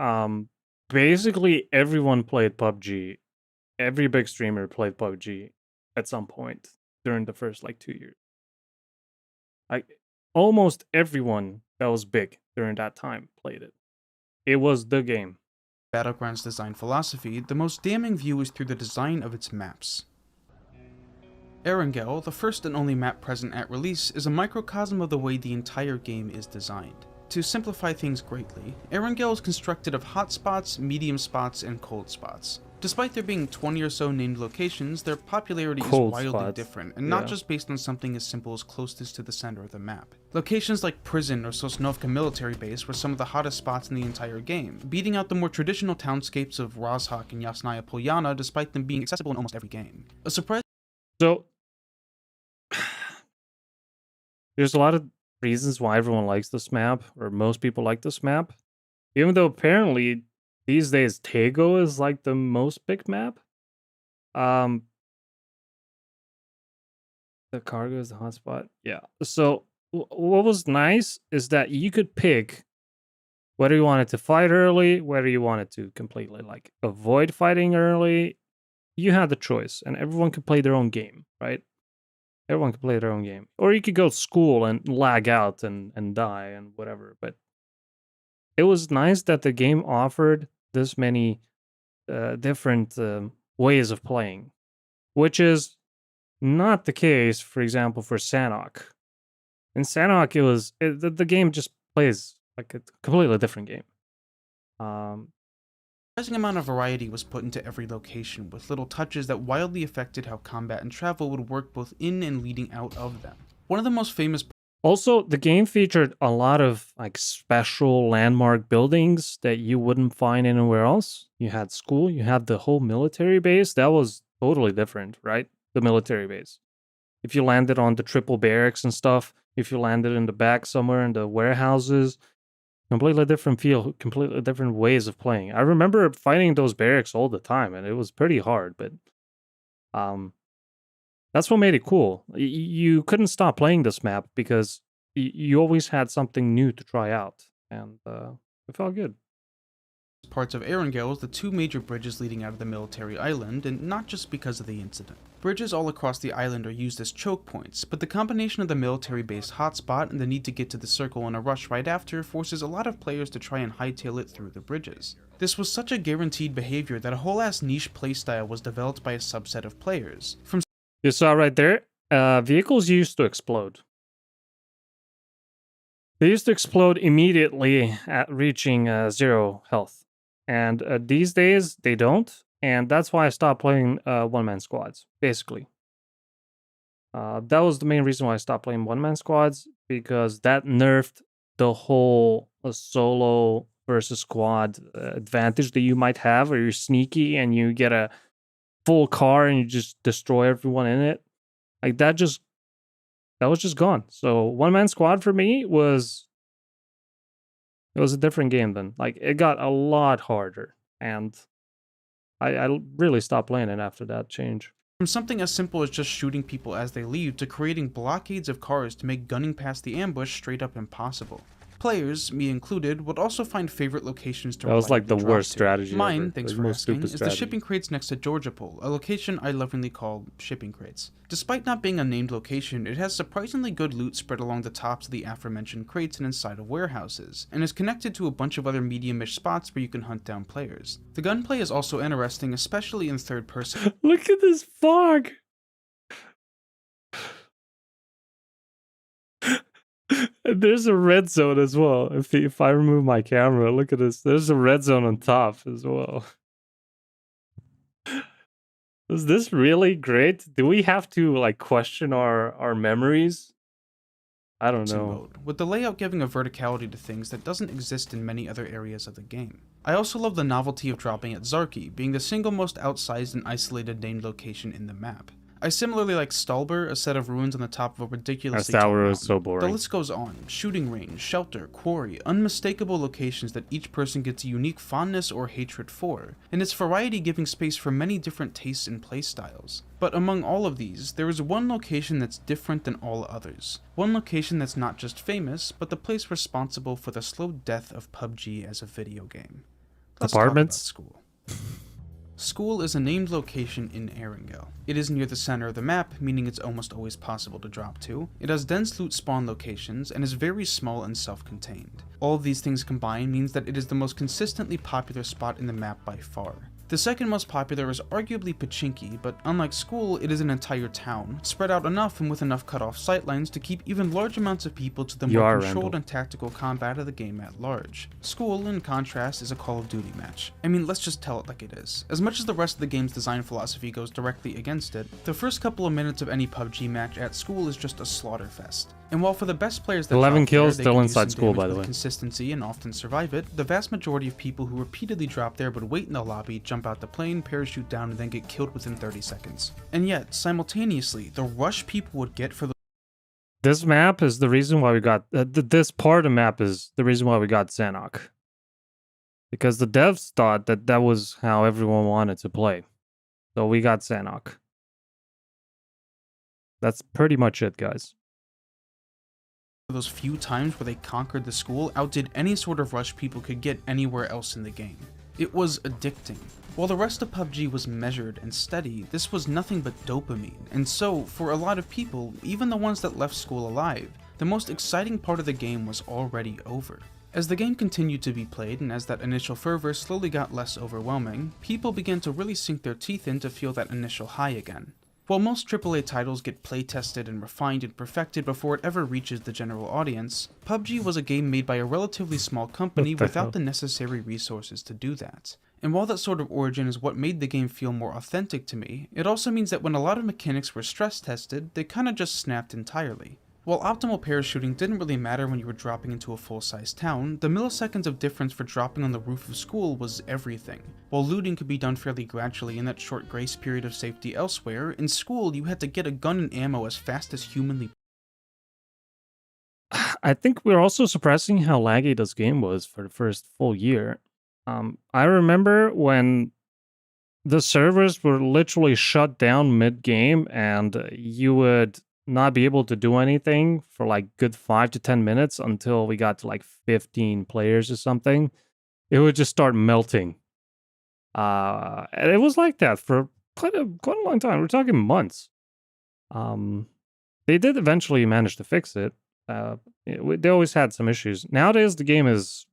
Basically everyone played PUBG. Every big streamer played PUBG at some point during the first like 2 years. Like almost everyone that was big during that time played it. It was the game. Battlegrounds design philosophy, the most damning view is through the design of its maps. Erangel, the first and only map present at release, is a microcosm of the way the entire game is designed. To simplify things greatly, Erangel is constructed of hot spots, medium spots, and cold spots. Despite there being 20 or so named locations, their popularity Cold is wildly spots. different, and not Yeah. just based on something as simple as closest to the center of the map. Locations like Prison or Sosnovka Military Base were some of the hottest spots in the entire game, beating out the more traditional townscapes of Rozhok and Yasnaya Polyana despite them being accessible in almost every game. A surprise So there's a lot of reasons why everyone likes this map, or most people like this map. Even though apparently these days Tego is like the most picked map. The cargo is the hotspot. Yeah. So what was nice is that you could pick whether you wanted to fight early, whether you wanted to completely like avoid fighting early. You had the choice, and everyone could play their own game, right? Everyone could play their own game. Or you could go to school and lag out and die and whatever. But it was nice that the game offered this many different ways of playing, which is not the case, for example, for Sanhok. In Sanhok, the game just plays like a completely different game. surprising amount of variety was put into every location, with little touches that wildly affected how combat and travel would work both in and leading out of them. One of the most famous Also, the game featured a lot of like special landmark buildings that you wouldn't find anywhere else. You had school, you had the whole military base. That was totally different, right? The military base. If you landed on the triple barracks and stuff, if you landed in the back somewhere in the warehouses, completely different feel, completely different ways of playing. I remember fighting those barracks all the time, and it was pretty hard, but um that's what made it cool. You couldn't stop playing this map because you always had something new to try out, and it felt good. Parts of Erangel is the two major bridges leading out of the military island, and not just because of the incident. Bridges all across the island are used as choke points, but the combination of the military base hotspot and the need to get to the circle in a rush right after forces a lot of players to try and hightail it through the bridges. This was such a guaranteed behavior that a whole ass niche playstyle was developed by a subset of players. From You saw right there, vehicles used to explode. They used to explode immediately at reaching 0 health. And these days, they don't. And that's why I stopped playing one-man squads, basically. That was the main reason why I stopped playing one-man squads, because that nerfed the whole solo versus squad advantage that you might have, or you're sneaky and you get a full car and you just destroy everyone in it. Like that was just gone. So one-man squad for me was a different game then. Like it got a lot harder, and I really stopped playing it after that change. From something as simple as just shooting people as they leave to creating blockades of cars to make gunning past the ambush straight up impossible. Players, me included, would also find favorite locations to That was like the reliably drop worst to. strategy Mine, ever. thanks Like, for most asking, stupid is the strategy. shipping crates next to Georgiapol, a location I lovingly call shipping crates. Despite not being a named location, it has surprisingly good loot spread along the tops of the aforementioned crates and inside of warehouses, and is connected to a bunch of other medium-ish spots where you can hunt down players. The gunplay is also interesting, especially in third person. Look at this fog. There's a red zone as well. If I remove my camera, look at this. There's a red zone on top as well. Is this really great? Do we have to like question our memories? I don't know. Mode, with the layout giving a verticality to things that doesn't exist in many other areas of the game. I also love the novelty of dropping at Zarki, being the single most outsized and isolated named location in the map. I similarly like Stalber, a set of ruins on the top of a ridiculously tall Tower mountain. is so boring. The list goes on. Shooting range, shelter, quarry, unmistakable locations that each person gets a unique fondness or hatred for, and its variety giving space for many different tastes and playstyles. But among all of these, there is one location that's different than all others. One location that's not just famous, but the place responsible for the slow death of PUBG as a video game. Let's Apartments? talk about school. School is a named location in Erangel. It is near the center of the map, meaning it's almost always possible to drop to. It has dense loot spawn locations, and is very small and self-contained. All of these things combined means that it is the most consistently popular spot in the map by far. The second most popular is arguably Pachinki, but unlike school, it is an entire town, spread out enough and with enough cut-off sightlines to keep even large amounts of people to the more controlled and tactical combat of the game at large. School, in contrast, is a Call of Duty match. I mean, let's just tell it like it is. As much as the rest of the game's design philosophy goes directly against it, the first couple of minutes of any PUBG match at school is just a slaughter fest. And while for the best players that 11 drop kills there, still they can use inside some school, damage by the with way. Consistency and often survive it, the vast majority of people who repeatedly drop there but wait in the lobby, jump out the plane, parachute down, and then get killed within 30 seconds. And yet, simultaneously, the rush people would get for the This map is the reason why we got this part of map is the reason why we got Zanok. Because the devs thought that that was how everyone wanted to play. So we got Zanok. That's pretty much it, guys. those few times where they conquered the school outdid any sort of rush people could get anywhere else in the game. It was addicting. While the rest of PUBG was measured and steady, this was nothing but dopamine, and so, for a lot of people, even the ones that left school alive, the most exciting part of the game was already over. As the game continued to be played and as that initial fervor slowly got less overwhelming, people began to really sink their teeth in to feel that initial high again. While most AAA titles get playtested and refined and perfected before it ever reaches the general audience, PUBG was a game made by a relatively small company without the necessary resources to do that. And while that sort of origin is what made the game feel more authentic to me, it also means that when a lot of mechanics were stress tested, they kinda just snapped entirely. While optimal parachuting didn't really matter when you were dropping into a full-size town, the milliseconds of difference for dropping on the roof of school was everything. While looting could be done fairly gradually in that short grace period of safety elsewhere, in school you had to get a gun and ammo as fast as humanly. I think we're also suppressing how laggy this game was for the first full year. I remember when the servers were literally shut down mid-game and you would not be able to do anything for like good 5 to 10 minutes until we got to like 15 players or something. It would just start melting. And it was like that for quite a long time. We're talking months. They did eventually manage to fix it. They always had some issues. Nowadays, the game is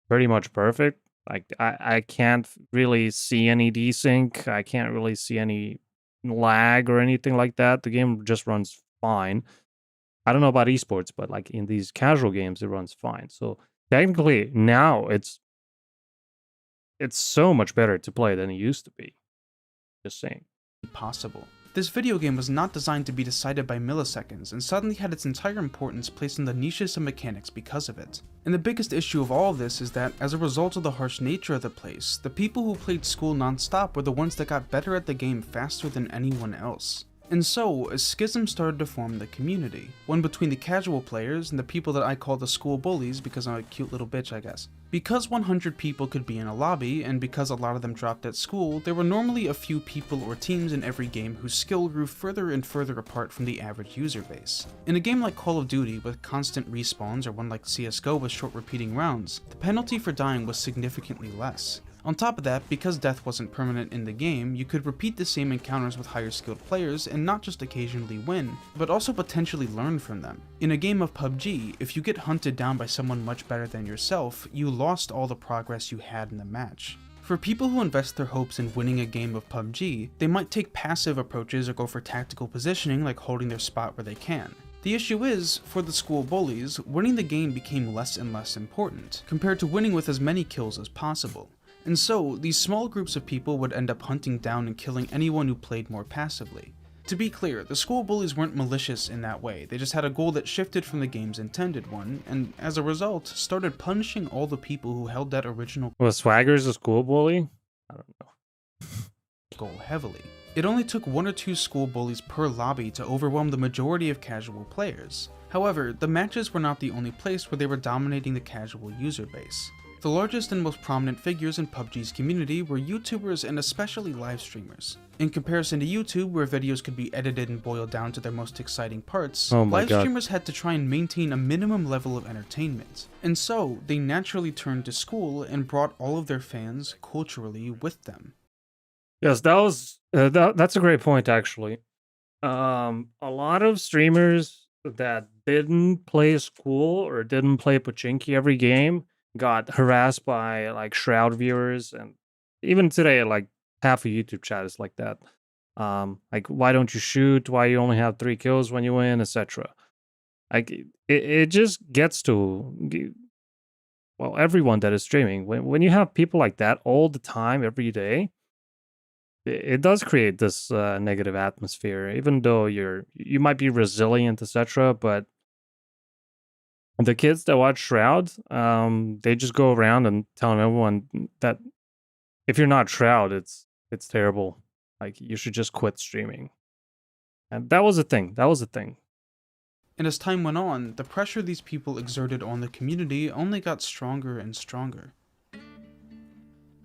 pretty much perfect. Like, I can't really see any desync. I can't really see any lag or anything like that. The game just runs fine. I don't know about esports, but like in these casual games, it runs fine. So technically, now it's so much better to play than it used to be. Just saying. Possible. This video game was not designed to be decided by milliseconds, and suddenly had its entire importance placed in the niches of mechanics because of it. And the biggest issue of all of this is that, as a result of the harsh nature of the place, the people who played school non-stop were the ones that got better at the game faster than anyone else. And so, a schism started to form in the community, one between the casual players and the people that I call the school bullies because I'm a cute little bitch, I guess. Because 100 people could be in a lobby, and because a lot of them dropped at school, there were normally a few people or teams in every game whose skill grew further and further apart from the average user base. In a game like Call of Duty with constant respawns, or one like CSGO with short repeating rounds, the penalty for dying was significantly less. On top of that, because death wasn't permanent in the game, you could repeat the same encounters with higher skilled players and not just occasionally win, but also potentially learn from them. In a game of PUBG, if you get hunted down by someone much better than yourself, you lost all the progress you had in the match. For people who invest their hopes in winning a game of PUBG, they might take passive approaches or go for tactical positioning like holding their spot where they can. The issue is, for the school bullies, winning the game became less and less important, compared to winning with as many kills as possible. And so, these small groups of people would end up hunting down and killing anyone who played more passively. To be clear, the school bullies weren't malicious in that way, they just had a goal that shifted from the game's intended one, and as a result, started punishing all the people who held that original Was Swagger's a school bully? I don't know. goal heavily. It only took 1 or 2 school bullies per lobby to overwhelm the majority of casual players. However, the matches were not the only place where they were dominating the casual user base. The largest and most prominent figures in PUBG's community were YouTubers and especially live streamers. In comparison to YouTube, where videos could be edited and boiled down to their most exciting parts, live streamers had to try and maintain a minimum level of entertainment. And so, they naturally turned to school and brought all of their fans culturally with them. Yes, that was that's a great point actually. A lot of streamers that didn't play school or didn't play Pochinki every game got harassed by like Shroud viewers, and even today, like half of YouTube chat is like that. Like, why don't you shoot? Why you only have 3 kills when you win, etc. Like, it just gets to, well, everyone that is streaming. When you have people like that all the time, every day, it does create this negative atmosphere. Even though you might be resilient, etc., but the kids that watch Shroud, they just go around and telling everyone that if you're not Shroud, it's terrible. Like, you should just quit streaming. And that was a thing. And as time went on, the pressure these people exerted on the community only got stronger and stronger.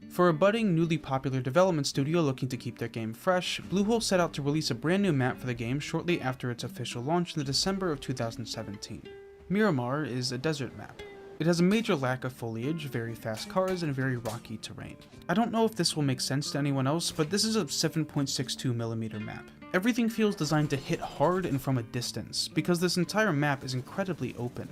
For a budding, newly popular development studio looking to keep their game fresh, Bluehole set out to release a brand new map for the game shortly after its official launch in the December of 2017. Miramar is a desert map. It has a major lack of foliage, very fast cars, and very rocky terrain. I don't know if this will make sense to anyone else, but this is a 7.62mm map. Everything feels designed to hit hard and from a distance, because this entire map is incredibly open.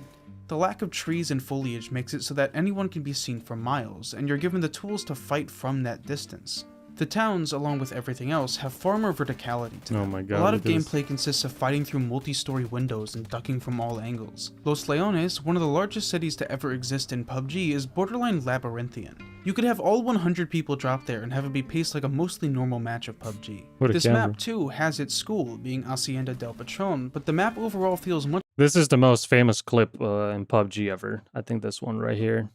The lack of trees and foliage makes it so that anyone can be seen for miles, and you're given the tools to fight from that distance. The towns, along with everything else, have far more verticality to them. Oh my god. A lot of gameplay consists of fighting through multi-story windows and ducking from all angles. Los Leones, one of the largest cities to ever exist in PUBG, is borderline labyrinthian. You could have all 100 people drop there and have it be paced like a mostly normal match of PUBG. What a This camera. map too has its school, being Hacienda del Patron, but the map overall feels much This is the most famous clip in PUBG ever. I think this one right here.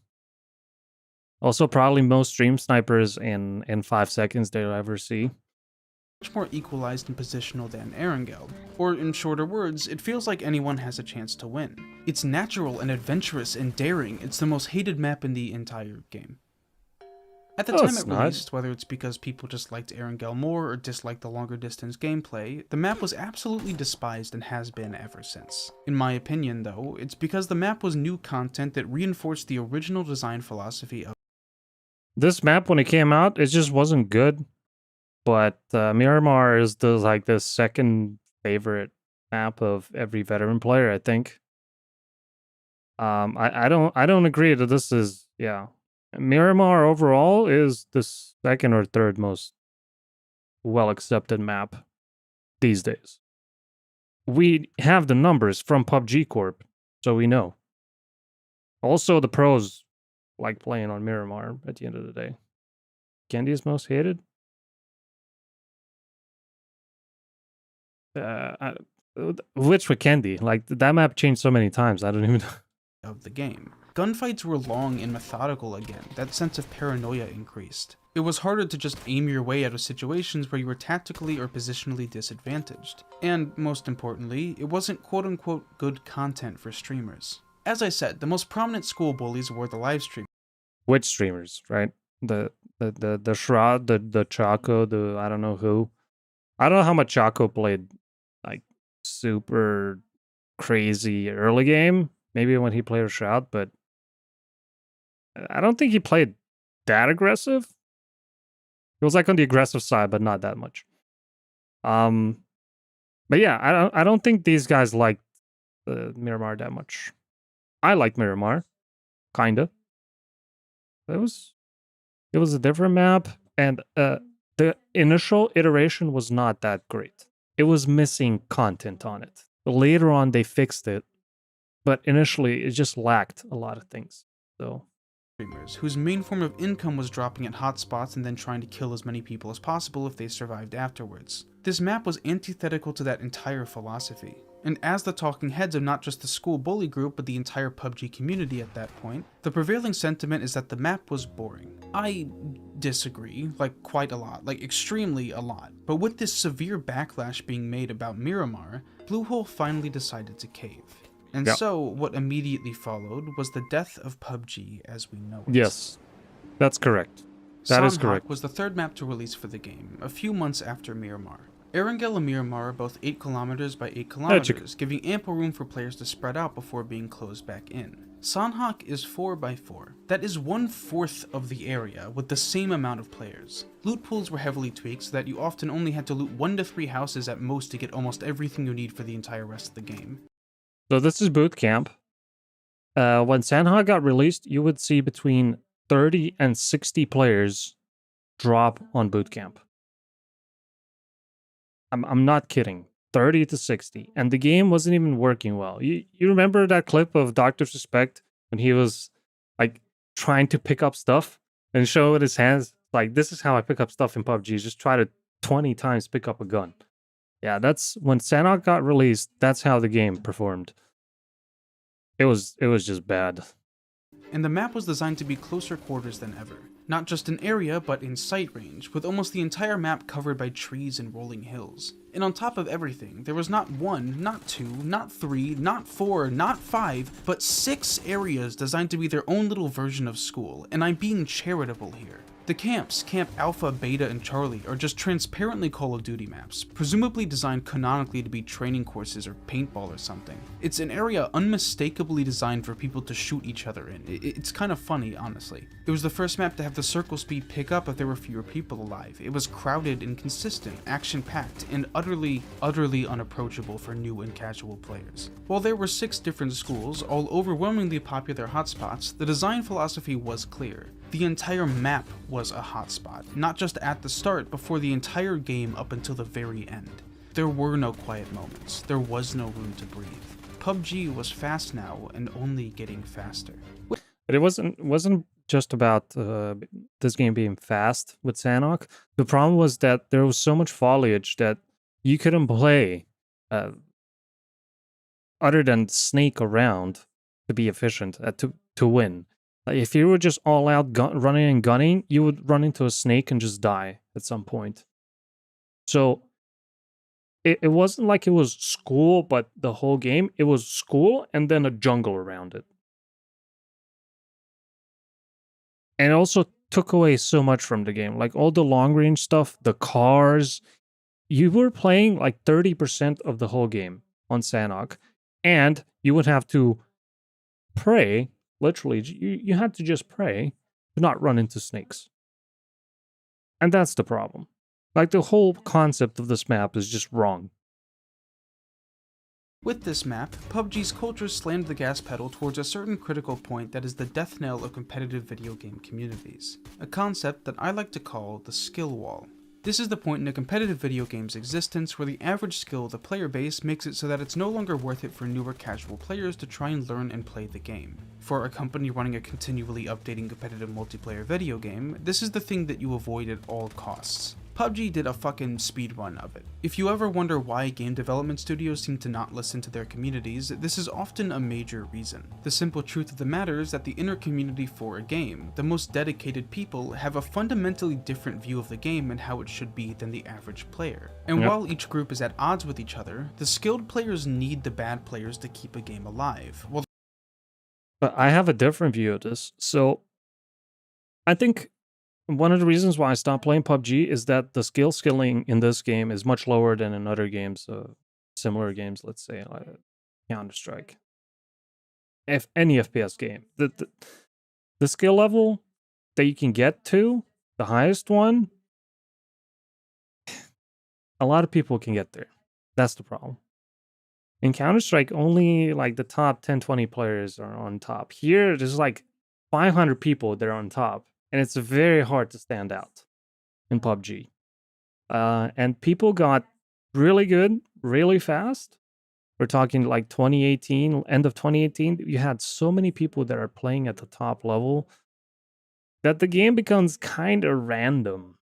Also, probably most stream snipers in 5 seconds they'll ever see. more equalized and positional than Erangel. Or in shorter words, it feels like anyone has a chance to win. It's natural and adventurous and daring. It's the most hated map in the entire game. At the No, time it's it not. released, whether it's because people just liked Erangel more or disliked the longer distance gameplay, the map was absolutely despised and has been ever since. In my opinion though, it's because the map was new content that reinforced the original design philosophy of This map, when it came out, it just wasn't good. But Miramar is the second favorite map of every veteran player, I think. I don't agree that this is, yeah. Miramar overall is the second or third most well accepted map these days. We have the numbers from PUBG Corp, so we know. Also, the pros like playing on Miramar at the end of the day. Candy is most hated. Which with Candy? Like, that map changed so many times. I don't even know. of the game. Gunfights were long and methodical again. That sense of paranoia increased. It was harder to just aim your way out of situations where you were tactically or positionally disadvantaged. And most importantly, it wasn't quote-unquote good content for streamers. As I said, the most prominent school bullies were the live streamers. Which streamers, right? The Shroud, the Chaco, the I don't know who. I don't know how much Chaco played like super crazy early game. Maybe when he played a Shroud, but I don't think he played that aggressive. It was like on the aggressive side, but not that much. But yeah, I don't think these guys liked Miramar that much. I like Miramar, kinda. It was a different map, and the initial iteration was not that great. It was missing content on it. Later on, they fixed it, but initially, it just lacked a lot of things. So, Streamers, whose main form of income was dropping at hotspots and then trying to kill as many people as possible if they survived afterwards. This map was antithetical to that entire philosophy. And as the talking heads of not just the school bully group but the entire PUBG community at that point, the prevailing sentiment is that the map was boring. I disagree, like quite a lot, like extremely a lot. But with this severe backlash being made about Miramar, Bluehole finally decided to cave. And Yep. so, what immediately followed was the death of PUBG as we know it. yes, that's correct. That is Sanhok correct. was the third map to release for the game, a few months after Miramar. Erangel and Miramar are both 8 kilometers by 8 kilometers, giving ample room for players to spread out before being closed back in. Sanhok is 4 by 4. That is 1/4 of the area with the same amount of players. Loot pools were heavily tweaked so that you often only had to loot 1 to 3 houses at most to get almost everything you need for the entire rest of the game. So this is boot camp. When Sanha got released, you would see between 30 and 60 players drop on boot camp. I'm not kidding. 30 to 60. And the game wasn't even working well. You remember that clip of Dr. Suspect when he was like trying to pick up stuff and show with his hands? Like, this is how I pick up stuff in PUBG. Just try to 20 times pick up a gun. Yeah, that's when Sanhok got released, that's how the game performed. It was just bad. And the map was designed to be closer quarters than ever. Not just in area, but in sight range, with almost the entire map covered by trees and rolling hills. And on top of everything, there was not 1, not 2, not 3, not 4, not 5, but 6 areas designed to be their own little version of school, and I'm being charitable here. The camps, Camp Alpha, Beta, and Charlie, are just transparently Call of Duty maps, presumably designed canonically to be training courses or paintball or something. It's an area unmistakably designed for people to shoot each other in. It's kind of funny, honestly. It was the first map to have the circle speed pick up if there were fewer people alive. It was crowded and consistent, action-packed, and utterly unapproachable for new and casual players. While there were 6 different schools, all overwhelmingly popular hotspots, the design philosophy was clear. The entire map was a hotspot, not just at the start, but for the entire game up until the very end. There were no quiet moments, there was no room to breathe. PUBG was fast now and only getting faster. But it wasn't just about this game being fast with Sanhok. The problem was that there was so much foliage that you couldn't play other than snake around to be efficient, to win. Like if you were just all out running and gunning, you would run into a snake and just die at some point. So it wasn't like it was school, but the whole game, it was school and then a jungle around it. And it also took away so much from the game. Like all the long range stuff, the cars, you were playing like 30% of the whole game on Sanhok. And you would have to pray, literally, you had to just pray to not run into snakes. And that's the problem. Like the whole concept of this map is just wrong. With this map, PUBG's culture slammed the gas pedal towards a certain critical point that is the death knell of competitive video game communities. A concept that I like to call the skill wall. This is the point in a competitive video game's existence where the average skill of the player base makes it so that it's no longer worth it for newer casual players to try and learn and play the game. For a company running a continually updating competitive multiplayer video game, this is the thing that you avoid at all costs. PUBG did a fucking speedrun of it. If you ever wonder why game development studios seem to not listen to their communities, this is often a major reason. The simple truth of the matter is that the inner community for a game, the most dedicated people, have a fundamentally different view of the game and how it should be than the average player. And while each group is at odds with each other, the skilled players need the bad players to keep a game alive. But I have a different view of this. So I think one of the reasons why I stopped playing PUBG is that the skilling in this game is much lower than in other games, similar games, let's say, like Counter-Strike. If any FPS game. The skill level that you can get to, the highest one, a lot of people can get there. That's the problem. In Counter-Strike, only like the top 10, 20 players are on top. Here, there's like 500 people that are on top. And it's very hard to stand out in PUBG. And people got really good, really fast. We're talking like 2018, end of 2018. You had so many people that are playing at the top level that the game becomes kind of random.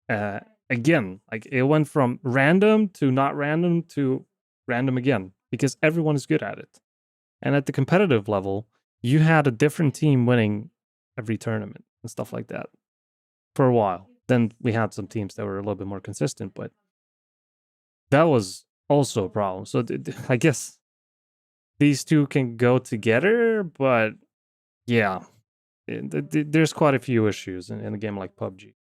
Again, like it went from random to not random to random again because everyone is good at it. And at the competitive level, you had a different team winning every tournament and stuff like that for a while. Then we had some teams that were a little bit more consistent, but that was also a problem. So I guess these two can go together, but yeah, there's quite a few issues in a game like PUBG.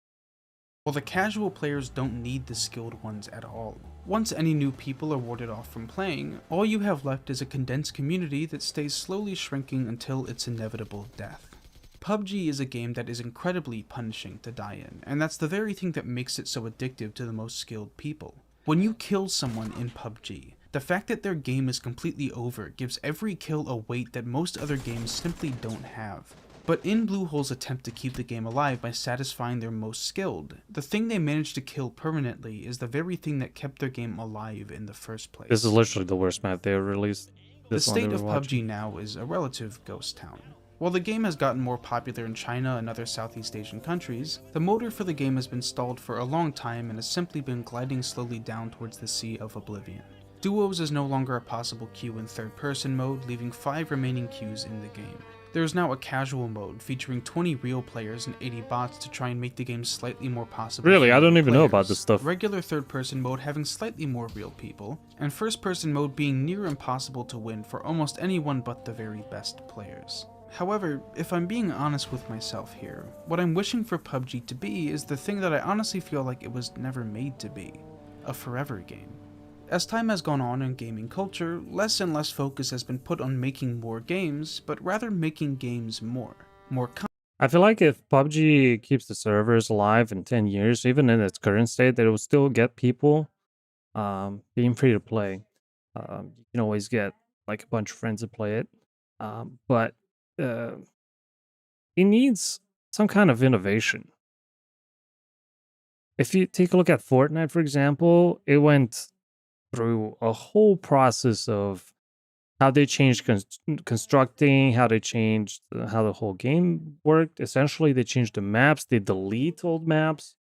Well, the casual players don't need the skilled ones at all. Once any new people are warded off from playing, all you have left is a condensed community that stays slowly shrinking until its inevitable death. PUBG is a game that is incredibly punishing to die in, and that's the very thing that makes it so addictive to the most skilled people. When you kill someone in PUBG, the fact that their game is completely over gives every kill a weight that most other games simply don't have. But in Bluehole's attempt to keep the game alive by satisfying their most skilled, the thing they managed to kill permanently is the very thing that kept their game alive in the first place. This is literally the worst map they released. The state of PUBG now is a relative ghost town. While the game has gotten more popular in China and other Southeast Asian countries, the motor for the game has been stalled for a long time and has simply been gliding slowly down towards the sea of oblivion. Duos is no longer a possible queue in third-person mode, leaving 5 remaining queues in the game. There is now a casual mode featuring 20 real players and 80 bots to try and make the game slightly more possible. Really, I don't even know players. about this stuff. Regular third-person mode having slightly more real people, and first-person mode being near impossible to win for almost anyone but the very best players. However, if I'm being honest with myself here, what I'm wishing for PUBG to be is the thing that I honestly feel like it was never made to be, a forever game. As time has gone on in gaming culture, less and less focus has been put on making more games, but rather making games more I feel like if PUBG keeps the servers alive in 10 years, even in its current state, that it will still get people being free to play. You can always get like a bunch of friends to play it. But it needs some kind of innovation. If you take a look at Fortnite, for example, it went through a whole process of how they changed constructing, how they changed how the whole game worked. Essentially, they changed the maps. They delete old maps.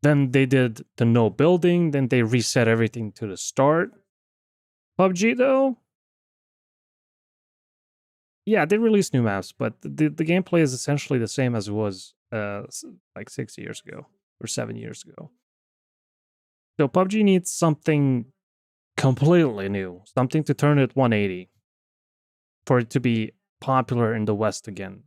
Then they did the no building. Then they reset everything to the start. PUBG though, yeah, they released new maps, but the gameplay is essentially the same as it was like 6 years ago or 7 years ago. So PUBG needs something completely new, something to turn it 180 for it to be popular in the West again.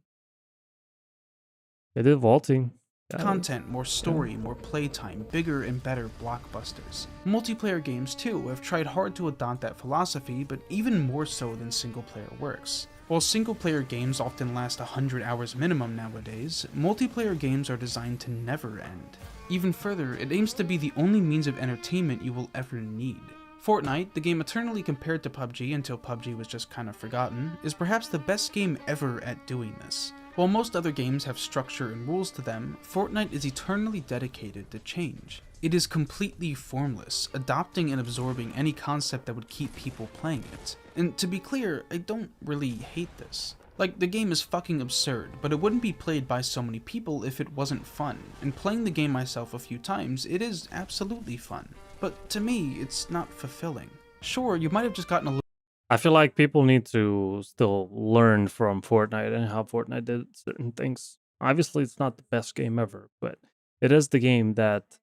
They did vaulting. Content, more story, more playtime, bigger and better blockbusters. Multiplayer games too have tried hard to adopt that philosophy, but even more so than single-player works. While single-player games often last 100 hours minimum nowadays, multiplayer games are designed to never end. Even further, it aims to be the only means of entertainment you will ever need. Fortnite, the game eternally compared to PUBG until PUBG was just kind of forgotten, is perhaps the best game ever at doing this. While most other games have structure and rules to them, Fortnite is eternally dedicated to change. It is completely formless, adopting and absorbing any concept that would keep people playing it. And to be clear, I don't really hate this. Like, the game is fucking absurd, but it wouldn't be played by so many people if it wasn't fun, and playing the game myself a few times, it is absolutely fun. But to me, it's not fulfilling. Sure, you might have just gotten a little I feel like people need to still learn from Fortnite and how Fortnite did certain things. Obviously, it's not the best game ever, but it is the game that,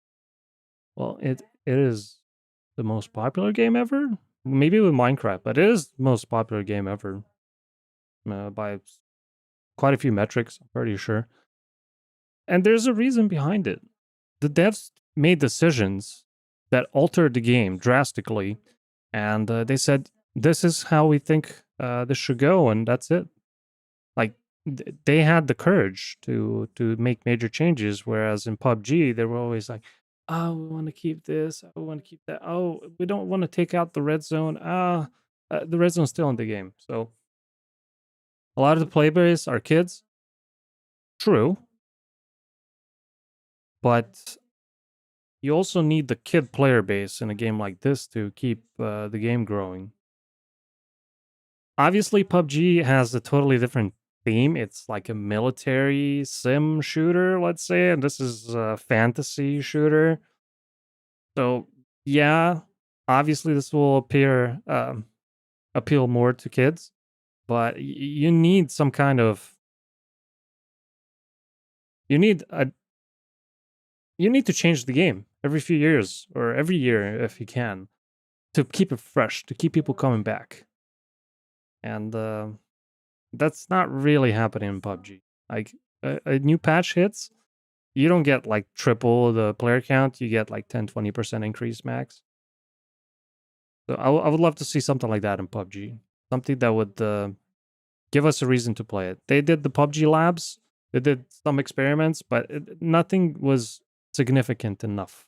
well, it is the most popular game ever. Maybe with Minecraft, but it is the most popular game ever by quite a few metrics, I'm pretty sure. And there's a reason behind it. The devs made decisions that altered the game drastically, and they said, this is how we think this should go, and that's it. Like, they had the courage to make major changes, whereas in PUBG, they were always like, oh, we want to keep this, oh, we want to keep that, oh, we don't want to take out the red zone, the red zone's still in the game. So a lot of the player base are kids. True. But you also need the kid player base in a game like this to keep the game growing. Obviously, PUBG has a totally different theme. It's like a military sim shooter, let's say, and this is a fantasy shooter. So, yeah, obviously this will appeal more to kids, but you need some kind of you need to change the game every few years or every year if you can to keep it fresh, to keep people coming back. And that's not really happening in PUBG. Like a new patch hits, you don't get like triple the player count, you get like 10-20% increase max. So I would love to see something like that in PUBG. Something that would give us a reason to play it. They did the PUBG labs, they did some experiments, but nothing was significant enough.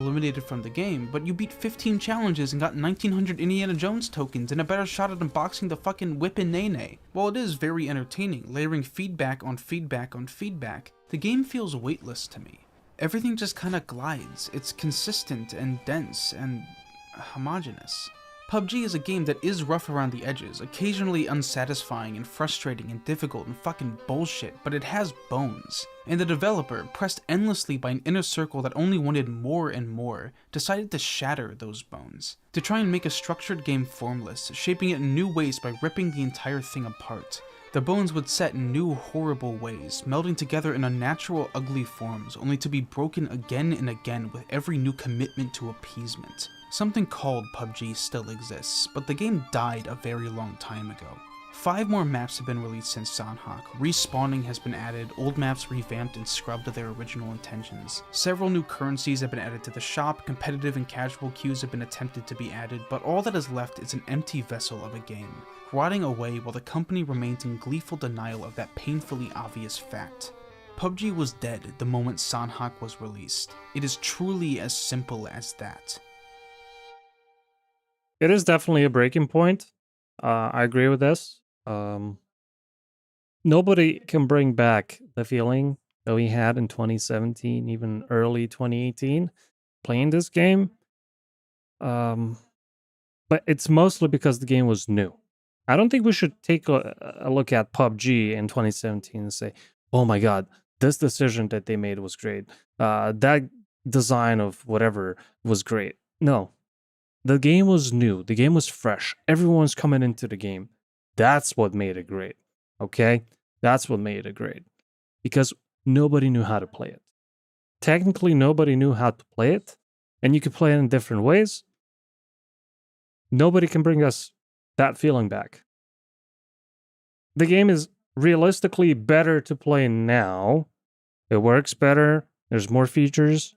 eliminated from the game, but you beat 15 challenges and got 1900 Indiana Jones tokens and a better shot at unboxing the fucking Whippin' Nene. While it is very entertaining, layering feedback on feedback on feedback, the game feels weightless to me. Everything just kinda glides. It's consistent and dense and homogeneous. PUBG is a game that is rough around the edges, occasionally unsatisfying and frustrating and difficult and fucking bullshit, but it has bones. And the developer, pressed endlessly by an inner circle that only wanted more and more, decided to shatter those bones. To try and make a structured game formless, shaping it in new ways by ripping the entire thing apart. The bones would set in new horrible ways, melding together in unnatural ugly forms, only to be broken again and again with every new commitment to appeasement. Something called PUBG still exists, but the game died a very long time ago. 5 more maps have been released since Sanhok, respawning has been added, old maps revamped and scrubbed to their original intentions. Several new currencies have been added to the shop, competitive and casual queues have been attempted to be added, but all that is left is an empty vessel of a game, rotting away while the company remains in gleeful denial of that painfully obvious fact. PUBG was dead the moment Sanhok was released. It is truly as simple as that. It is definitely a breaking point. I agree with this. Nobody can bring back the feeling that we had in 2017, even early 2018, playing this game. but it's mostly because the game was new. I don't think we should take a look at PUBG in 2017 and say, oh my god, this decision that they made was great. That design of whatever was great. No, the game was new. The game was fresh. Everyone's coming into the game. That's what made it great. Okay? That's what made it great. Because nobody knew how to play it. Technically, nobody knew how to play it, and you could play it in different ways. Nobody can bring us that feeling back. The game is realistically better to play now. It works better. There's more features.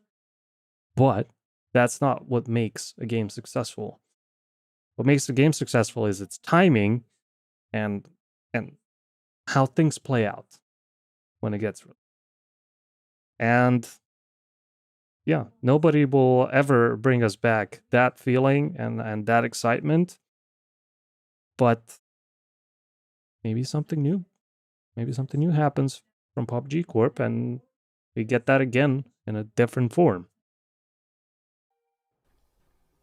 But that's not what makes a game successful. What makes a game successful is its timing and how things play out when it gets released. And yeah, nobody will ever bring us back that feeling and that excitement. But maybe something new. Maybe something new happens from PUBG Corp and we get that again in a different form.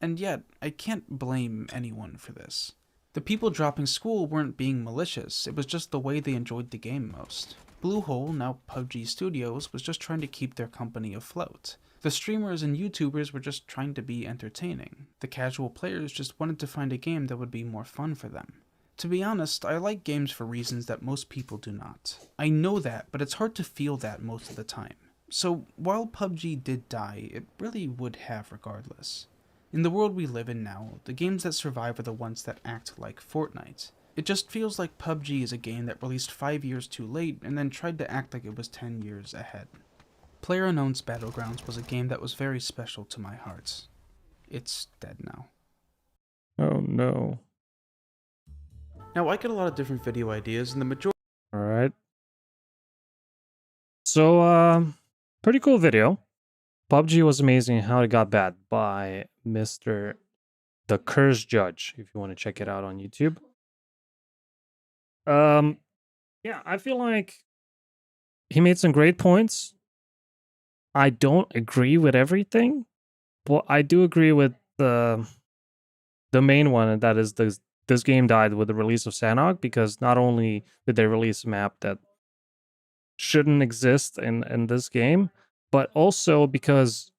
And yet, I can't blame anyone for this. The people dropping school weren't being malicious, it was just the way they enjoyed the game most. Bluehole, now PUBG Studios, was just trying to keep their company afloat. The streamers and YouTubers were just trying to be entertaining. The casual players just wanted to find a game that would be more fun for them. To be honest, I like games for reasons that most people do not. I know that, but it's hard to feel that most of the time. So, while PUBG did die, it really would have regardless. In the world we live in now, the games that survive are the ones that act like Fortnite. It just feels like PUBG is a game that released 5 years too late and then tried to act like it was 10 years ahead. PlayerUnknown's Battlegrounds was a game that was very special to my heart. It's dead now. Oh no. Now, I get a lot of different video ideas, and the majority Alright. So, pretty cool video. PUBG was amazing how it got bad by Mr. The Curse Judge, if you want to check it out on YouTube. Yeah, I feel like he made some great points. I don't agree with everything, but I do agree with the main one, and that is this game died with the release of Sanhok, because not only did they release a map that shouldn't exist in this game, but also because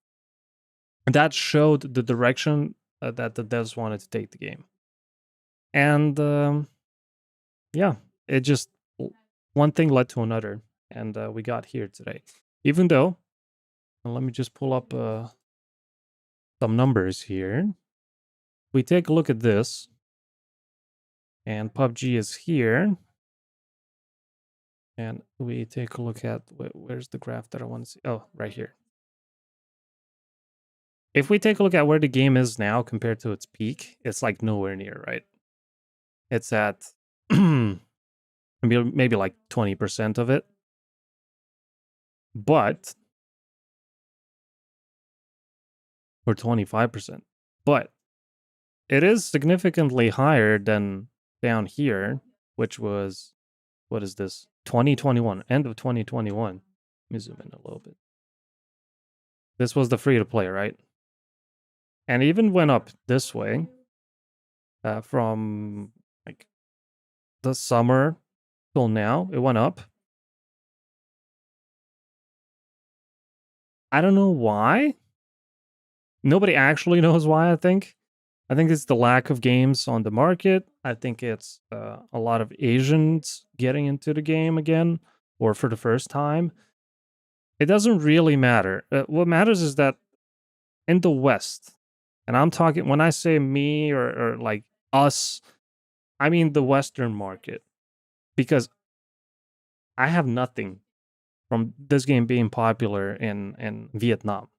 that showed the direction that the devs wanted to take the game. And yeah, it just, one thing led to another, and we got here today. Even though, and let me just pull up some numbers here. We take a look at this, and PUBG is here. And we take a look at, where's the graph that I want to see? Oh, right here. If we take a look at where the game is now compared to its peak, it's like nowhere near, right? It's at maybe like 20% of it. But, or 25%. But it is significantly higher than down here, which was, what is this? 2021, end of 2021. Let me zoom in a little bit. This was the free-to-play, right? And even went up this way from like the summer till now. It went up. I don't know why. Nobody actually knows why, I think. I think it's the lack of games on the market. I think it's a lot of Asians getting into the game again, or for the first time. It doesn't really matter. What matters is that in the West, and I'm talking, when I say me or like us, I mean the Western market. Because I have nothing from this game being popular in Vietnam.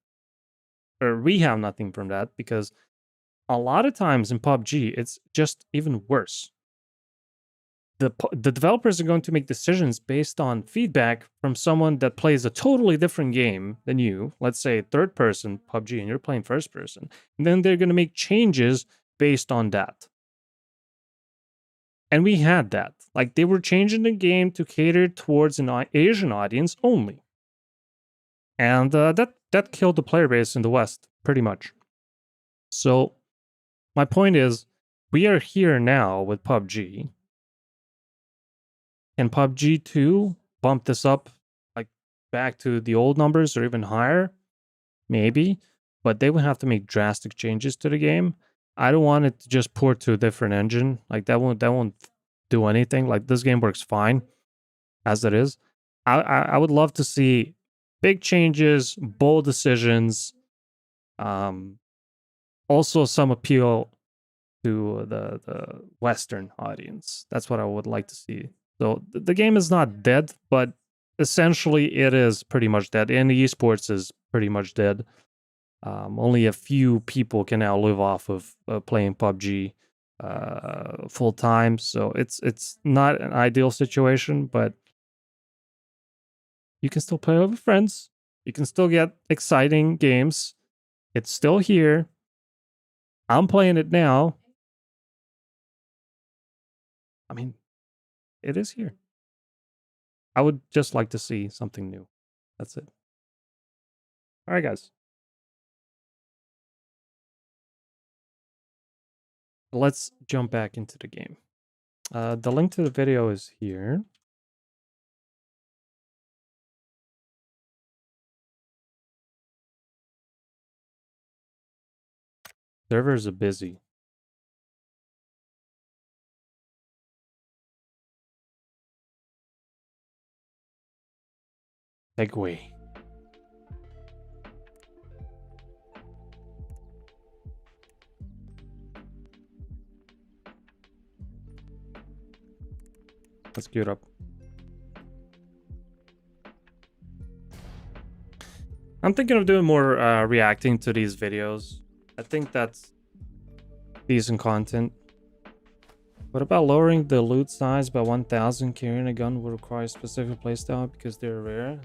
Or we have nothing from that, because a lot of times in PUBG, it's just even worse. The developers are going to make decisions based on feedback from someone that plays a totally different game than you. Let's say third person PUBG and you're playing first person. And then they're going to make changes based on that. And we had that. Like, they were changing the game to cater towards an Asian audience only. And that killed the player base in the West, pretty much. So my point is, we are here now with PUBG. Can PUBG 2 bump this up like back to the old numbers or even higher? Maybe, but they would have to make drastic changes to the game. I don't want it to just port to a different engine. Like that won't do anything. Like this game works fine as it is. I would love to see big changes, bold decisions, also some appeal to the Western audience. That's what I would like to see. So the game is not dead, but essentially it is pretty much dead. And the esports is pretty much dead. Only a few people can now live off of playing PUBG full time. So it's not an ideal situation, but you can still play with friends. You can still get exciting games. It's still here. I'm playing it now. I mean, it is here. I would just like to see something new. That's it. All right, guys. Let's jump back into the game. The link to the video is here. Servers are busy. Segway. Let's queue it up. I'm thinking of doing more reacting to these videos. I think that's decent content. What about lowering the loot size by 1,000? Carrying a gun will require a specific playstyle because they're rare.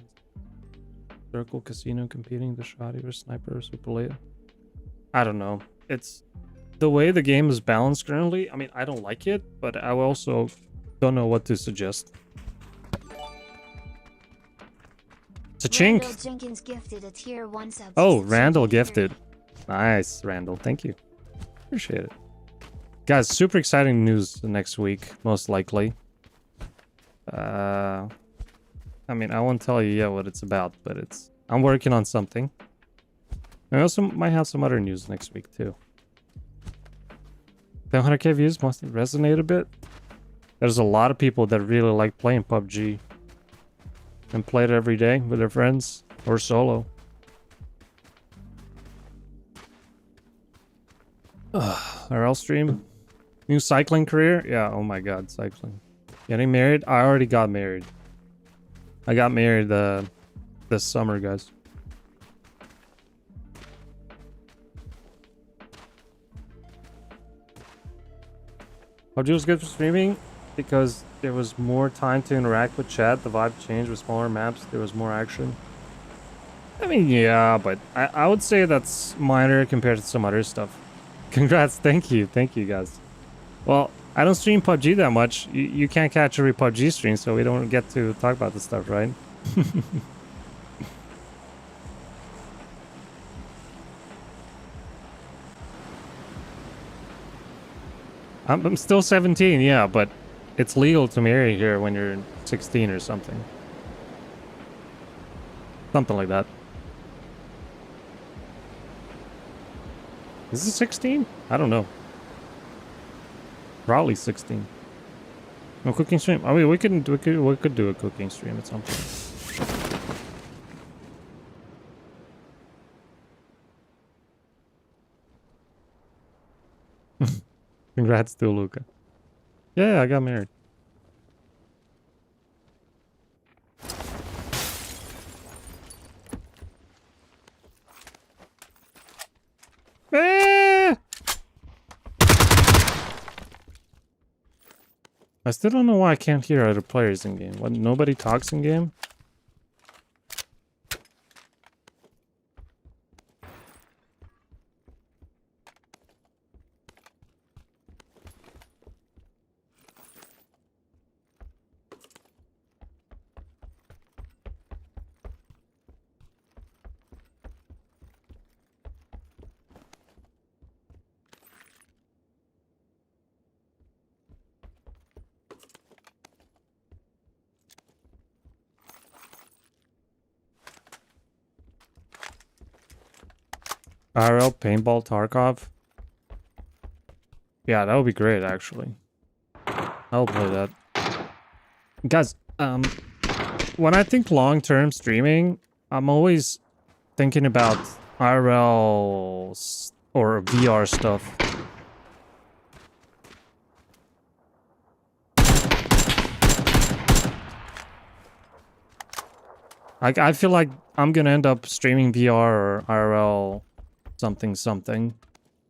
Circle, casino, competing, the shotty or sniper or super late. I don't know. It's the way the game is balanced currently. I mean, I don't like it, but I also don't know what to suggest. It's a chink. Randall Jenkins gifted a tier 1 sub. Oh, Randall gifted. Nice, Randall. Thank you. Appreciate it. Guys, super exciting news next week, most likely. I mean, I won't tell you yet what it's about, but I'm working on something. I also might have some other news next week, too. 700k views must resonate a bit. There's a lot of people that really like playing PUBG. And play it every day with their friends or solo. RL stream. New cycling career? Yeah, oh my god, cycling. Getting married? I already got married. I got married this summer, guys. PUBG was good for streaming because there was more time to interact with chat. The vibe changed with smaller maps. There was more action. I mean, yeah, but I would say that's minor compared to some other stuff. Congrats. Thank you, guys. Well, I don't stream PUBG that much. You can't catch every PUBG stream, so we don't get to talk about this stuff, right? I'm still 17, yeah, but it's legal to marry here when you're 16 or something. Something like that. Is it 16? I don't know. Probably 16. No cooking stream. I mean, we could do a cooking stream at some point. Congrats to Luca. Yeah, I got married. I still don't know why I can't hear other players in game. What, nobody talks in game? IRL paintball Tarkov. Yeah, that would be great, actually. I'll play that. Guys, when I think long-term streaming, I'm always thinking about IRL or VR stuff. I feel like I'm gonna end up streaming VR or IRL something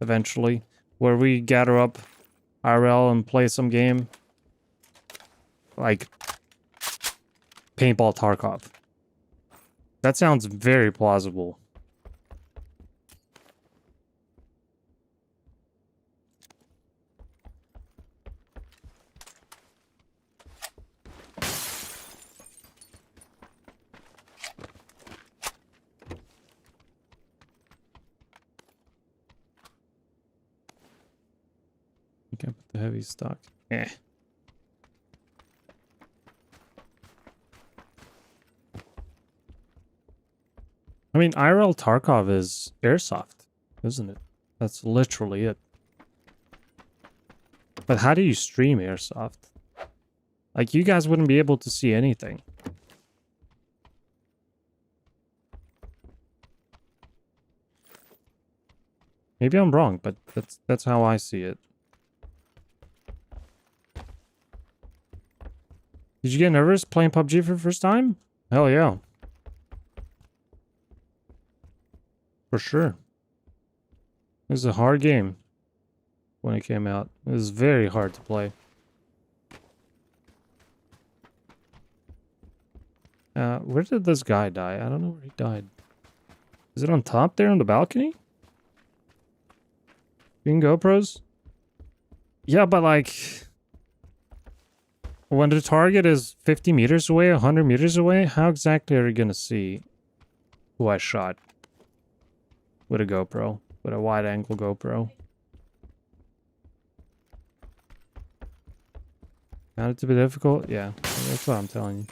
eventually, where we gather up IRL and play some game like paintball Tarkov. That sounds very plausible. You can't put the heavy stock. Eh. I mean, IRL Tarkov is airsoft, isn't it? That's literally it. But how do you stream airsoft? Like, you guys wouldn't be able to see anything. Maybe I'm wrong, but that's how I see it. Did you get nervous playing PUBG for the first time? Hell yeah. For sure. It was a hard game when it came out. It was very hard to play. Where did this guy die? I don't know where he died. Is it on top there on the balcony? Being GoPros? Yeah, but like... when the target is 50 meters away, 100 meters away, how exactly are you gonna see who I shot? With a GoPro. With a wide-angle GoPro. Found it to be difficult? Yeah, that's what I'm telling you.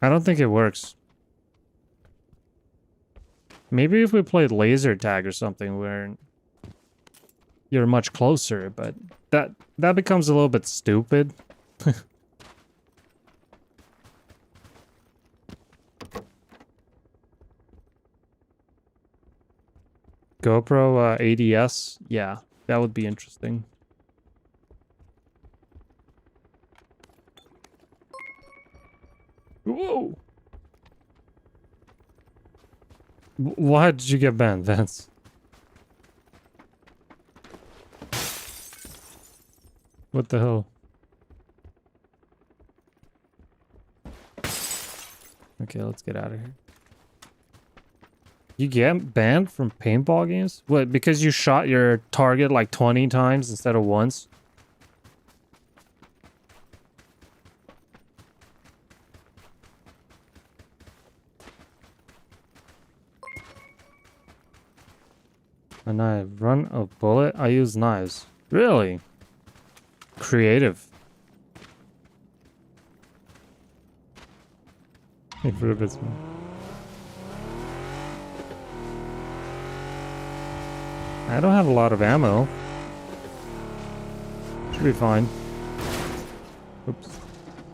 I don't think it works. Maybe if we played laser tag or something where you're much closer, but that becomes a little bit stupid. GoPro ADS? Yeah, that would be interesting. Whoa! Why did you get banned, Vance? What the hell? Okay, let's get out of here. You get banned from paintball games? What, because you shot your target like 20 times instead of once? A knife. Run a bullet? I use knives. Really? Creative. Hey, for a bit. I don't have a lot of ammo. Should be fine. Oops.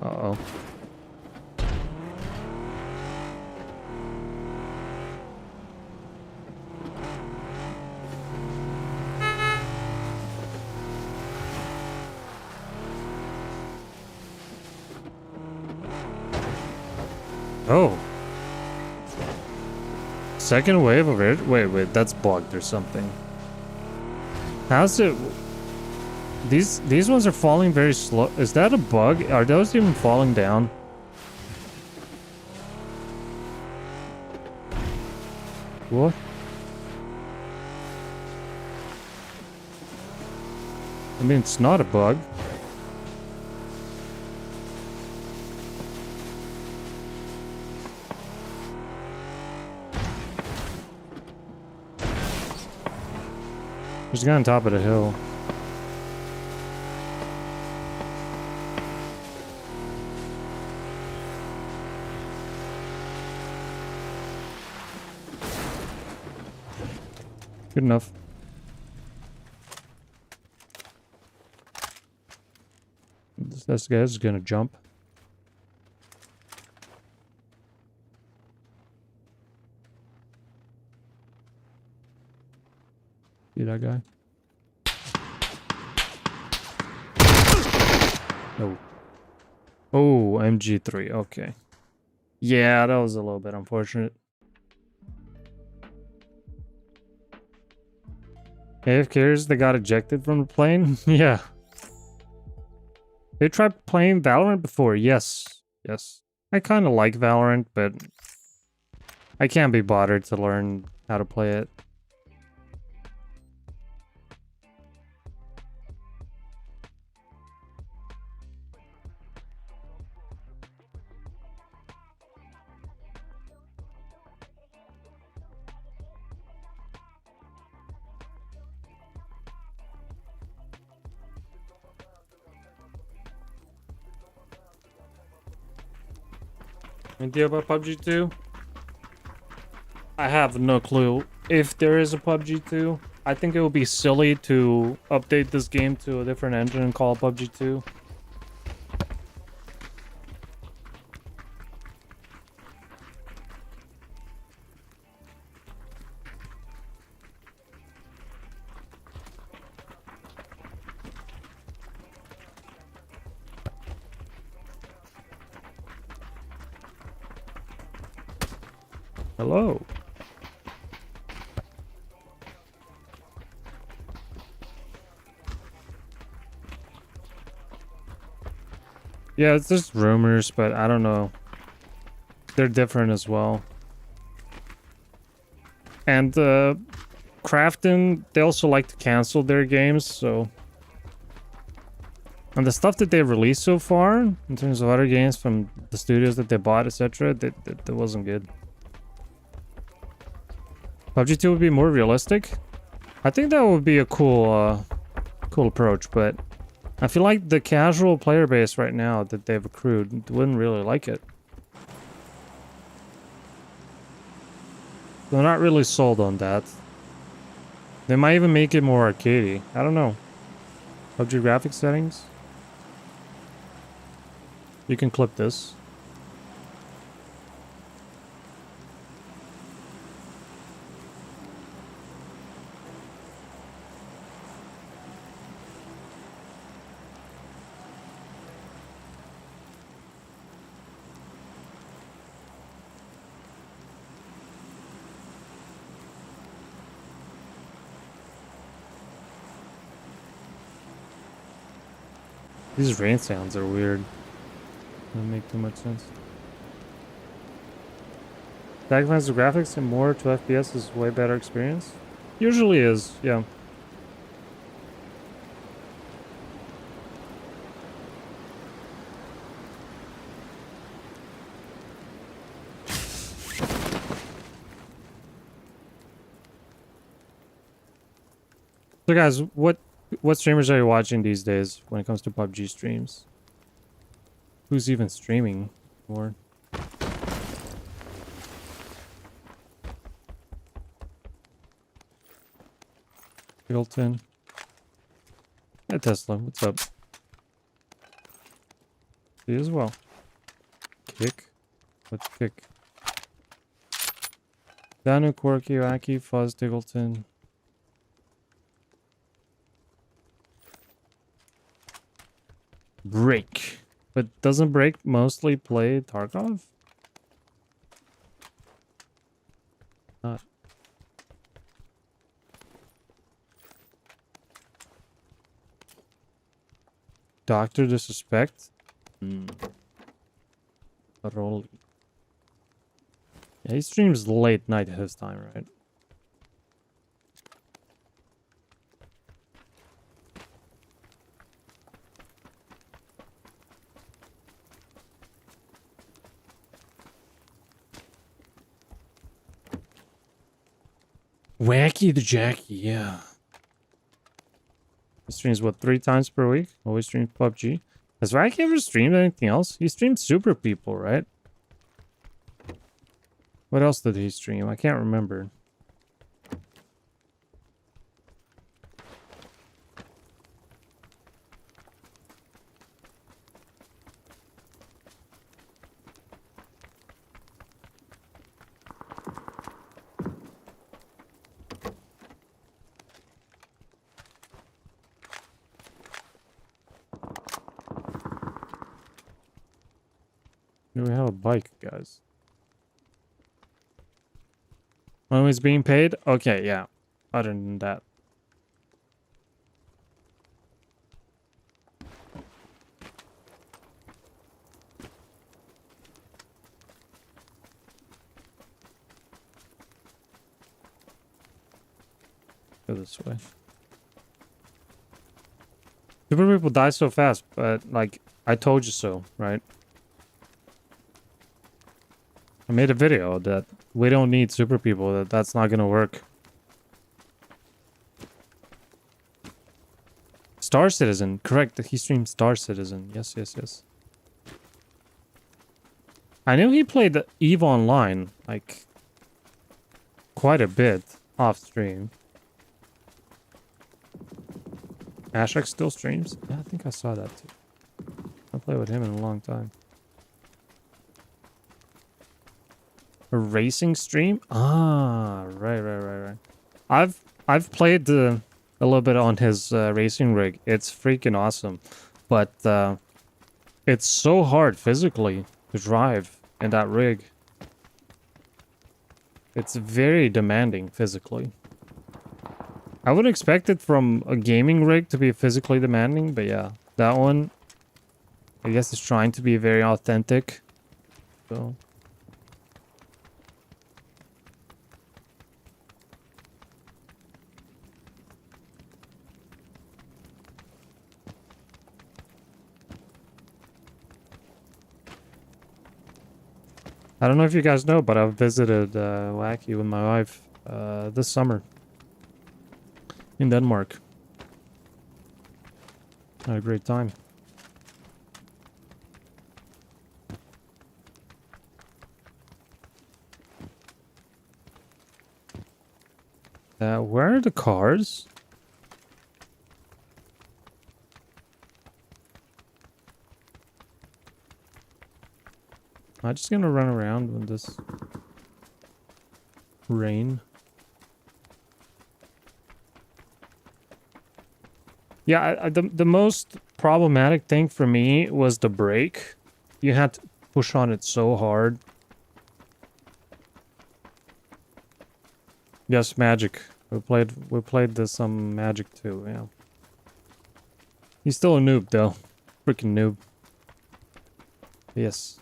Uh-oh. Oh. Second wave of it. Wait, that's bugged or something. How's it? These ones are falling very slow. Is that a bug? Are those even falling down? What? I mean, it's not a bug. There's a guy on top of the hill. Good enough. This guy's gonna jump. See that guy? No. Oh, MG3. Okay. Yeah, that was a little bit unfortunate. AFKers that got ejected from the plane? Yeah. They tried playing Valorant before? Yes. Yes. I kind of like Valorant, but I can't be bothered to learn how to play it. Idea about PUBG 2? I have no clue. If there is a PUBG 2, I think it would be silly to update this game to a different engine and call it PUBG 2. Hello. Yeah, it's just rumors, but I don't know. They're different as well. And Crafton, they also like to cancel their games, so... And the stuff that they released so far, in terms of other games from the studios that they bought, etc., that wasn't good. PUBG 2 would be more realistic. I think that would be a cool approach, but I feel like the casual player base right now that they've accrued wouldn't really like it. They're not really sold on that. They might even make it more arcadey. I don't know. PUBG graphics settings. You can clip this. These rain sounds are weird. Doesn't make too much sense. Sacrifice the graphics and more to FPS is way better experience. Usually is, yeah. So guys, what streamers are you watching these days when it comes to PUBG streams? Who's even streaming more? Hilton. Hey Tesla, what's up? You as well. Kick. What's kick? Danu, Corky, Aki, Fuzz, Diggleton. Break. But doesn't Break mostly play Tarkov? Not. Doctor Disrespect? Rolly. Yeah, he streams late night his time, right? Wacky the Jackie, yeah. He streams what, 3 times per week? Always streams PUBG. Has Wacky ever streamed anything else? He streamed Super People, right? What else did he stream? I can't remember. we have a bike, guys. When it's being paid? Okay, yeah. Other than that. Go this way. Super people die so fast, but like, I told you so, right? I made a video that we don't need super people, that's not gonna work. Star Citizen, correct, he streamed Star Citizen, yes, yes, yes. I knew he played the EVE Online, like, quite a bit off stream. Ashak still streams? Yeah, I think I saw that too. I played with him in a long time. A racing stream? Ah, right. I've played a little bit on his racing rig. It's freaking awesome, but it's so hard physically to drive in that rig. It's very demanding physically. I would expect it from a gaming rig to be physically demanding, but yeah, that one, I guess, is trying to be very authentic. So. I don't know if you guys know, but I've visited Wacky with my wife this summer. In Denmark. Had a great time. Where are the cars? I'm just gonna run around with this rain. Yeah, the most problematic thing for me was the brake. You had to push on it so hard. Yes, Magic. We played this some Magic too, yeah. He's still a noob though. Freaking noob. Yes.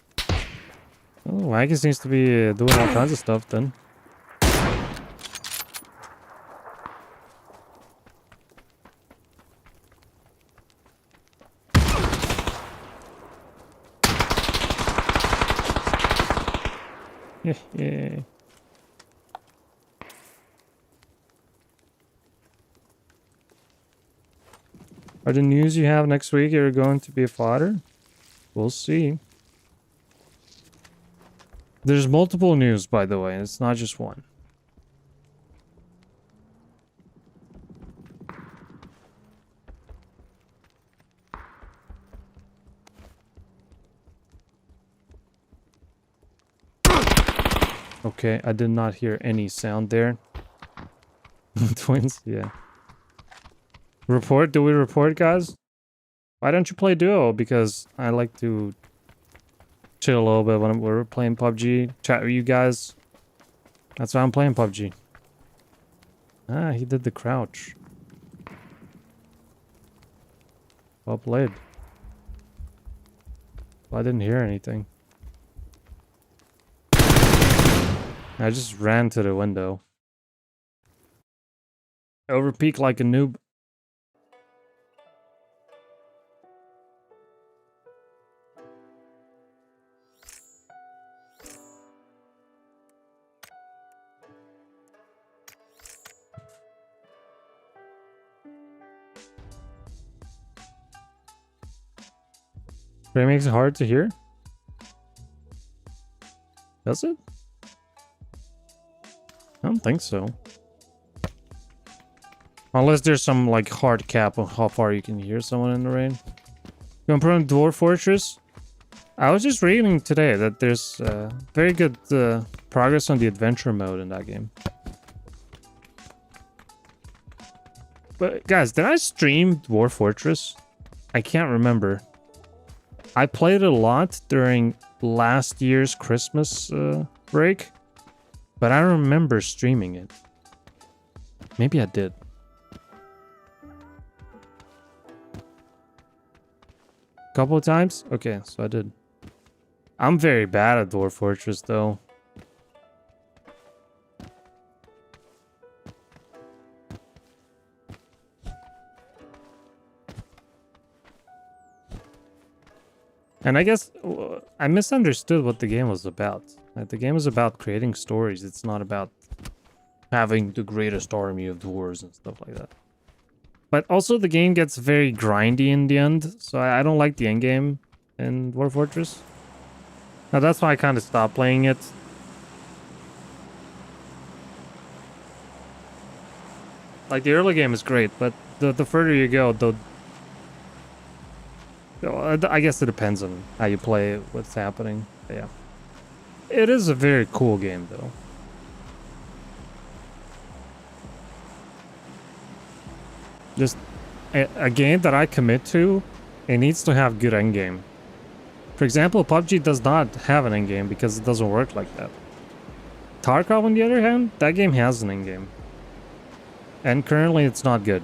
Oh, Waggy seems to be doing all kinds of stuff then. Yeah. Are the news you have next week you're going to be a fodder? We'll see. There's multiple news, by the way. It's not just one. Okay, I did not hear any sound there. Twins, yeah. Report? Do we report, guys? Why don't you play duo? Because I like to chill a little bit when we're playing PUBG. Chat with you guys. That's why I'm playing PUBG. Ah, he did the crouch. Well played. Well, I didn't hear anything. I just ran to the window. Overpeak like a noob. It makes it hard to hear? Does it? I don't think so. Unless there's some like hard cap on how far you can hear someone in the rain. You want to put on Dwarf Fortress? I was just reading today that there's very good progress on the adventure mode in that game. But guys, did I stream Dwarf Fortress? I can't remember. I played it a lot during last year's Christmas break, but I don't remember streaming it. Maybe I did. Couple of times? Okay, so I did. I'm very bad at Dwarf Fortress though. And I guess I misunderstood what the game was about. Like, the game is about creating stories. It's not about having the greatest army of dwarves and stuff like that. But also the game gets very grindy in the end, so I don't like the end game in Dwarf Fortress. Now that's why I kind of stopped playing it. Like, the early game is great, but the further you go, I guess it depends on how you play it, what's happening. But yeah. It is a very cool game, though. Just a game that I commit to, it needs to have good endgame. For example, PUBG does not have an endgame because it doesn't work like that. Tarkov, on the other hand, that game has an endgame. And currently it's not good.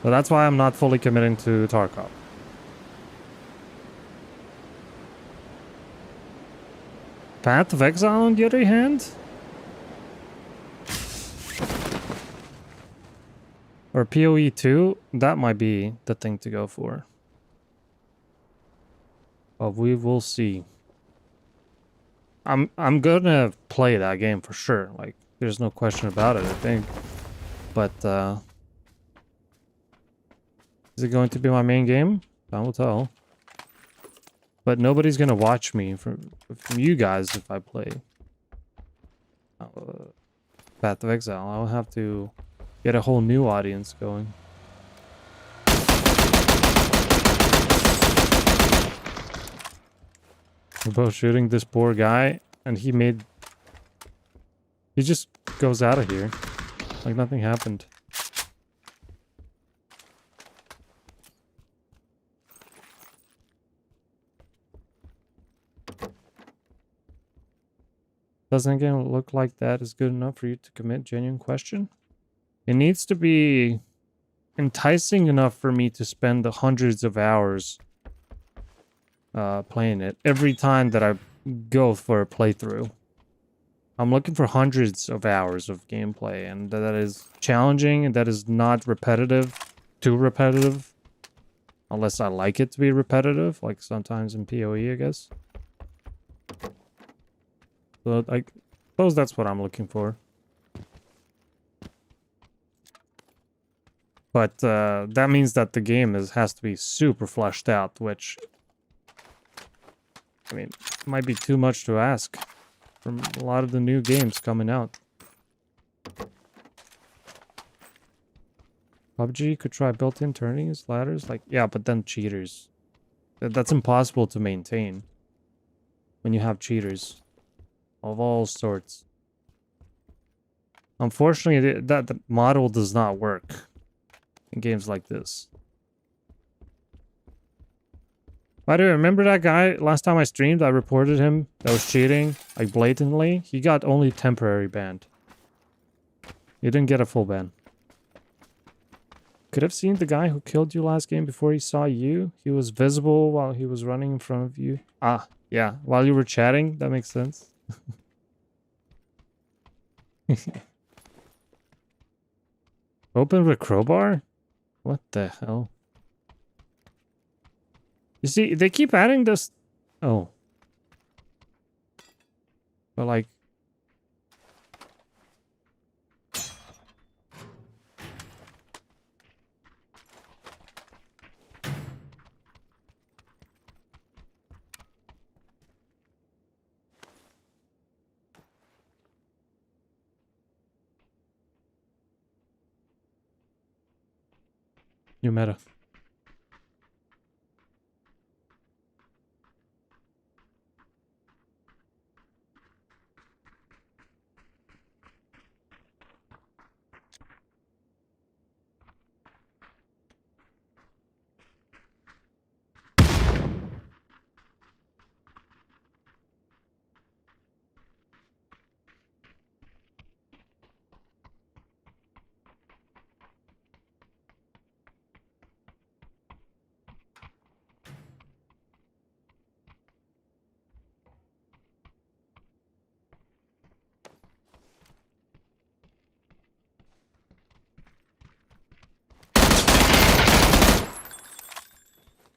So that's why I'm not fully committing to Tarkov. Path of Exile, on the other hand? Or PoE 2, that might be the thing to go for. But we will see. I'm gonna play that game for sure. Like, there's no question about it, I think. But is it going to be my main game? Time will tell. But nobody's gonna watch me from you guys if I play Path of Exile. I'll have to get a whole new audience going. We're both shooting this poor guy, and he just goes out of here. Like nothing happened. Doesn't it look like that is good enough for you to commit? Genuine question. It needs to be enticing enough for me to spend the hundreds of hours playing it every time that I go for a playthrough. I'm looking for hundreds of hours of gameplay, and that is challenging, and that is not repetitive, too repetitive. Unless I like it to be repetitive, like sometimes in PoE, I guess. So I suppose that's what I'm looking for. But that means that the game has to be super fleshed out, which, I mean, might be too much to ask from a lot of the new games coming out. PUBG could try built-in turnings, ladders, like, yeah, but then cheaters. That's impossible to maintain when you have cheaters of all sorts. Unfortunately, that model does not work in games like this. By the way, remember that guy last time I streamed? I reported him that was cheating, like blatantly. He got only temporary banned. He didn't get a full ban. Could have seen the guy who killed you last game before he saw you. He was visible while he was running in front of you. Ah, yeah. While you were chatting, that makes sense. Open with crowbar? What the hell? You see, they keep adding this... Oh. But like... New meta.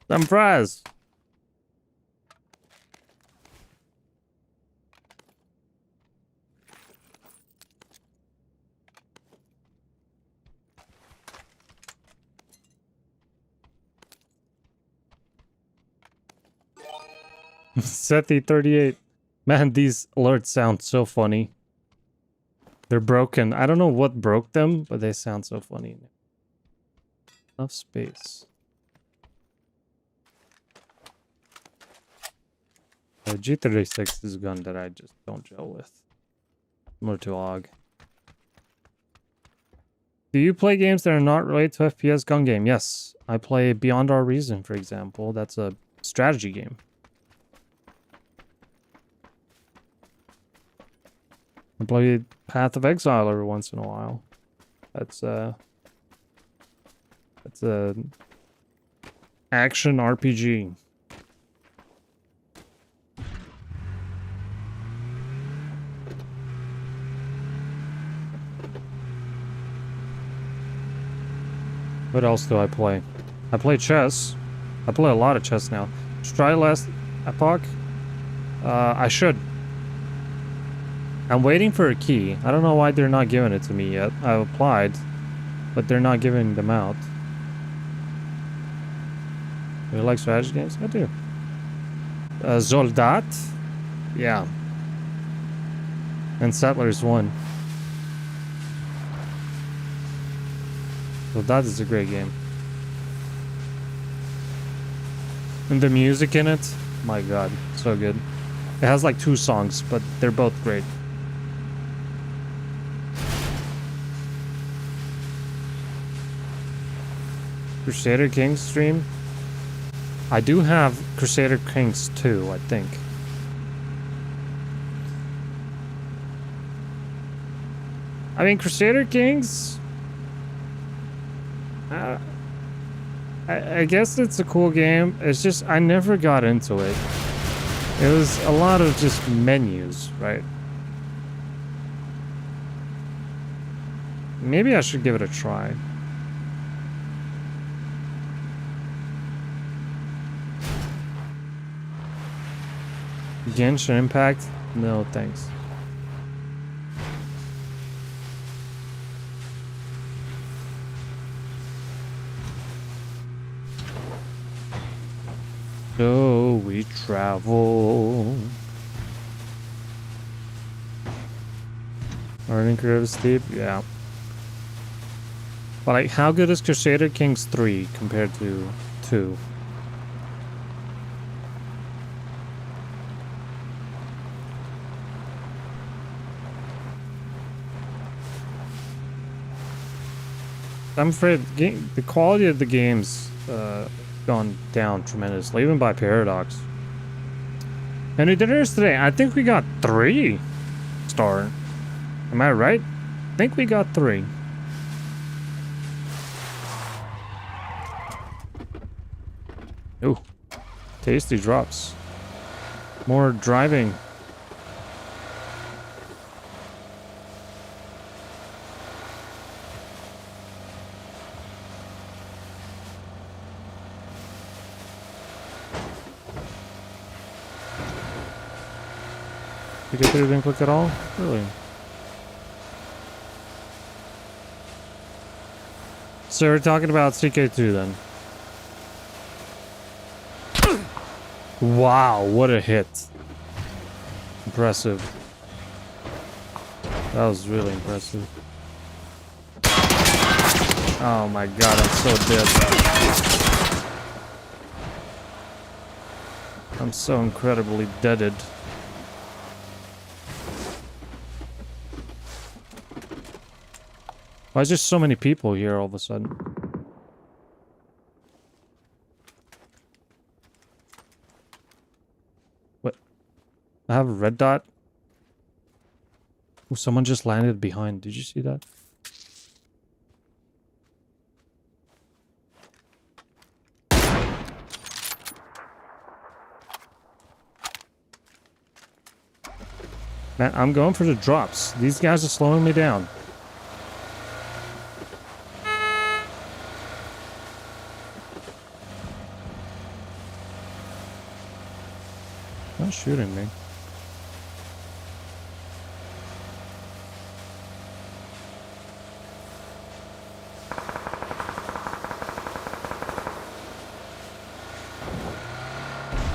Some fries. Sethi38. Man, these alerts sound so funny. They're broken. I don't know what broke them, but they sound so funny. Enough space. The G36 is a gun that I just don't gel with. Similar to AUG. Do you play games that are not related to FPS gun game? Yes. I play Beyond Our Reason, for example. That's a strategy game. I play Path of Exile every once in a while. That's a action RPG. What else do I play? I play chess. I play a lot of chess now. Should I try last epoch? I should. I'm waiting for a key. I don't know why they're not giving it to me yet. I applied, but they're not giving them out. Do you like strategy games? I do. Soldat? Yeah. And Settlers 1. Soldat is a great game. And the music in it? My god, so good. It has like 2 songs, but they're both great. Crusader Kings stream? I do have Crusader Kings 2, I think. I mean, Crusader Kings... I guess it's a cool game. It's just, I never got into it. It was a lot of just menus, right? Maybe I should give it a try. Genshin Impact? No, thanks. So we travel. Learning curve is steep? Yeah. But like, how good is Crusader Kings 3 compared to 2? I'm afraid the quality of the games gone down tremendously, even by Paradox. And we did ours today. I think we got 3 star. Am I right? I think we got 3. Ooh, tasty drops. More driving. You get through, didn't click at all? Really? So we're talking about CK2 then. Wow, what a hit. Impressive. That was really impressive. Oh my god, I'm so dead. I'm so incredibly deaded. Why is there so many people here all of a sudden? What? I have a red dot? Oh, someone just landed behind. Did you see that? Man, I'm going for the drops. These guys are slowing me down. Not shooting me.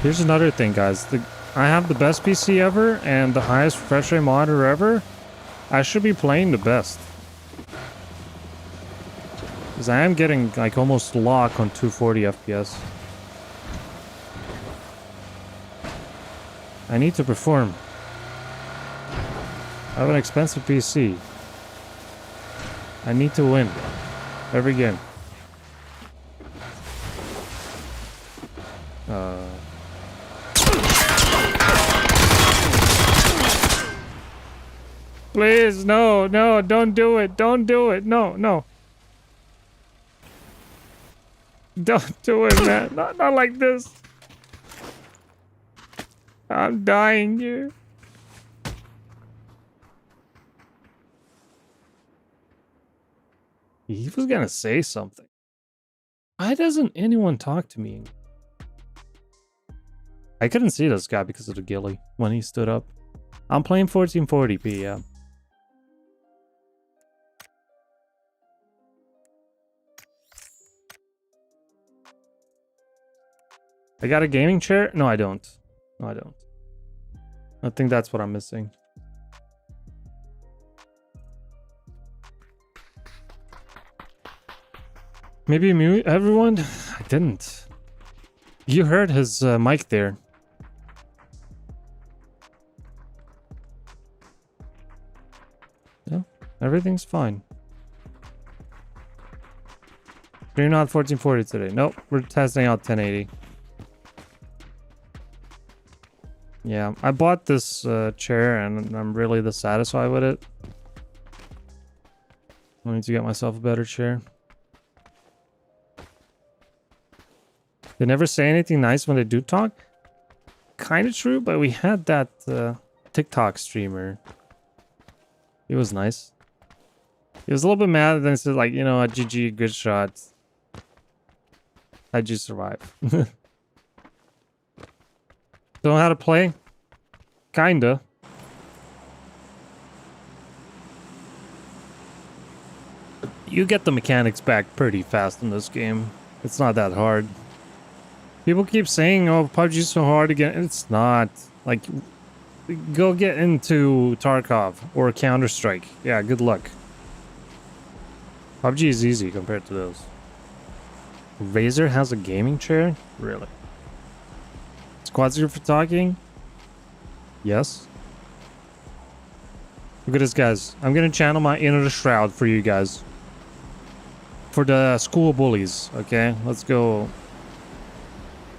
Here's another thing, guys. I have the best PC ever and the highest refresh rate monitor ever. I should be playing the best. Because I am getting like almost lock on 240 FPS. I need to perform. I have an expensive PC. I need to win. Every game. Please, no, no, don't do it. Don't do it. No, no. Don't do it, man. Not like this. I'm dying here. He was gonna say something. Why doesn't anyone talk to me? I couldn't see this guy because of the ghillie when he stood up. I'm playing 1440p, yeah. I got a gaming chair? No, I don't. No, I don't. I think that's what I'm missing. Maybe mute everyone? I didn't. You heard his mic there. Yeah, everything's fine. You're not 1440 today. Nope, we're testing out 1080. Yeah, I bought this chair and I'm really dissatisfied with it. I need to get myself a better chair. They never say anything nice when they do talk. Kind of true, but we had that TikTok streamer. He was nice. He was a little bit mad and then said like, you know, a GG, good shot. How'd you survive? Don't know how to play? Kinda. You get the mechanics back pretty fast in this game. It's not that hard. People keep saying, oh, PUBG's so hard again. It's not. Like, go get into Tarkov or Counter-Strike. Yeah, good luck. PUBG is easy compared to those. Razer has a gaming chair? Really? Squad Zero for talking? Yes. Look at this, guys. I'm gonna channel my inner shroud for you guys. For the school bullies, okay? Let's go.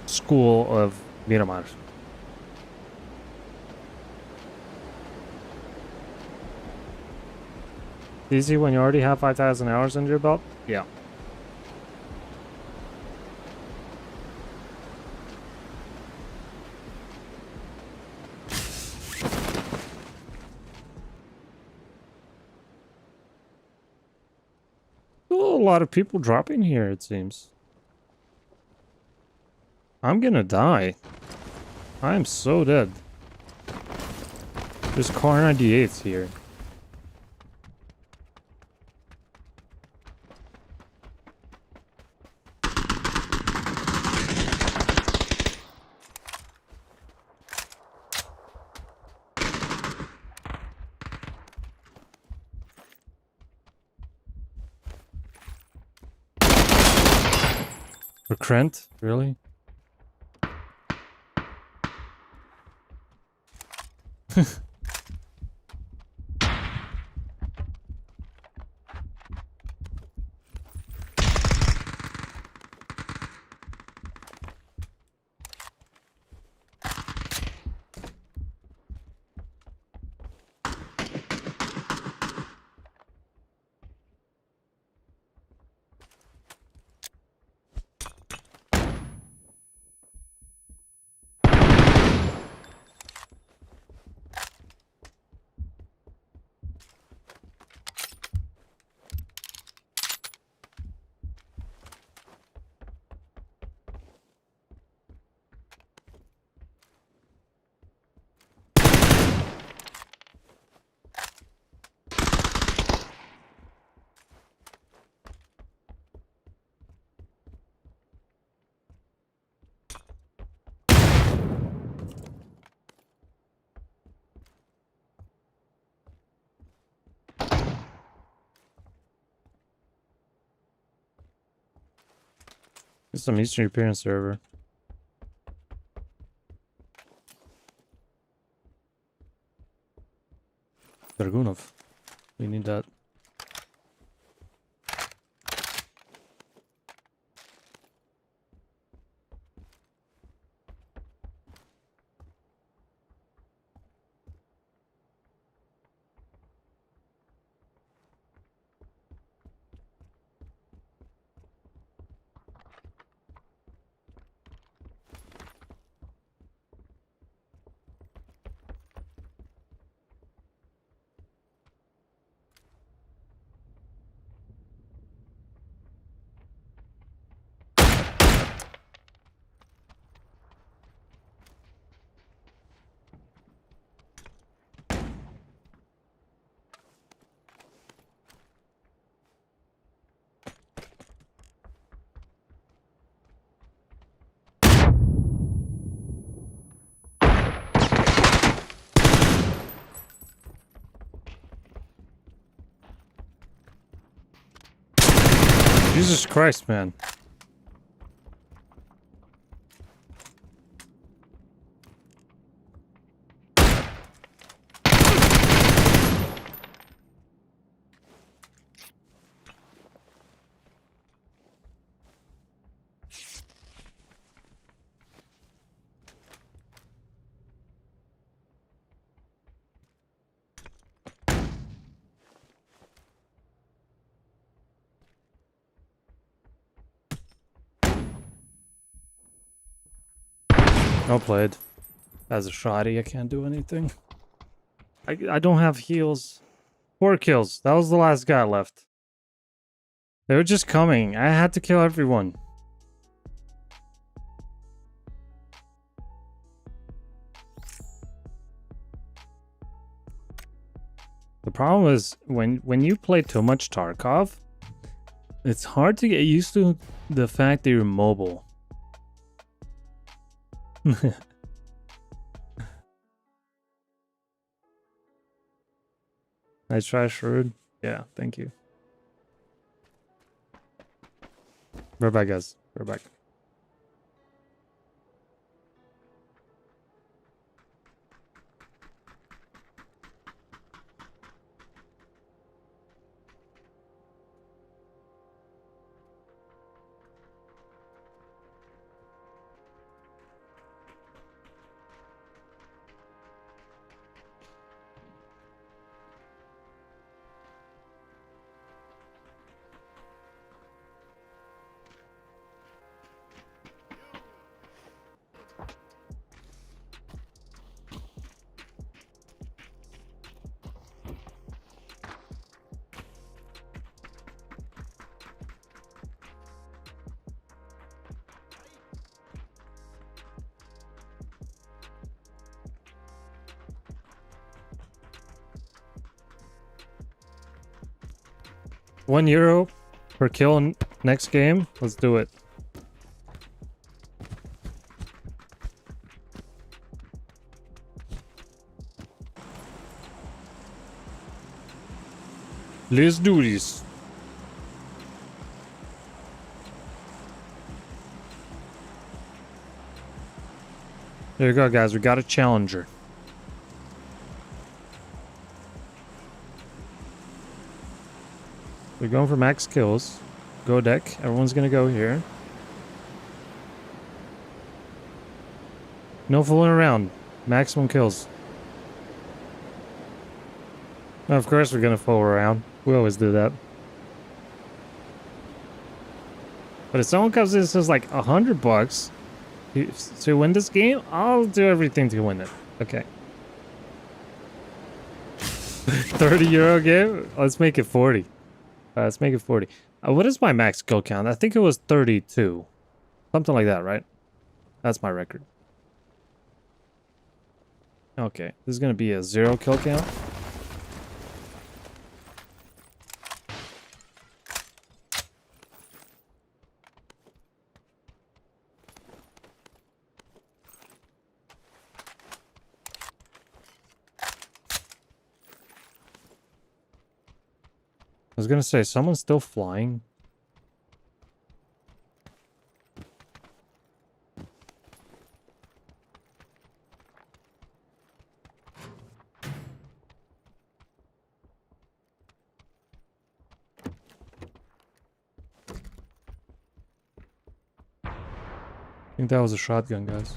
School of Miramar. Easy when you already have 5,000 hours under your belt? Yeah. Oh, a lot of people dropping here, it seems. I'm gonna die. I am so dead. There's car 98s here. For Krent? Really? It's some Eastern European server. Dragunov. We need that. Jesus Christ, man. Well played. As a shoddy, I can't do anything. I don't have heals. 4 kills. That was the last guy left. They were just coming. I had to kill everyone. The problem is when you play too much Tarkov, it's hard to get used to the fact that you're mobile. Nice try, Shrewd. Yeah, thank you. We're back, guys. We're back. €1 per kill next game. Let's do it. Let's do this. There you go, guys. We got a challenger. We're going for max kills. Go deck. Everyone's gonna go here. No fooling around. Maximum kills. Of course we're gonna fool around. We always do that. But if someone comes in and says like $100 to win this game, I'll do everything to win it. Okay. €30 game? Let's make it 40. Let's make it 40. What is my max kill count? I think it was 32. Something like that, right? That's my record. Okay, this is gonna be a 0 kill count. I was gonna say, someone's still flying. think that was a shotgun, guys.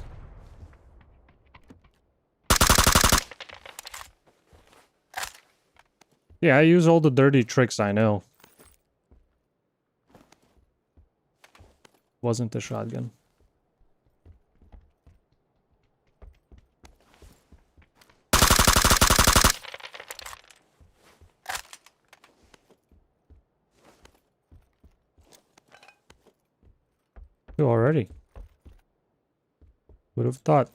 Yeah, I use all the dirty tricks I know. Wasn't a shotgun. You already. Would have thought.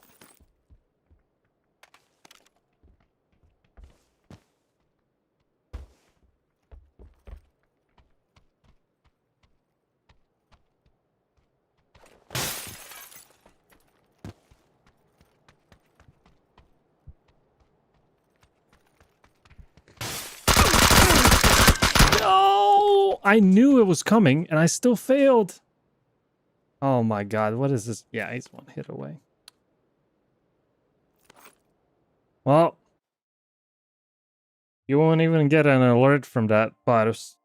No! I knew it was coming and I still failed. Oh my god, what is this? Yeah, he's one hit away. Well, you won't even get an alert from that virus.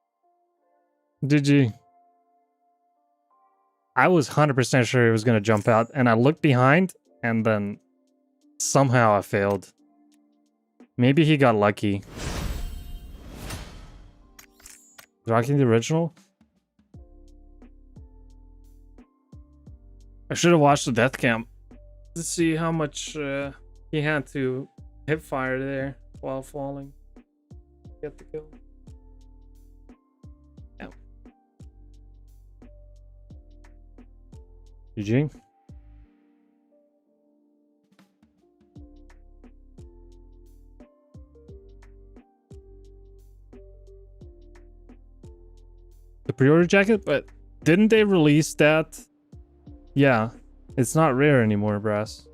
Did you? I was 100% sure he was going to jump out, and I looked behind, and then somehow I failed. Maybe he got lucky. Rocking the original? I should have watched the death cam to see how much he had to hip fire there while falling. Get the kill. Yeah. GG. The pre-order jacket, but didn't they release that? Yeah, it's not rare anymore, Brass.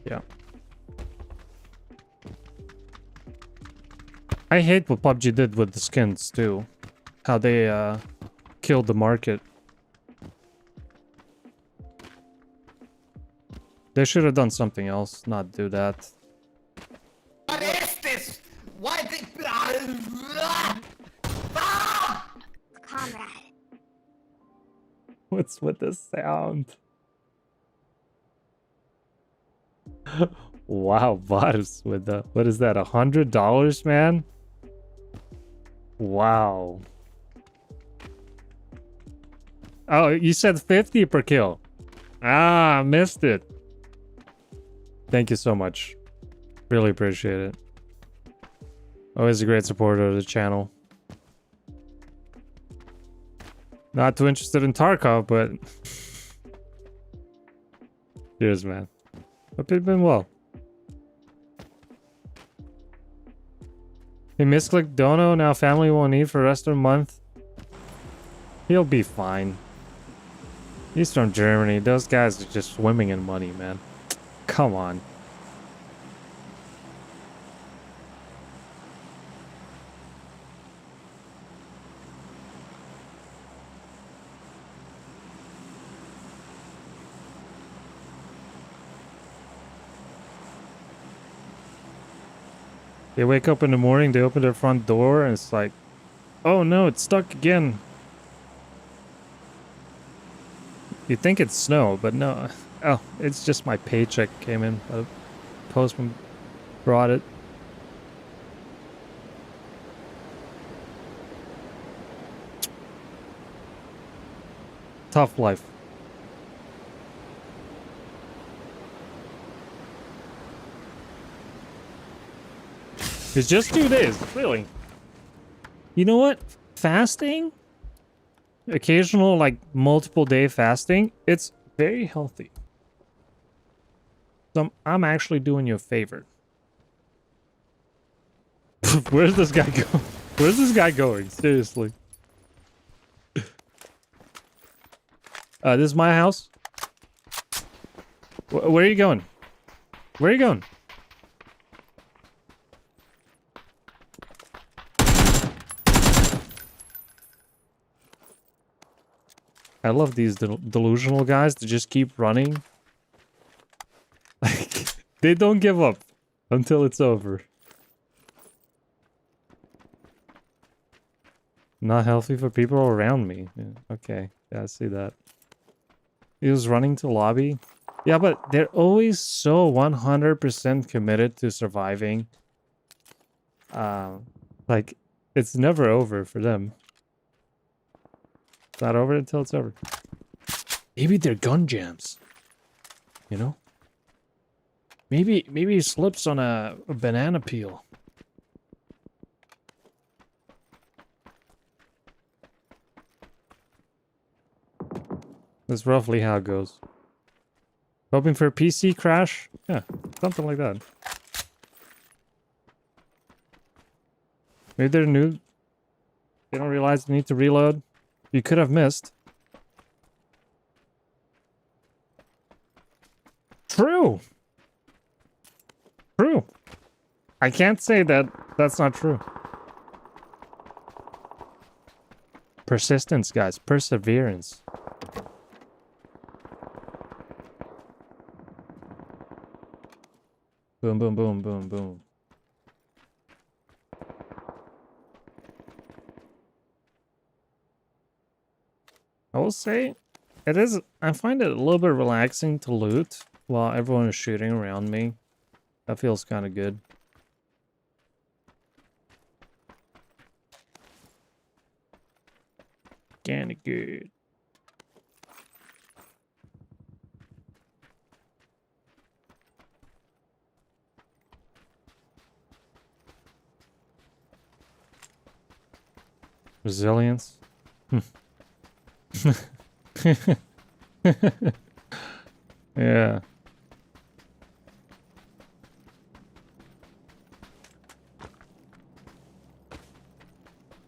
Yeah. I hate what PUBG did with the skins too. How they killed the market. They should have done something else, not do that. What is this? Why the... Comrade. What's with the sound? Wow, Vibes with the... What is that, $100, man? Wow. Oh, you said 50 per kill. Ah, missed it. Thank you so much. Really appreciate it. Always a great supporter of the channel. Not too interested in Tarkov, but... Cheers, man. Hope you've been well. He misclicked Dono, now family won't eat for the rest of the month. He'll be fine. He's from Germany. Those guys are just swimming in money, man. Come on. They wake up in the morning, they open their front door, and it's like, oh no, it's stuck again. You think it's snow, but no. Oh, it's just my paycheck came in. The postman brought it. Tough life. It's just 2 days, really. You know what? Fasting? Occasional, like, multiple day fasting, it's very healthy. So I'm actually doing you a favor. Where's this guy going? Where's this guy going? Seriously. This is my house. Where are you going? Where are you going? I love these delusional guys that just keep running. Like, they don't give up until it's over. Not healthy for people around me. Yeah, okay, yeah, I see that. He was running to lobby. Yeah, but they're always so 100% committed to surviving. Like, it's never over for them. It's not over until it's over. Maybe they're gun jams. You know? Maybe he slips on a banana peel. That's roughly how it goes. Hoping for a PC crash? Yeah, something like that. Maybe they're new. They don't realize they need to reload. You could have missed. True! True! I can't say that that's not true. Persistence, guys. Perseverance. Boom, boom, boom, boom, boom. I will say, it is, I find it a little bit relaxing to loot while everyone is shooting around me. That feels kind of good. Kinda good. Resilience. Yeah.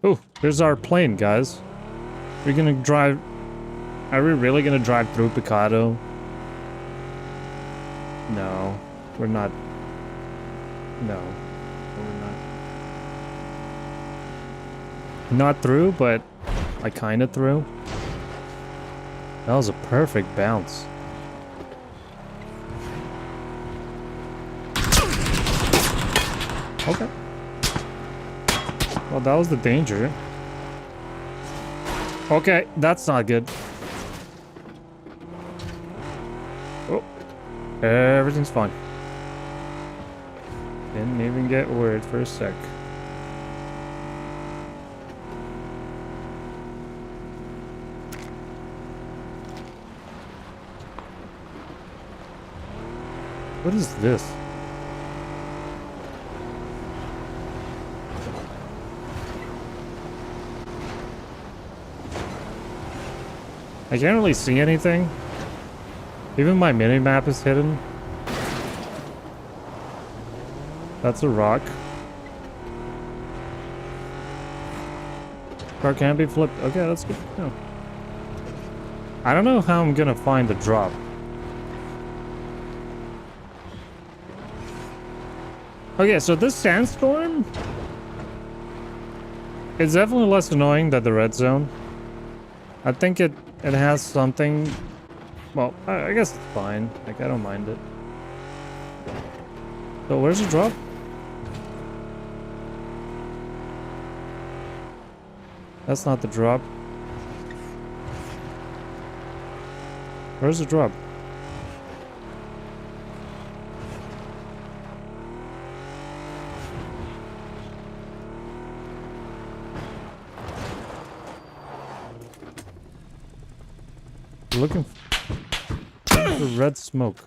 Oh, there's our plane, guys. We're gonna drive... Are we really gonna drive through Picado? No, we're not. No, we're not. Not through, but I kinda through. That was a perfect bounce. Okay. Well, that was the danger. Okay, that's not good. Oh, everything's fine. Didn't even get worried for a sec. What is this? I can't really see anything. Even my mini-map is hidden. That's a rock. Car can't be flipped. Okay, that's good. No. I don't know how I'm gonna find the drop. Okay, so this sandstorm is definitely less annoying than the red zone. I think it has something. Well, I guess it's fine. Like, I don't mind it. So where's the drop? That's not the drop. Where's the drop? Looking for red smoke.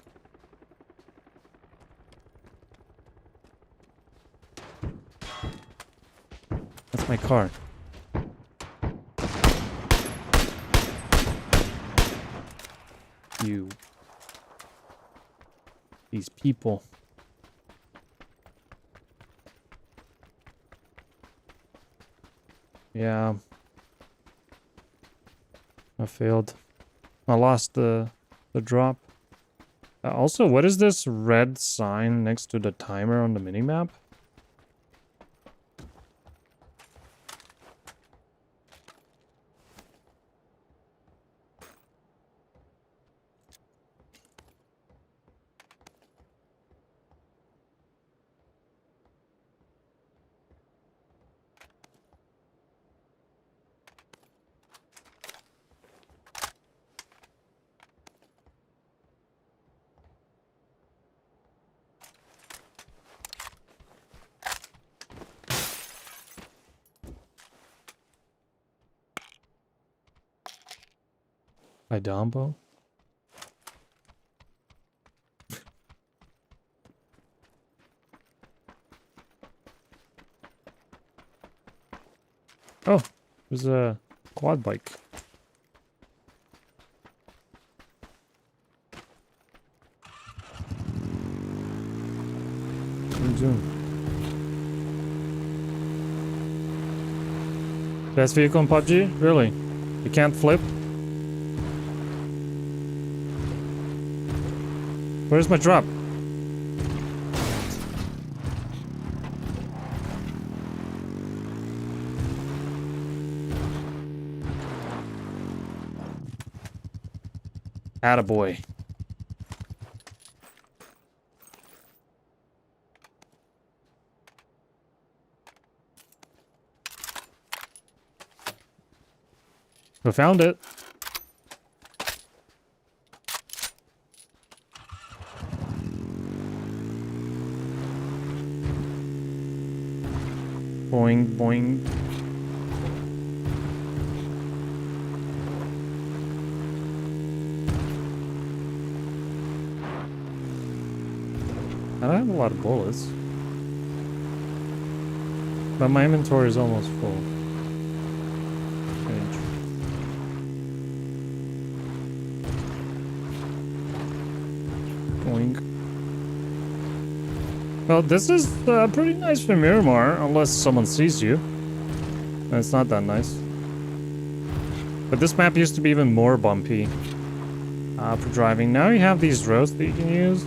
That's my car. You. These people. Yeah. I failed. I lost the drop. Also, what is this red sign next to the timer on the minimap? Idombo? Oh, there's a quad bike. Zoom. Best vehicle in PUBG? Really? You can't flip? Where's my drop? Attaboy. We found it. Boing, boing. I don't have a lot of bullets. But my inventory is almost full. Strange. Boing. Well, this is pretty nice for Miramar, unless someone sees you. And it's not that nice. But this map used to be even more bumpy for driving. Now you have these roads that you can use.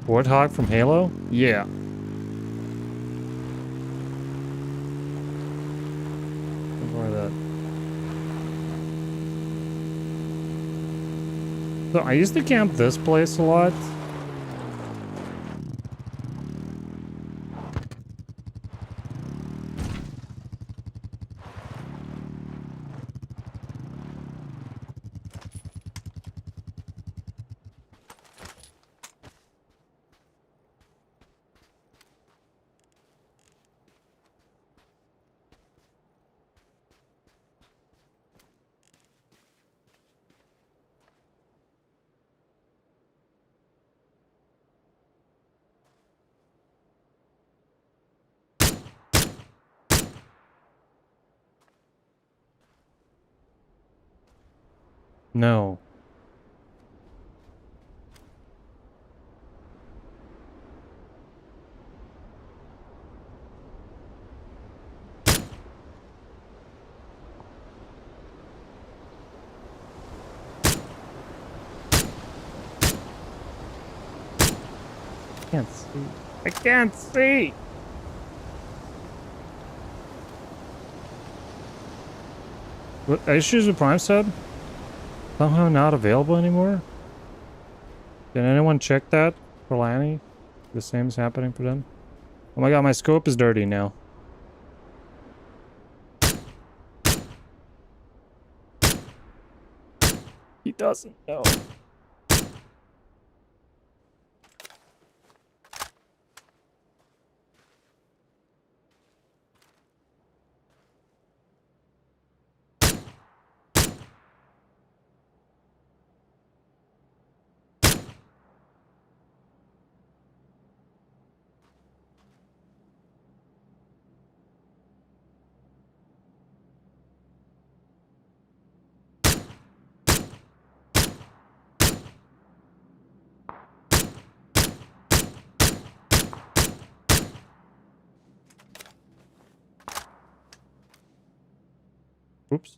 Warthog from Halo? Yeah. Ignore that. So I used to camp this place a lot. No. I can't see. I can't see! What issues with Prime sub? Somehow not available anymore? Did anyone check that for Lanny? The same is happening for them? Oh my god, my scope is dirty now. He doesn't know. Oops.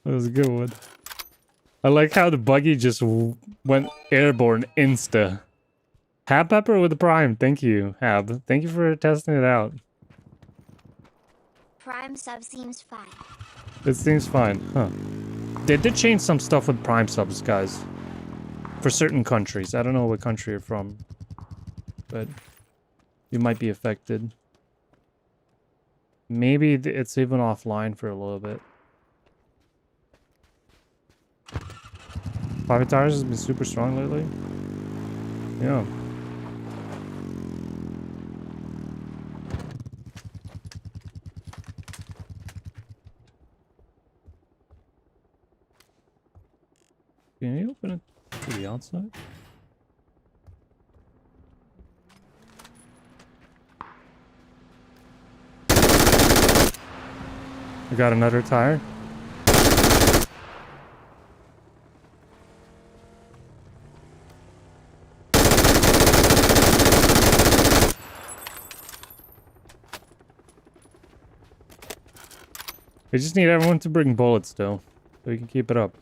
That was a good one. I like how the buggy just went airborne insta. Hab Pepper with the Prime. Thank you, Hab. Thank you for testing it out. Prime sub seems fine. It seems fine, huh? They did change some stuff with Prime subs, guys. For certain countries. I don't know what country you're from. But You might be affected. Maybe it's even offline for a little bit. Five tires has been super strong lately. Yeah. Can you open it to the outside? I got another tire. We just need everyone to bring bullets still, so we can keep it up.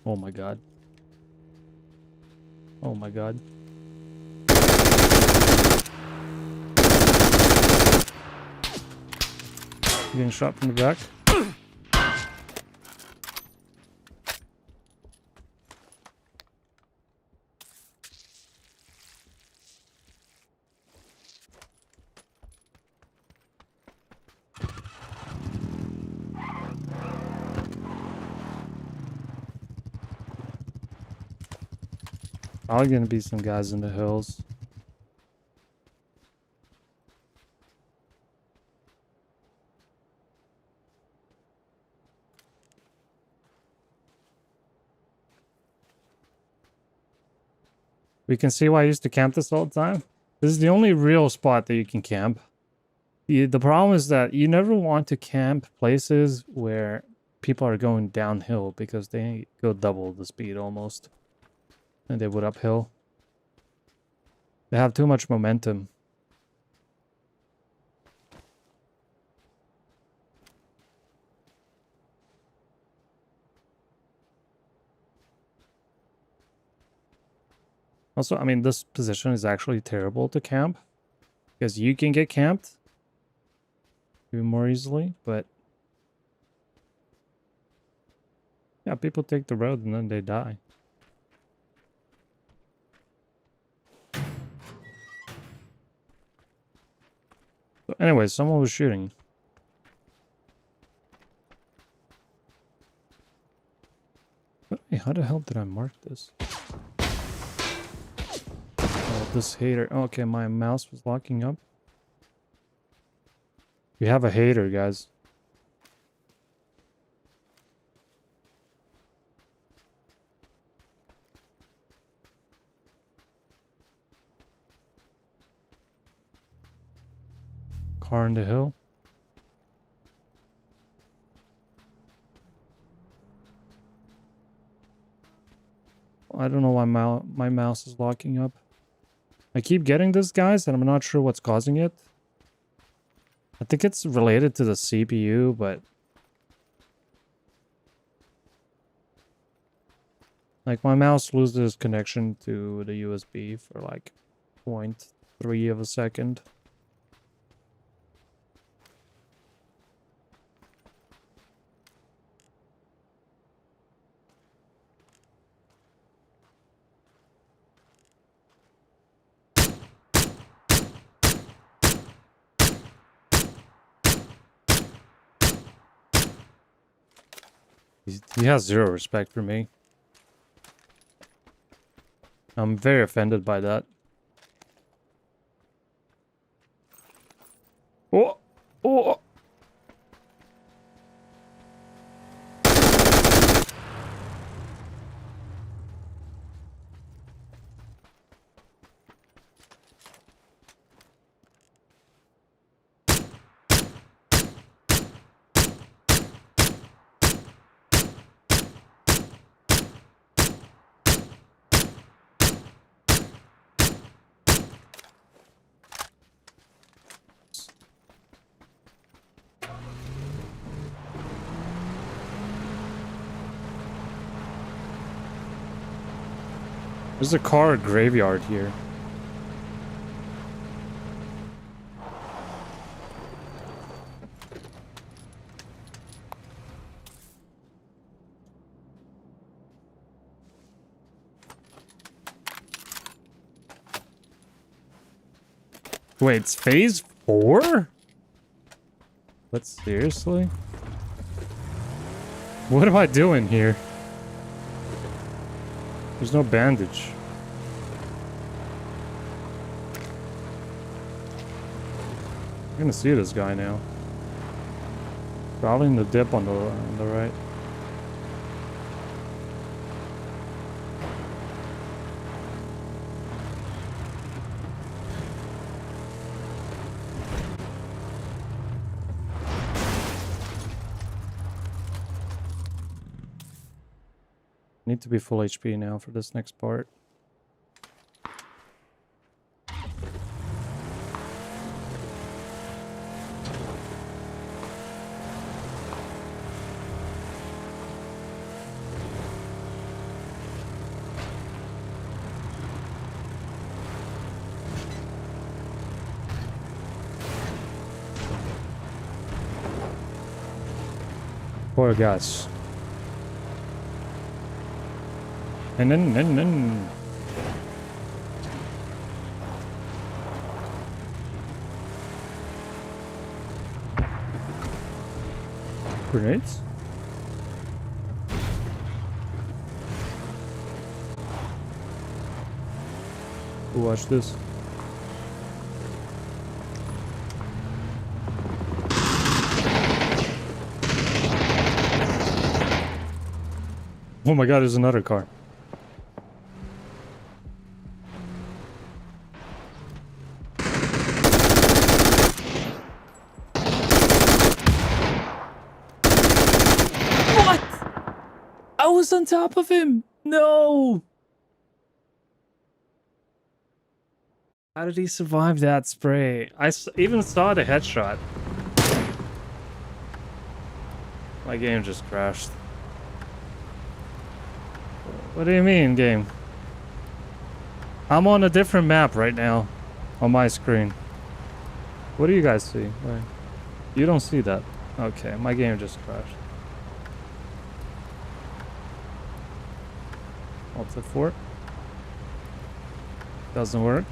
Oh my god. Oh my god. Getting shot from the back. Probably gonna be some guys in the hills. We can see why I used to camp this all the time. This is the only real spot that you can camp. The problem is that you never want to camp places where people are going downhill because they go double the speed almost. And they would uphill. They have too much momentum. Also, I mean, this position is actually terrible to camp. Because you can get camped even more easily, but... yeah, people take the road and then they die. So anyway, someone was shooting. But, hey, how the hell did I mark this? Oh, this hater. Okay, my mouse was locking up. We have a hater, guys. Car in the hill. I don't know why my mouse is locking up. I keep getting this, guys, and I'm not sure what's causing it. I think it's related to the CPU, but... like, my mouse loses connection to the USB for like 0.3 of a second. He has zero respect for me. I'm very offended by that. Oh! Oh! There's a car graveyard here. Wait, it's phase 4? But seriously? What am I doing here? There's no bandage. I'm gonna see this guy now. Probably in the dip on the right. Need to be full HP now for this next part. Poor guys. And then. Grenades? Watch this. Oh my god, there's another car. What? I was on top of him. No. How did he survive that spray? Even saw the headshot. My game just crashed. What do you mean, game? I'm on a different map right now on my screen. What do you guys see? Wait. You don't see that. Okay, my game just crashed. Alt F4. Doesn't work.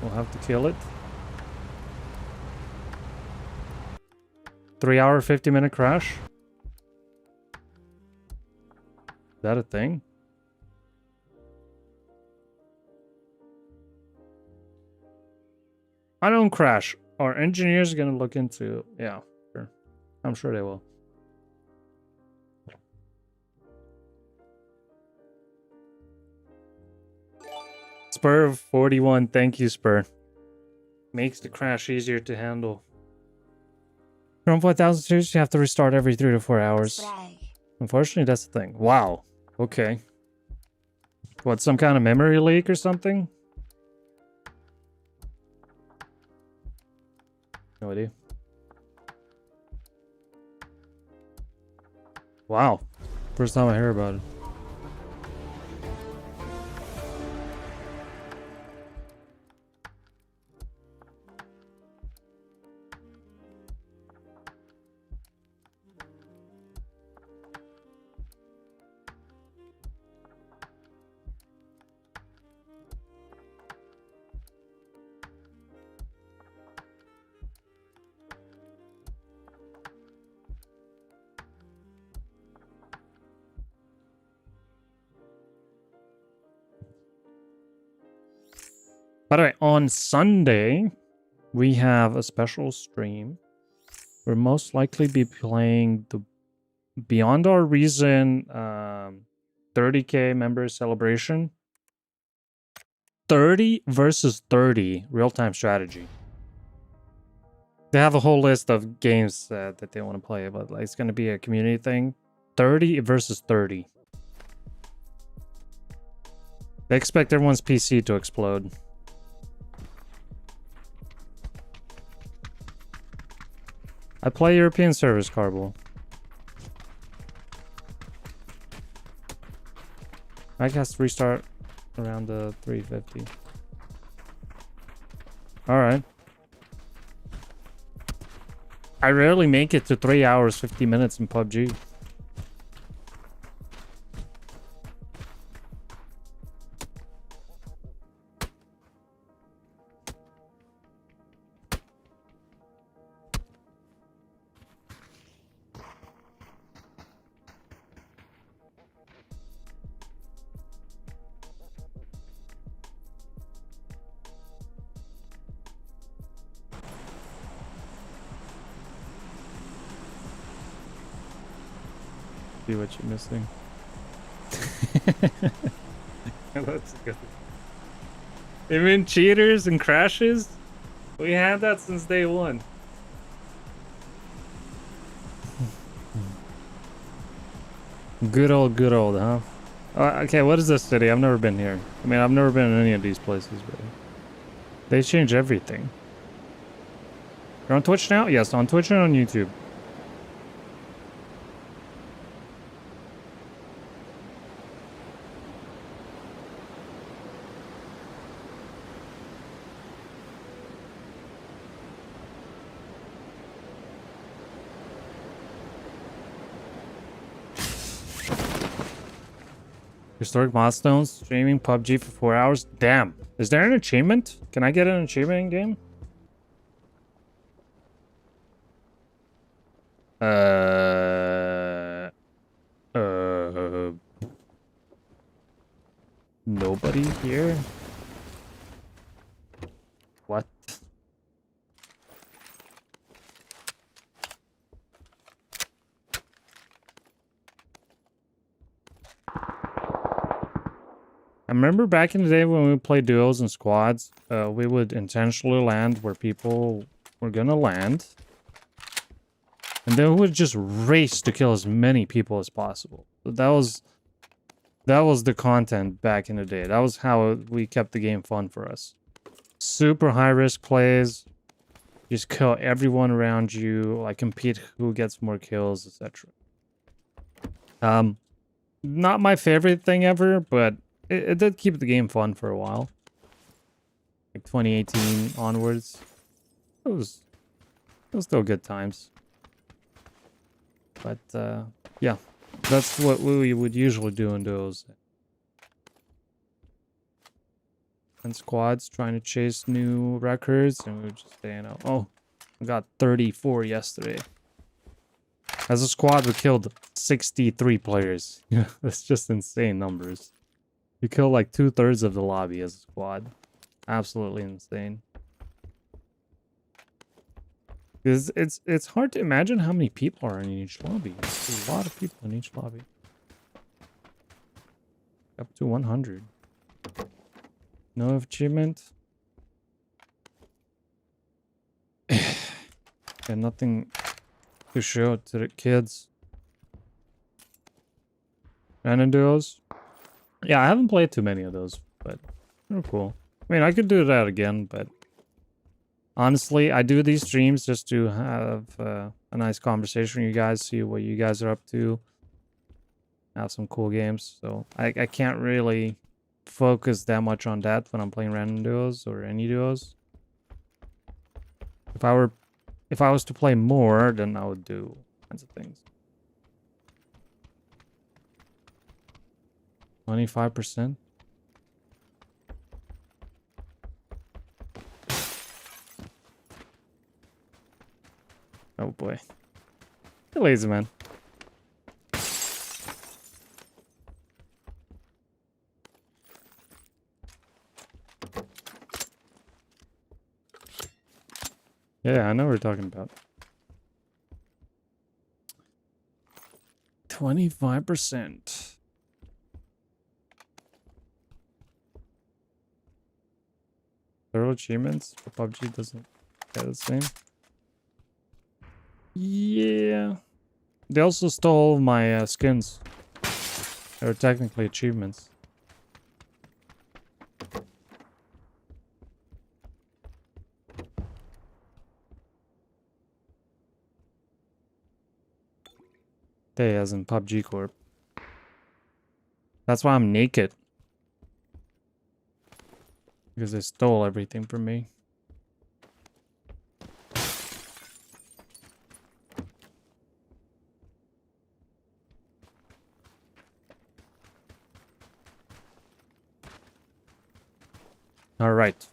We'll have to kill it. 3 hour, 50-minute crash? Is that a thing? I don't crash. Our engineers are gonna look into... Yeah, sure. I'm sure they will. Spur 41, thank you, Spur. Makes the crash easier to handle. From 4000 series, you have to restart every 3 to 4 hours. Spray. Unfortunately, that's the thing. Wow. Okay. What, some kind of memory leak or something? No idea. Wow. First time I hear about it. By the way, on Sunday, we have a special stream. We'll most likely be playing the Beyond Our Reason 30k member celebration. 30 versus 30 real-time strategy. They have a whole list of games that they want to play, but like, it's going to be a community thing. 30 versus 30. They expect everyone's PC to explode. I play European servers, Carbo. I guess restart around the 350. Alright. I rarely make it to 3 hours, 50 minutes in PUBG. See what you're missing. That's good. You mean cheaters and crashes? We had that since day one. Good old, huh? Okay, what is this city? I've never been here. I mean, I've never been in any of these places, but they change everything. You're on Twitch now? Yes, on Twitch and on YouTube. Historic milestones, streaming PUBG for 4 hours. Damn. Is there an achievement? Can I get an achievement in game? Nobody here? What? I remember back in the day when we played duos and squads, we would intentionally land where people were gonna land. And then we would just race to kill as many people as possible. That was the content back in the day. That was how we kept the game fun for us. Super high risk plays. Just kill everyone around you, like compete who gets more kills, etc. Not my favorite thing ever, but it did keep the game fun for a while. Like 2018 onwards. It was still good times. But yeah, that's what we would usually do in those. And squads trying to chase new records, and we would just say, you know, oh, I got 34 yesterday. As a squad, we killed 63 players. Yeah, that's just insane numbers. You kill like 2/3 of the lobby as a squad. Absolutely insane. It's hard to imagine how many people are in each lobby. There's a lot of people in each lobby. Up to 100. No achievement. And nothing to show to the kids. Random duos. Yeah, I haven't played too many of those, but they're cool. I mean, I could do that again, but honestly, I do these streams just to have a nice conversation with you guys, see what you guys are up to, have some cool games. So I can't really focus that much on that when I'm playing random duos or any duos. If I was to play more, then I would do kinds of things. 25%. Oh boy. You're lazy, man. Yeah, I know what we're talking about. 25%. Thorough achievements for PUBG doesn't get the same. Yeah. They also stole my skins. They were technically achievements. They as in PUBG Corp. That's why I'm naked. Because they stole everything from me. All right.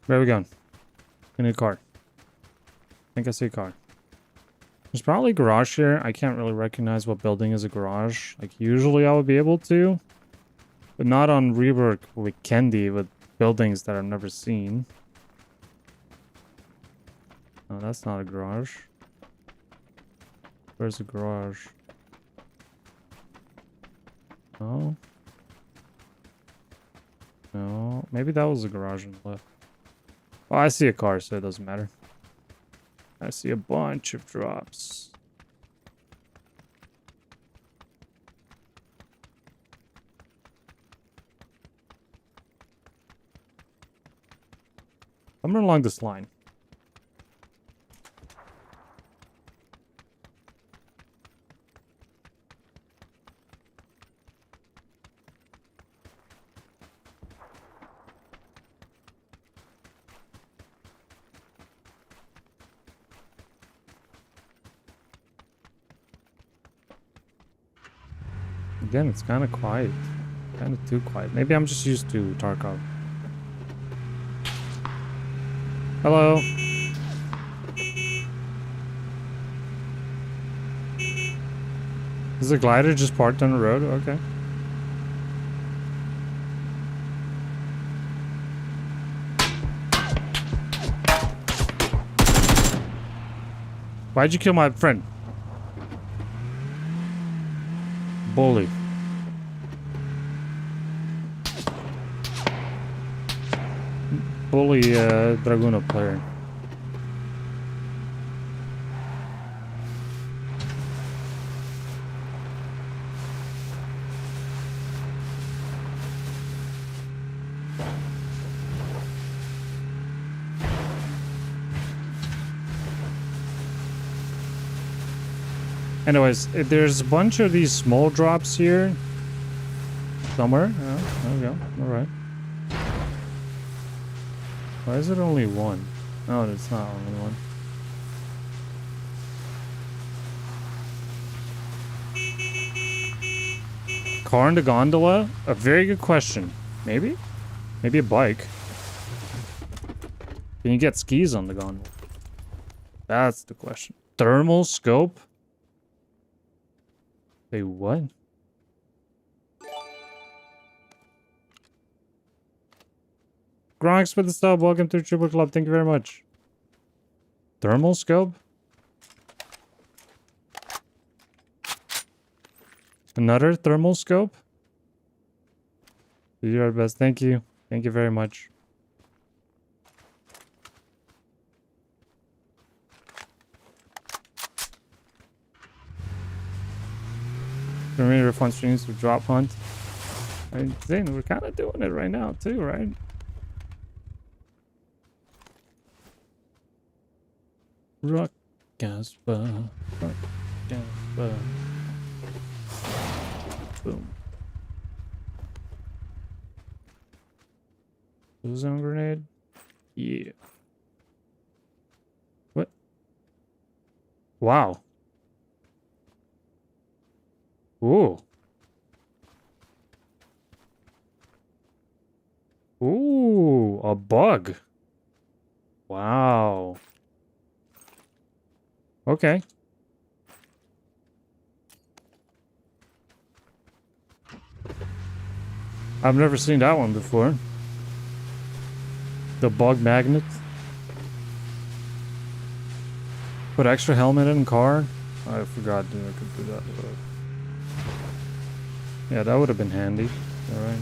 Where are we going? In a car. I think I see a car. There's probably a garage here. I can't really recognize what building is a garage. Like, usually I would be able to. But not on rework with Candy with buildings that I've never seen. Oh, that's not a garage. Where's the garage? No. No. Maybe that was the garage on the left. Oh, I see a car, so it doesn't matter. I see a bunch of drops. Somewhere along this line. Again, it's kind of quiet. Kind of too quiet. Maybe I'm just used to Tarkov. Hello. Is the glider just parked on the road? Okay. Why'd you kill my friend? Bully. Bully Draguna player. Anyways, there's a bunch of these small drops here. Somewhere. Oh, there we go. Alright. Why is it only one? No, it's not only one. Car in the gondola? A very good question. Maybe? Maybe a bike. Can you get skis on the gondola? That's the question. Thermal scope? Say what? Gronks with the sub. Welcome to Triple Club. Thank you very much. Thermal scope? Another thermal scope? You do our best. Thank you. Thank you very much. Remember fun streams with drop hunt. And Zane, we're kind of doing it right now too, right? Rock Gaspa. Rock Gaspa. Boom. Zone grenade? Yeah. What? Wow. Ooh. Ooh, a bug. Wow. Okay. I've never seen that one before. The bug magnet. Put extra helmet in car. I forgot that I could do that. Yeah, that would have been handy. Alright.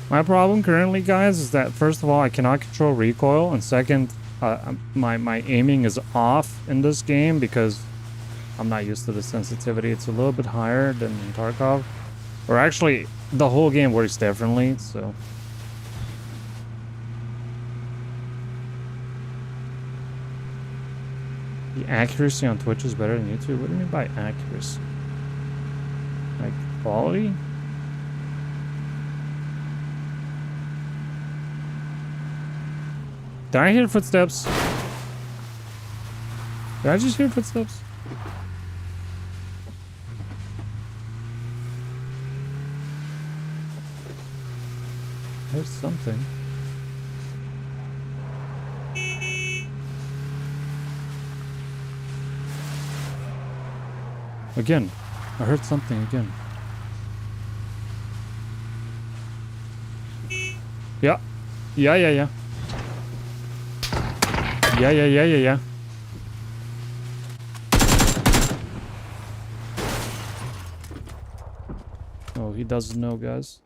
My problem currently, guys, is that first of all, I cannot control recoil, and second, my aiming is off in this game because I'm not used to the sensitivity. It's a little bit higher than in Tarkov. Or actually, the whole game works differently, so... The accuracy on Twitch is better than YouTube? What do you mean by accuracy? Like, quality? Did I hear footsteps? Did I just hear footsteps? There's something. Again. I heard something again. Yeah. Yeah, yeah, yeah. Yeah, yeah, yeah, yeah, yeah. Oh, he doesn't know, guys.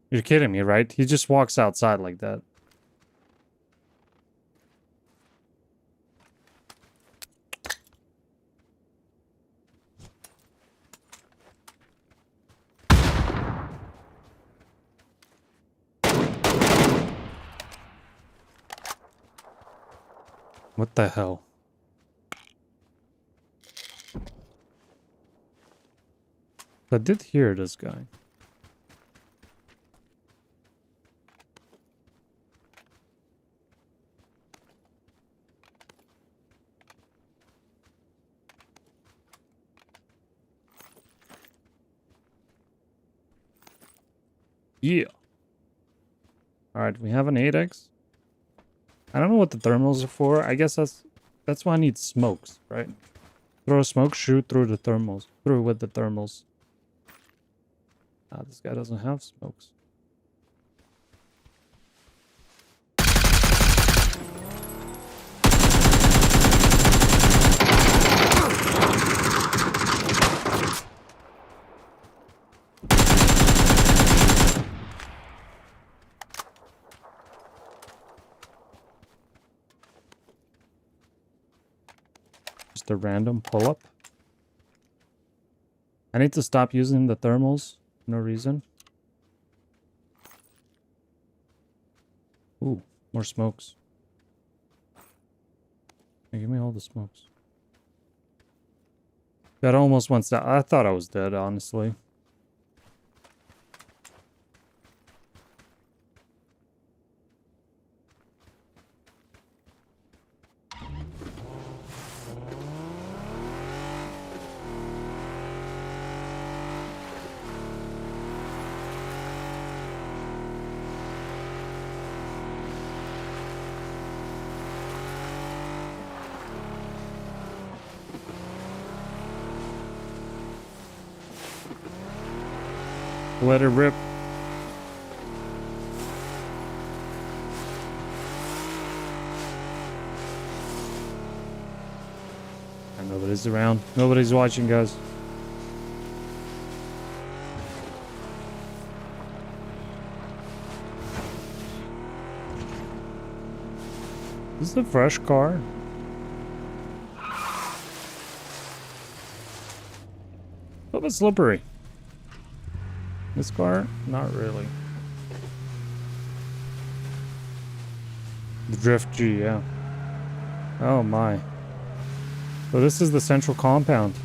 You're kidding me, right? He just walks outside like that. What the hell? I did hear this guy. Yeah. Alright, we have an 8x. I don't know what the thermals are for. I guess that's why I need smokes, right? Throw a smoke, shoot through the thermals. Through with the thermals. Ah, this guy doesn't have smokes. Just a random pull-up. I need to stop using the thermals. No reason. Ooh, more smokes. Hey, give me all the smokes. That almost went down. I thought I was dead, honestly. Let it rip. And nobody's around. Nobody's watching, guys. This is a fresh car. A little bit slippery. This car? Not really. The Drift G, yeah. Oh my. So this is the central compound.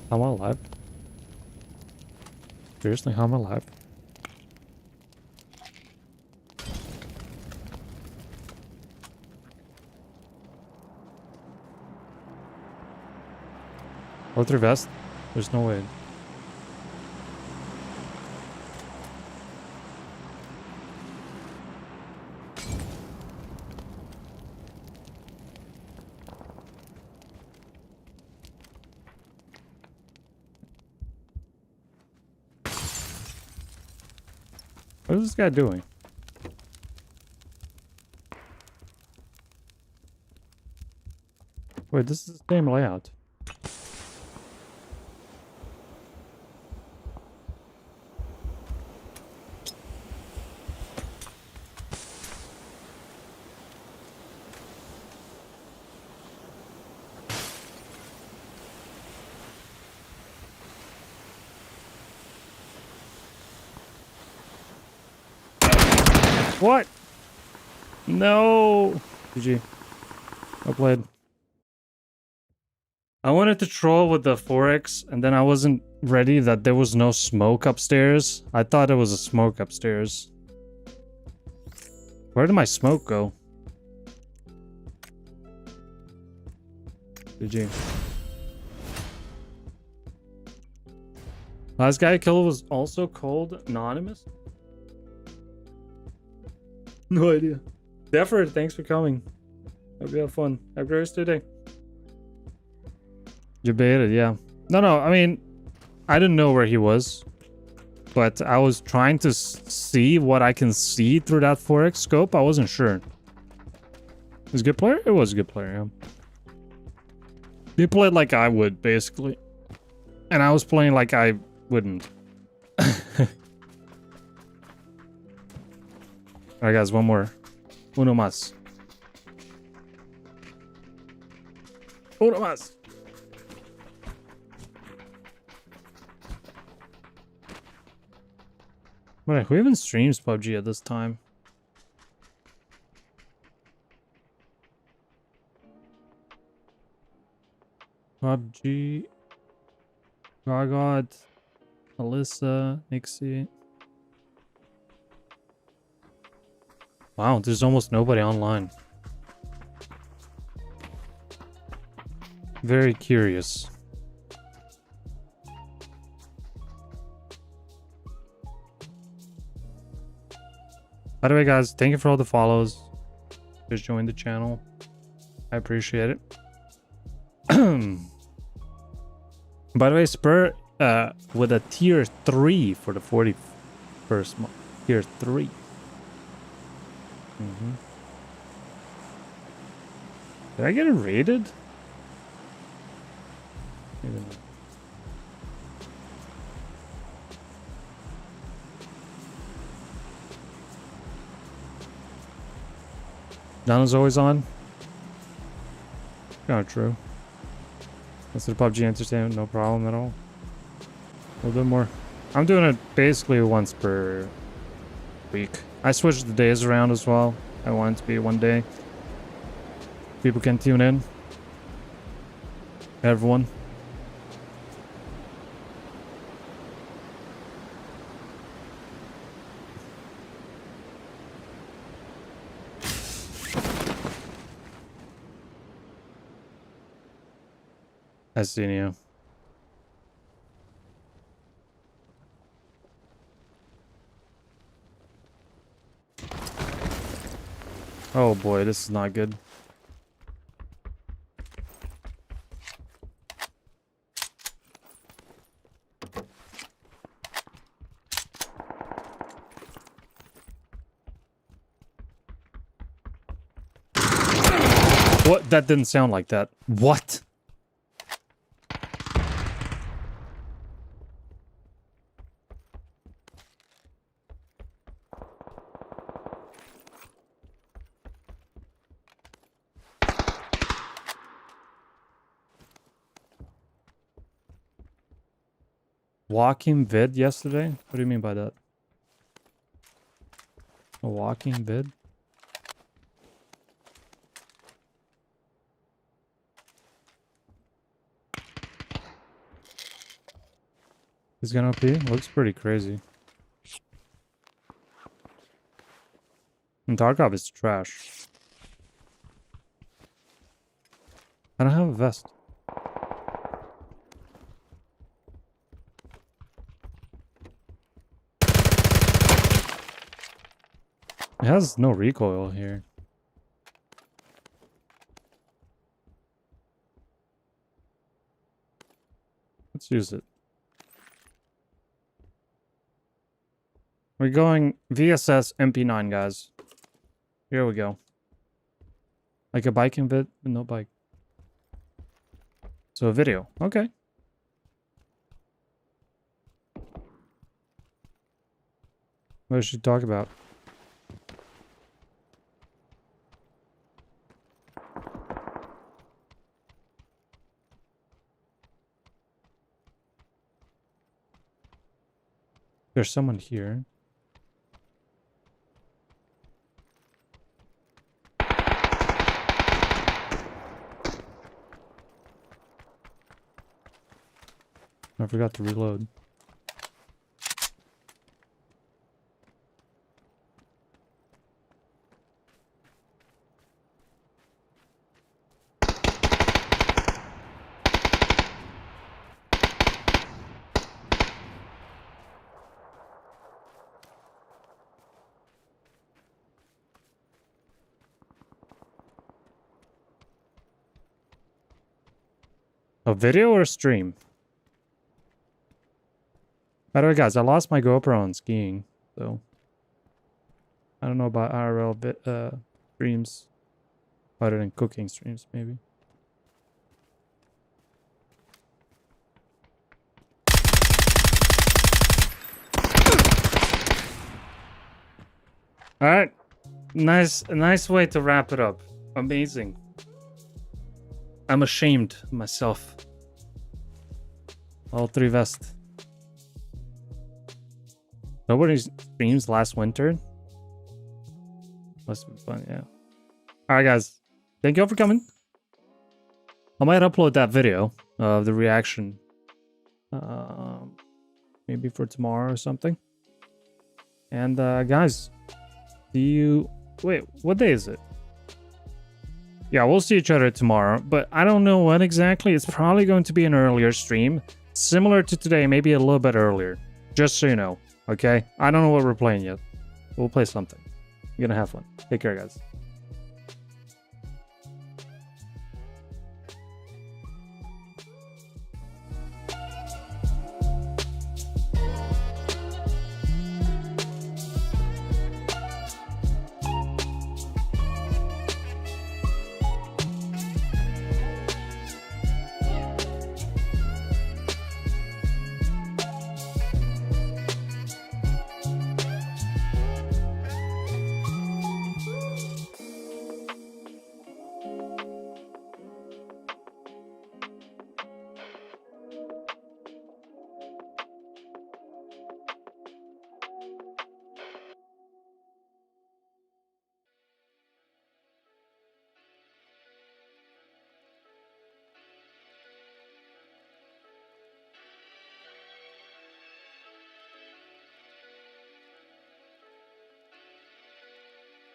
How am I alive? Seriously, how am I alive? Go through vest? There's no way. What is this guy doing? Wait, this is the same layout. What? No. GG. Well played. I wanted to troll with the 4X, and then I wasn't ready that there was no smoke upstairs. I thought it was a smoke upstairs. Where did my smoke go? GG. Last guy I killed was also called Anonymous? No idea. Deford, thanks for coming. Hope you have fun. Have a great rest of your day. Debated, yeah. No, I mean, I didn't know where he was. But I was trying to see what I can see through that 4X scope. I wasn't sure. Was a good player? It was a good player, yeah. He played like I would, basically. And I was playing like I wouldn't. Alright guys, one more. Uno más. Uno más. Wait, who even streams PUBG at this time? PUBG. Gargot. Alyssa. Nixie. Wow, there's almost nobody online. Very curious. By the way, guys, thank you for all the follows. Just joined the channel. I appreciate it. By the way, Spur with a tier 3 for the 41st month. Tier 3. Did I get it rated? Maybe not. Donna's always on? Not true. That's the PUBG entertainment, no problem at all. A little bit more. I'm doing it basically once per week. I switched the days around as well. I want it to be one day. People can tune in. Everyone. I seen you. Oh boy, this is not good. What? That didn't sound like that. What? Walking vid yesterday? What do you mean by that? A walking vid? He's gonna OP? Looks pretty crazy. And Tarkov is trash. I don't have a vest. It has no recoil here. Let's use it. What We're going VSS MP9, guys. Here we go. Like a biking vid, no bike. So a video. Okay. What should she talk about? There's someone here. I forgot to reload. A video or a stream? By the way, guys, I lost my GoPro on skiing, so I don't know about IRL streams, other than cooking streams, maybe. All right, nice way to wrap it up. Amazing. I'm ashamed of myself. All 3 vests. Nobody streams last winter. Must be fun, yeah. Alright, guys. Thank you all for coming. I might upload that video of the reaction. Maybe for tomorrow or something. And, guys. See you... Wait, what day is it? Yeah, we'll see each other tomorrow. But I don't know when exactly. It's probably going to be an earlier stream. Similar to today, maybe a little bit earlier. Just so you know. Okay? I don't know what we're playing yet. We'll play something. You're gonna have fun. Take care, guys.